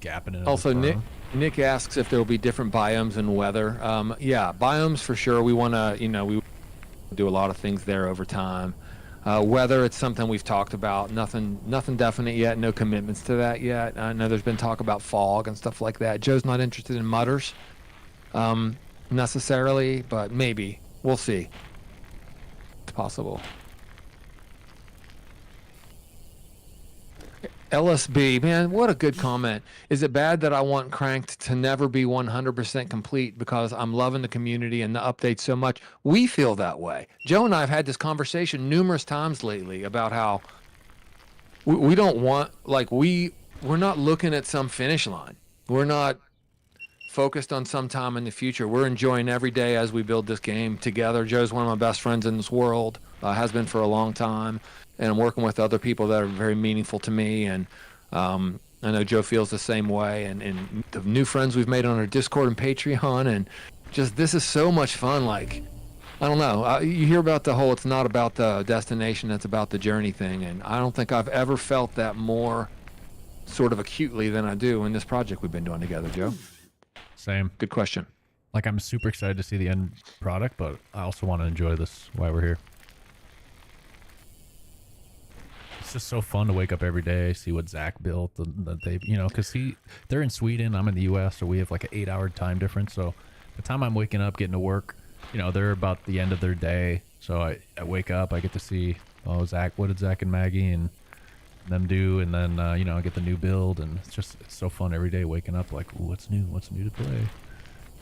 gapping it. in the Also, berm. Nick asks if there will be different biomes and weather. Yeah, biomes for sure. We want to, we do a lot of things there over time. Weather, it's something we've talked about. Nothing definite yet. No commitments to that yet. I know there's been talk about fog and stuff like that. Joe's not interested in mutters necessarily, but maybe. We'll see. It's possible. LSB, man, what a good comment. Is it bad that I want Cranked to never be 100% complete because I'm loving the community and the updates so much? We feel that way. Joe and I have had this conversation numerous times lately about how we don't want, like, we're not looking at some finish line. We're not focused on some time in the future. We're enjoying every day as we build this game together. Joe's one of my best friends in this world, has been for a long time. And I'm working with other people that are very meaningful to me. And I know Joe feels the same way. And the new friends we've made on our Discord and Patreon. And just this is so much fun. Like, I don't know. You hear about the whole it's not about the destination, it's about the journey thing. And I don't think I've ever felt that more sort of acutely than I do in this project we've been doing together, Joe. Same. Good question. Like, I'm super excited to see the end product, but I also want to enjoy this while we're here. It's just so fun to wake up every day, see what Zach built, that they, because they're in Sweden, I'm in the U.S., so we have like an 8-hour time difference. So the time I'm waking up, getting to work, they're about the end of their day. So I wake up, I get to see, Zach, what did Zach and Maggie and them do, and then I get the new build, and it's so fun every day waking up like, ooh, what's new to play.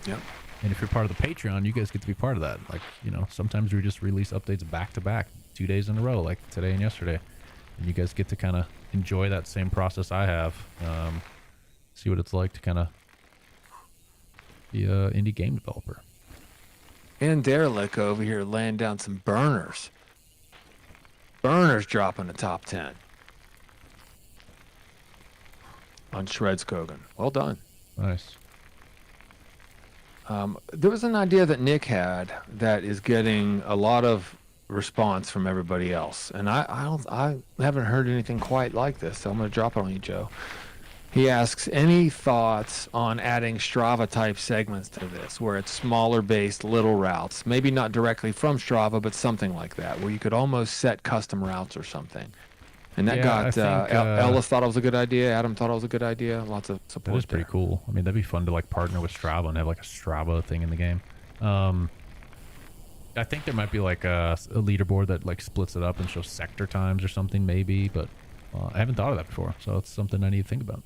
Yep. And if you're part of the Patreon, you guys get to be part of that. Like, sometimes we just release updates back to back 2 days in a row, like today and yesterday. And you guys get to kind of enjoy that same process I have. See what it's like to kind of be an indie game developer. And Derelict over here laying down some burners. Burners dropping the top 10 on Shreds Kogan. Well done. Nice. There was an idea that Nick had that is getting a lot of response from everybody else, and I haven't heard anything quite like this, so I'm going to drop it on you, Joe. He asks, any thoughts on adding Strava type segments to this, where it's smaller based little routes, maybe not directly from Strava, but something like that, where you could almost set custom routes or something? And that Yeah, I think, Ellis thought it was a good idea. Adam thought it was a good idea. Lots of That support is pretty there. cool. I mean, that'd be fun to like partner with Strava and have like a Strava thing in the game. I think there might be like a leaderboard that like splits it up and shows sector times or something, maybe, but I haven't thought of that before, so it's something I need to think about.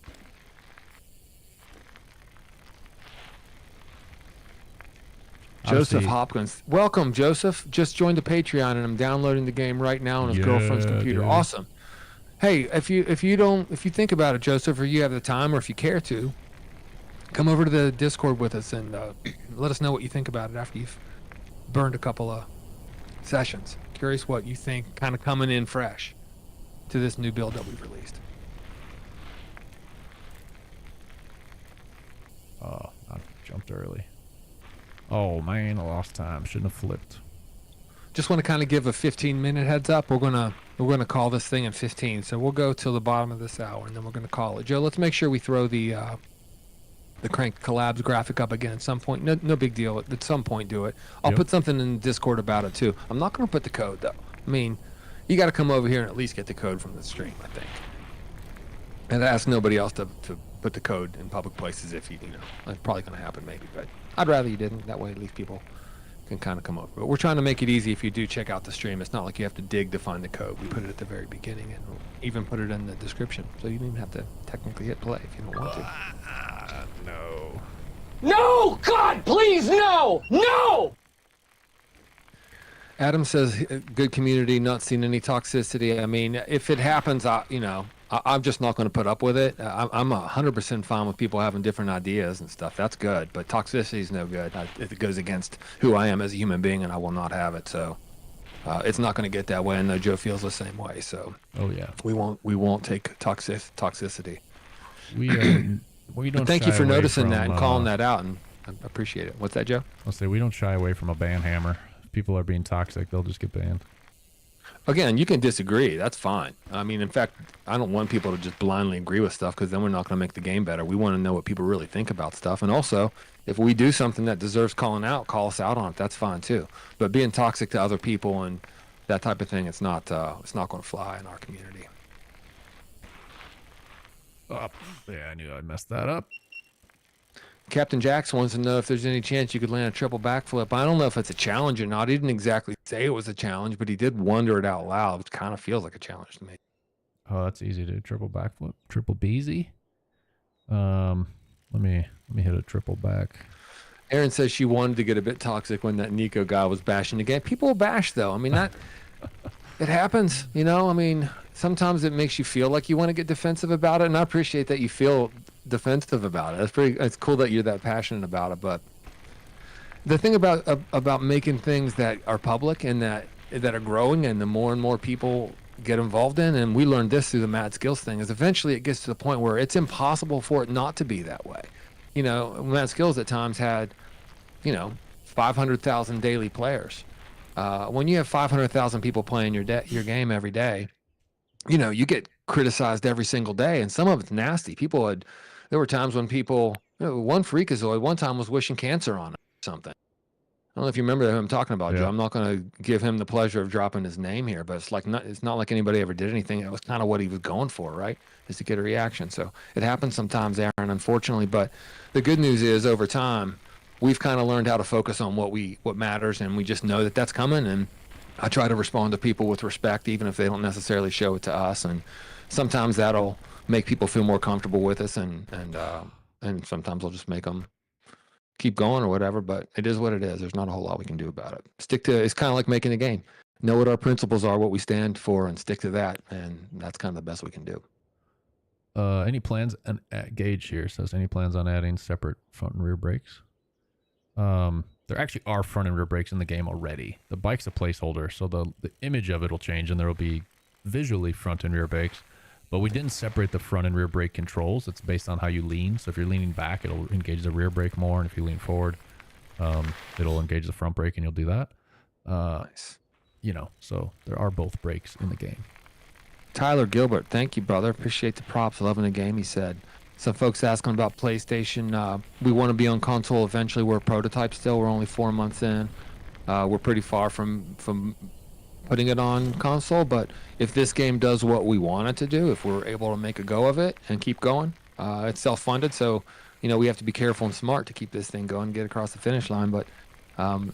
Joseph Obviously- Hopkins. Welcome, Joseph. Just joined the Patreon and I'm downloading the game right now on his girlfriend's Yeah, computer. dude. Awesome. Hey, if you think about it, Joseph, or you have the time, or if you care to, come over to the Discord with us and let us know what you think about it after you've burned a couple of sessions. Curious what you think, kind of coming in fresh to this new build that we've released. Oh, I jumped early. Oh man, I lost time. Shouldn't have flipped. Just want to kind of give a 15-minute heads up. We're gonna call this thing in 15, so we'll go till the bottom of this hour, and then we're gonna call it. Joe, let's make sure we throw the Crank Collabs graphic up again at some point. No big deal. At some point, do it. I'll Yep. put something in Discord about it too. I'm not gonna put the code though. I mean, you got to come over here and at least get the code from the stream, I think. And ask nobody else to put the code in public places if you know. That's probably gonna happen maybe, but I'd rather you didn't. That way, at least people can kind of come over. But we're trying to make it easy if you do check out the stream. It's not like you have to dig to find the code. We put it at the very beginning and we'll even put it in the description. So you don't even have to technically hit play if you don't want to. No. No! God, please, no! No! Adam says, good community, not seen any toxicity. I mean, if it happens, I'm just not going to put up with it. I'm 100% fine with people having different ideas and stuff. That's good. But toxicity is no good. It goes against who I am as a human being, and I will not have it. So it's not going to get that way. And Joe feels the same way. So Oh yeah. we won't take toxicity. We don't. But thank shy you for away noticing that from, and calling that out, and I appreciate it. What's that, Joe? I'll say we don't shy away from a ban hammer. If people are being toxic, they'll just get banned. Again, you can disagree. That's fine. I mean, in fact, I don't want people to just blindly agree with stuff because then we're not going to make the game better. We want to know what people really think about stuff. And also, if we do something that deserves calling out, call us out on it. That's fine too. But being toxic to other people and that type of thing, it's not going to fly in our community. Oh, yeah, I knew I messed that up. Captain Jackson wants to know if there's any chance you could land a triple backflip. I don't know if it's a challenge or not. He didn't exactly say it was a challenge, but he did wonder it out loud, which kind of feels like a challenge to me. Oh, that's easy to do. Triple backflip, triple beezy. Let me hit a triple back. Erin says she wanted to get a bit toxic when that Nico guy was bashing the game. People will bash though. I mean, that it happens, you know. I mean, sometimes it makes you feel like you want to get defensive about it, and I appreciate that you feel defensive about it. It's cool that you're that passionate about it. But the thing about making things that are public and that are growing, and the more and more people get involved in, and we learned this through the Mad Skills thing, is eventually it gets to the point where it's impossible for it not to be that way. You know, Mad Skills at times had, 500,000 daily players. When you have 500,000 people playing your game every day, you get criticized every single day, and some of it's nasty. There were times when people, one freakazoid one time was wishing cancer on it or something. I don't know if you remember who I'm talking about, Yeah. Joe. I'm not going to give him the pleasure of dropping his name here, but it's not like anybody ever did anything. It was kind of what he was going for, right? Is to get a reaction. So it happens sometimes, Aaron, unfortunately. But the good news is, over time, we've kind of learned how to focus on what matters, and we just know that that's coming. And I try to respond to people with respect, even if they don't necessarily show it to us. And sometimes that'll make people feel more comfortable with us, and sometimes I'll just make them keep going or whatever. But it is what it is. There's not a whole lot we can do about it. It's kind of like making a game. Know what our principles are, what we stand for, and stick to that. And that's kind of the best we can do. Any plans? And Gage here says, any plans on adding separate front and rear brakes? There actually are front and rear brakes in the game already. The bike's a placeholder, so the image of it will change, and there will be visually front and rear brakes. But we didn't separate the front and rear brake controls. It's based on how you lean. So if you're leaning back, it'll engage the rear brake more, and if you lean forward, it'll engage the front brake, and you'll do that. Nice. So there are both brakes in the game. Tyler Gilbert, thank you, brother. Appreciate the props. Loving the game, he said. Some folks asking about PlayStation. We want to be on console eventually. We're a prototype still. We're only 4 months in. We're pretty far from putting it on console, but if this game does what we want it to do, if we're able to make a go of it and keep going, it's self-funded, so we have to be careful and smart to keep this thing going and get across the finish line. But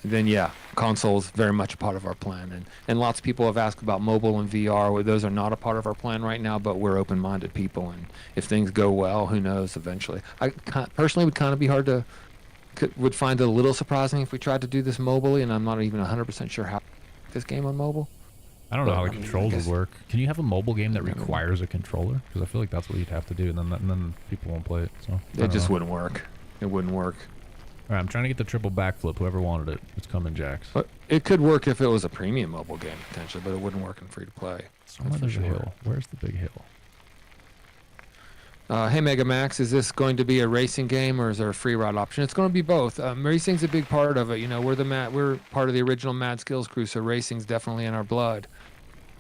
then yeah, console is very much a part of our plan, and lots of people have asked about mobile and VR. Those are not a part of our plan right now, but we're open-minded people, and if things go well, who knows, eventually. I personally would kind of be would find it a little surprising if we tried to do this mobily, and I'm not even 100% sure how this game on mobile. I don't know how the controls would work. Can you have a mobile game that I don't know. requires a controller? Because I feel like that's what you'd have to do, and then people won't play it. So It just wouldn't work. It wouldn't work. All right, I'm trying to get the triple backflip. Whoever wanted it, it's coming, Jax. But it could work if it was a premium mobile game potentially, but it wouldn't work in free to play. Somewhere there's a hill. Where's the big hill? Hey Mega Max, is this going to be a racing game or is there a free ride option? It's going to be both. Racing's a big part of it. We're part of the original Mad Skills crew, so racing's definitely in our blood.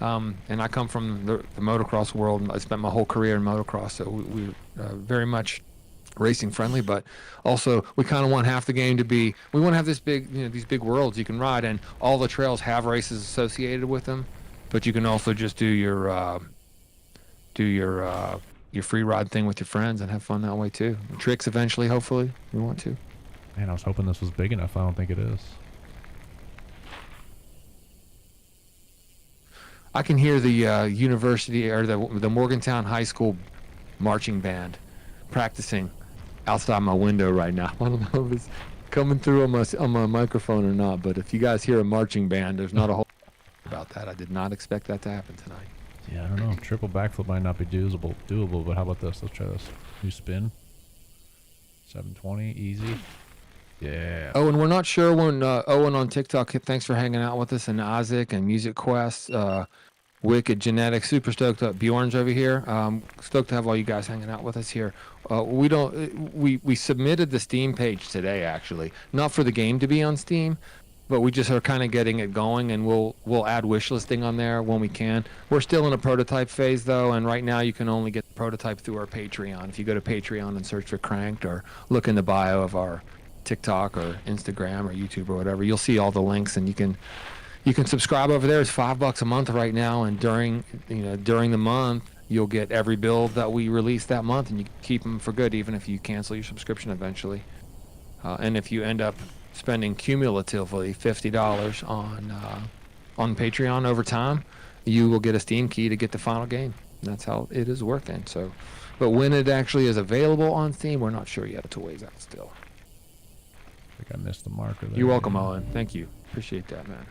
And I come from the motocross world, and I spent my whole career in motocross, so we're very much racing friendly. But also, we kind of want half the game to be. We want to have these big worlds you can ride, and all the trails have races associated with them. But you can also just do your free ride thing with your friends and have fun that way too. Tricks eventually, hopefully, we want to. Man, I was hoping this was big enough. I don't think it is. I can hear the university or the Morgantown High School marching band practicing outside my window right now. I don't know if it's coming through on my microphone or not, but if you guys hear a marching band, there's not a whole about that. I did not expect that to happen tonight. Yeah, I don't know. Triple backflip might not be doable, but how about this? Let's try this. New spin. 720, easy. Yeah. Oh, and we're not sure when Owen on TikTok, thanks for hanging out with us, and Isaac and Music Quest, Wicked Genetics, super stoked up. Bjorn's over here. Stoked to have all you guys hanging out with us here. We submitted the Steam page today, actually, not for the game to be on Steam, but we just are kind of getting it going, and we'll add wish listing on there when we can. We're still in a prototype phase though, and right now you can only get the prototype through our Patreon. If you go to Patreon and search for Cranked, or look in the bio of our TikTok or Instagram or YouTube or whatever, you'll see all the links, and you can subscribe over there. It's $5 a month right now, and during the month you'll get every build that we release that month, and you can keep them for good even if you cancel your subscription eventually. And if you end up spending cumulatively $50 on Patreon over time, you will get a Steam key to get the final game. That's how it is working. So, but when it actually is available on Steam, we're not sure yet. It's a ways out still. I think I missed the marker there. You're welcome, Owen. Thank you. Appreciate that, man.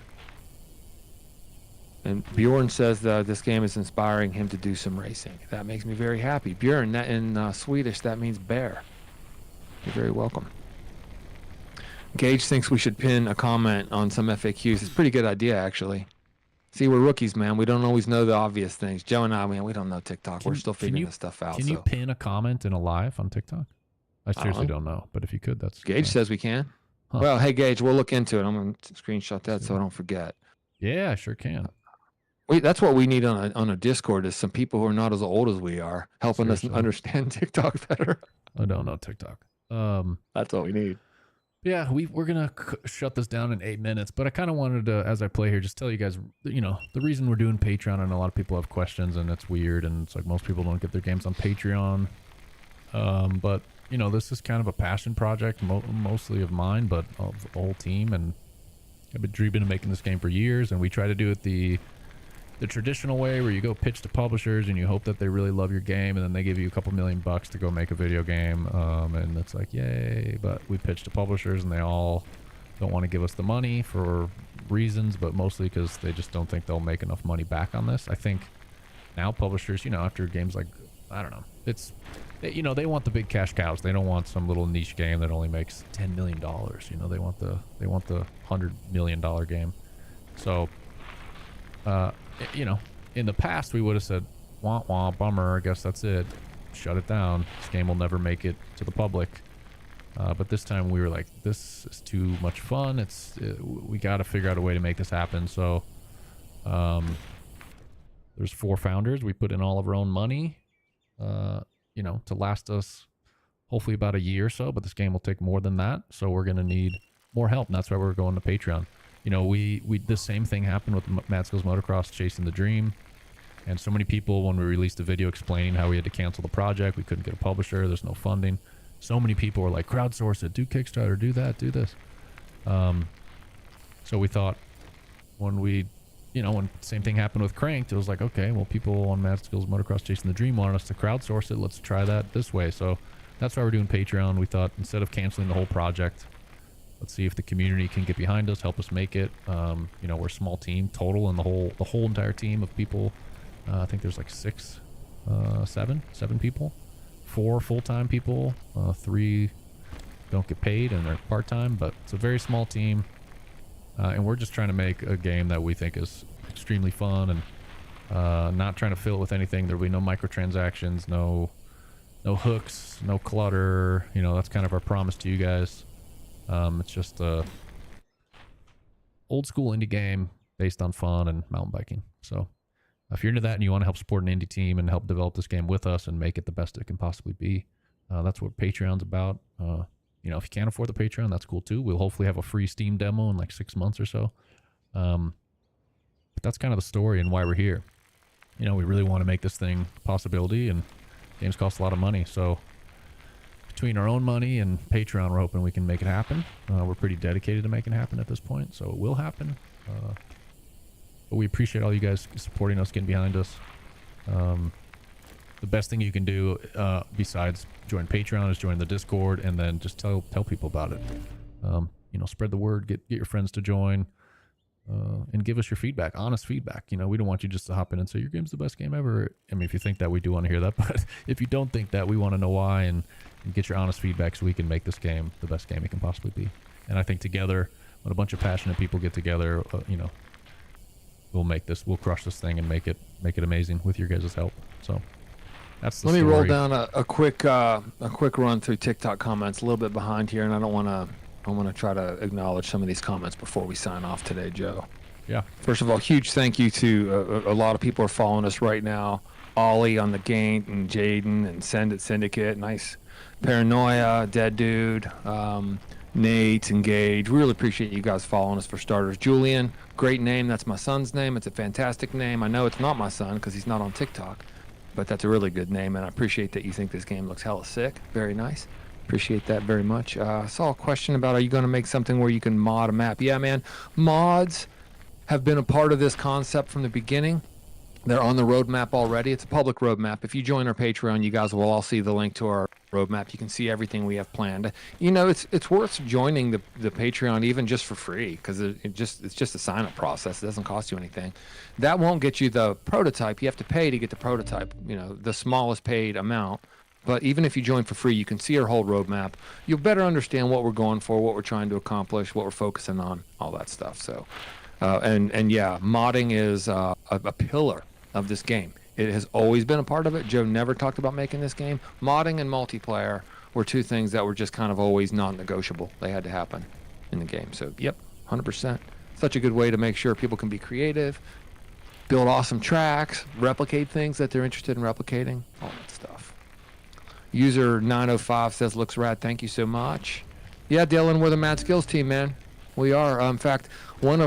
And Bjorn says that this game is inspiring him to do some racing. That makes me very happy. Bjorn, that in Swedish, that means bear. You're very welcome. Gage thinks we should pin a comment on some FAQs. It's a pretty good idea, actually. See, we're rookies, man. We don't always know the obvious things. Joe and I, man, we don't know TikTok. We're still figuring this stuff out. Can you pin a comment in a live on TikTok? I seriously don't know, but if you could, that's... Gage says we can. Huh. Well, hey, Gage, we'll look into it. I'm going to screenshot that so I don't forget. Yeah, I sure can. That's what we need on a Discord, is some people who are not as old as we are helping us understand TikTok better. I don't know TikTok. That's what we need. Yeah, we're going to shut this down in 8 minutes, but I kind of wanted to, as I play here, just tell you guys, the reason we're doing Patreon, and a lot of people have questions, and it's weird, and it's like most people don't get their games on Patreon. But, this is kind of a passion project, mostly of mine, but of the whole team, and I've been dreaming of making this game for years, and we try to do it the traditional way, where you go pitch to publishers and you hope that they really love your game, and then they give you a couple $1,000,000 to go make a video game, and it's like, yay. But we pitch to publishers and they all don't want to give us the money for reasons, but mostly because they just don't think they'll make enough money back on this. I think now publishers, after games like, I don't know, they want the big cash cows. They don't want some little niche game that only makes $10 million. They want the $100 million game. So in the past we would have said, wah wah, bummer, I guess that's it, shut it down, this game will never make it to the public. But this time we were like, this is too much fun, we got to figure out a way to make this happen. So there's 4 founders. We put in all of our own money to last us hopefully about a year or so, but this game will take more than that, so we're going to need more help, and that's why we're going to Patreon. The same thing happened with Mad Skills Motocross Chasing the Dream, and so many people, when we released a video explaining how we had to cancel the project, we couldn't get a publisher, there's no funding, so many people were like, crowdsource it, do Kickstarter, do that, do this. So we thought, when same thing happened with Cranked, it was like, okay, well, people on Mad Skills Motocross Chasing the Dream wanted us to crowdsource it, let's try that this way. So that's why we're doing Patreon. We thought, instead of canceling the whole project, let's see if the community can get behind us, help us make it. We're a small team total, and the whole entire team of people, I think there's like 7 people, 4 full-time people, 3 don't get paid and they're part-time, but it's a very small team. And we're just trying to make a game that we think is extremely fun, and not trying to fill it with anything. There'll be no microtransactions, no hooks, no clutter. That's kind of our promise to you guys. It's just a old school indie game based on fun and mountain biking. So if you're into that and you want to help support an indie team and help develop this game with us and make it the best it can possibly be, that's what Patreon's about. If you can't afford the Patreon, that's cool too. We'll hopefully have a free Steam demo in like 6 months or so. But that's kind of the story and why we're here. We really want to make this thing a possibility, and games cost a lot of money. So between our own money and Patreon, we're hoping we can make it happen. We're pretty dedicated to making it happen at this point, so it will happen. But we appreciate all you guys supporting us, getting behind us. the best thing you can do besides join Patreon is join the Discord, and then just tell people about it. You know, spread the word, get your friends to join, and give us your feedback, honest feedback. You know, we don't want you just to hop in and say your game's the best game ever. I mean, if you think that, we do want to hear that, but if you don't think that, we want to know why, and get your honest feedback so we can make this game the best game it can possibly be. And I think together, when a bunch of passionate people get together, you know, we'll crush this thing and make it amazing with your guys' help. So that's the Let me story. roll down a quick run through TikTok comments, a little bit behind here, and I want to try to acknowledge some of these comments before we sign off today, Joe. Yeah. First of all, huge thank you to a lot of people are following us right now. Ollie on the Gaint and Jaden and Send It Syndicate. Nice. Paranoia, Dead Dude, Nate, Engage. Really appreciate you guys following us for starters. Julian, great name. That's my son's name. It's a fantastic name. I know it's not my son because he's not on TikTok, but that's a really good name, and I appreciate that you think this game looks hella sick. Very nice. Appreciate that very much. I saw a question about, are you going to make something where you can mod a map? Yeah, man. Mods have been a part of this concept from the beginning. They're on the roadmap already. It's a public roadmap. If you join our Patreon, you guys will all see the link to our roadmap. You can see everything we have planned. You know, it's worth joining the Patreon even just for free, because it's just a sign-up process. It doesn't cost you anything. That won't get you the prototype. You have to pay to get the prototype, you know, the smallest paid amount. But even if you join for free, you can see our whole roadmap. You'll better understand what we're going for, what we're trying to accomplish, what we're focusing on, all that stuff. So, and yeah, modding is a pillar of this game. It has always been a part of it. Joe never talked about making this game. Modding and multiplayer were two things that were just kind of always non-negotiable. They had to happen in the game. So, yep, 100%. Such a good way to make sure people can be creative, build awesome tracks, replicate things that they're interested in replicating, all that stuff. User 905 says, looks rad. Thank you so much. Yeah, Dylan, we're the Mad Skills team, man. We are. In fact, there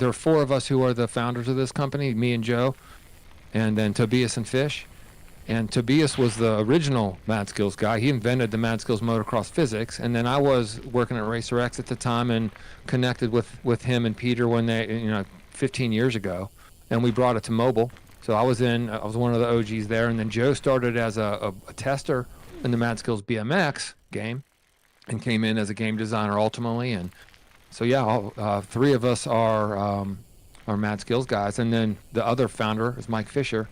are four of us who are the founders of this company, me and Joe, and then Tobias and Fish. And Tobias was the original Mad Skills guy. He invented the Mad Skills motocross physics. And then I was working at Racer X at the time and connected with him and Peter when they, 15 years ago. And we brought it to mobile. So I was one of the OGs there. And then Joe started as a tester in the Mad Skills BMX game and came in as a game designer ultimately. And so yeah, three of us are Mad Skills guys, and then the other founder is Mike Fisher.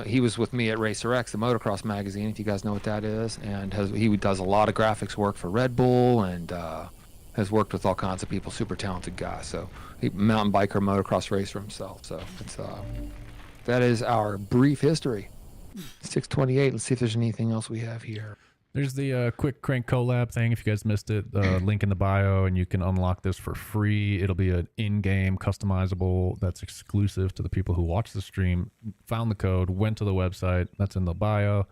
He was with me at Racer X, the motocross magazine, if you guys know what that is, and he does a lot of graphics work for Red Bull and has worked with all kinds of people. Super talented guy. So he mountain biker, motocross racer himself. So that is our brief history. 628. Let's see if there's anything else we have here. There's the quick crank collab thing. If you guys missed it, link in the bio, and you can unlock this for free. It'll be an in-game customizable that's exclusive to the people who watch the stream, found the code, went to the website, that's in the bio,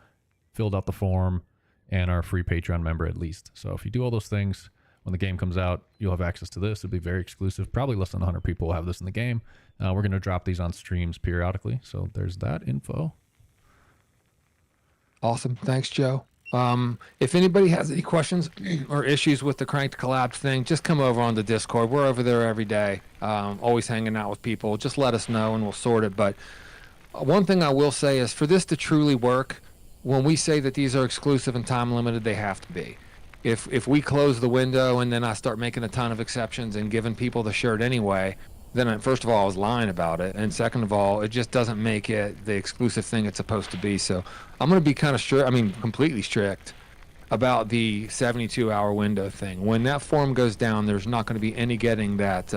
filled out the form, and are a free Patreon member at least. So if you do all those things, when the game comes out, you'll have access to this. It'll be very exclusive. Probably less than 100 people will have this in the game. We're going to drop these on streams periodically. So there's that info. Awesome. Thanks, Joe. If anybody has any questions or issues with the Cranked Collab thing, just come over on the Discord. We're over there every day, always hanging out with people. Just let us know and we'll sort it. But one thing I will say is, for this to truly work, when we say that these are exclusive and time limited, they have to be. If we close the window and then I start making a ton of exceptions and giving people the shirt anyway, then first of all, I was lying about it. And second of all, it just doesn't make it the exclusive thing it's supposed to be. So I'm going to be kind of strict, completely strict about the 72-hour window thing. When that form goes down, there's not going to be any getting that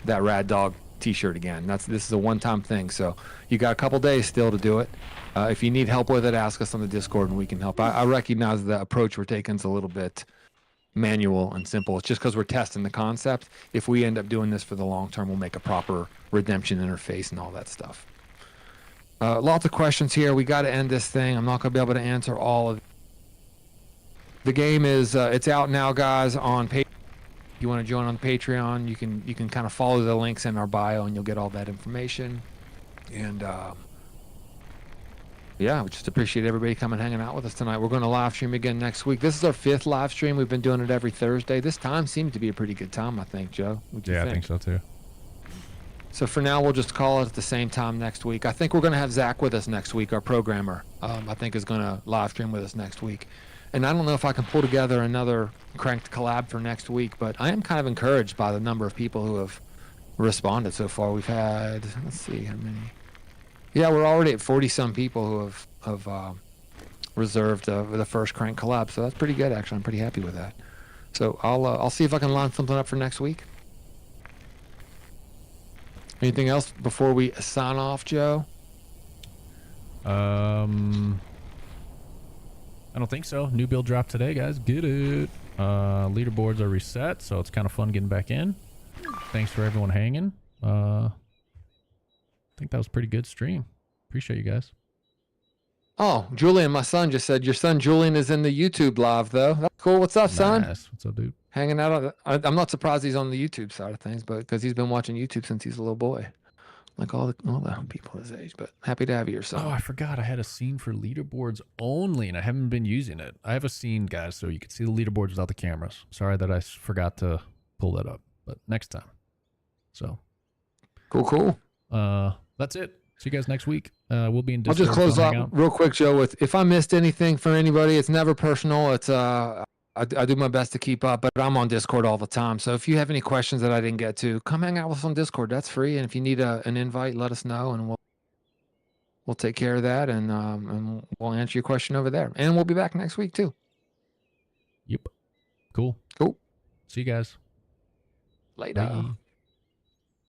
Rad Dog t-shirt again. This is a one-time thing. So you got a couple days still to do it. If you need help with it, ask us on the Discord and we can help. I recognize the approach we're taking is a little bit manual and simple. It's just because we're testing the concept. If we end up doing this for the long term, we'll make a proper redemption interface and all that stuff. Lots of questions here. We got to end this thing. I'm not going to be able to answer all of it. The game is it's out now, guys, on Patreon. If you want to join on Patreon, you can kind of follow the links in our bio and you'll get all that information. And yeah, we just appreciate everybody coming hanging out with us tonight. We're going to live stream again next week. This is our 5th live stream. We've been doing it every Thursday. This time seemed to be a pretty good time, I think, Joe. Yeah, I think so too. So for now, we'll just call it at the same time next week. I think we're going to have Zach with us next week, our programmer. I think is going to live stream with us next week. And I don't know if I can pull together another Cranked collab for next week, but I am kind of encouraged by the number of people who have responded so far. We've had, let's see how many. Yeah, we're already at 40-some people who have reserved the first Crank collab, so that's pretty good, actually. I'm pretty happy with that. So I'll see if I can line something up for next week. Anything else before we sign off, Joe? I don't think so. New build dropped today, guys. Get it. Leaderboards are reset, so it's kind of fun getting back in. Thanks for everyone hanging. I think that was a pretty good stream. Appreciate you guys. Oh, Julian, my son just said your son Julian is in the YouTube live, though. That's cool. What's up, son? Nice. What's up, dude? Hanging out. I'm not surprised he's on the YouTube side of things, but because he's been watching YouTube since he's a little boy, like all the people his age. But happy to have you, your son. Oh, I forgot. I had a scene for leaderboards only, and I haven't been using it. I have a scene, guys, so you can see the leaderboards without the cameras. Sorry that I forgot to pull that up, but next time. So Cool. That's it. See you guys next week. We'll be in I'll Discord. just close so hang out real quick, Joe, with if I missed anything for anybody, it's never personal. It's I do my best to keep up, but I'm on Discord all the time. So if you have any questions that I didn't get to, come hang out with us on Discord. That's free. And if you need an invite, let us know, and we'll take care of that, and we'll answer your question over there. And we'll be back next week too. Yep. Cool. Cool. See you guys. Later. Bye.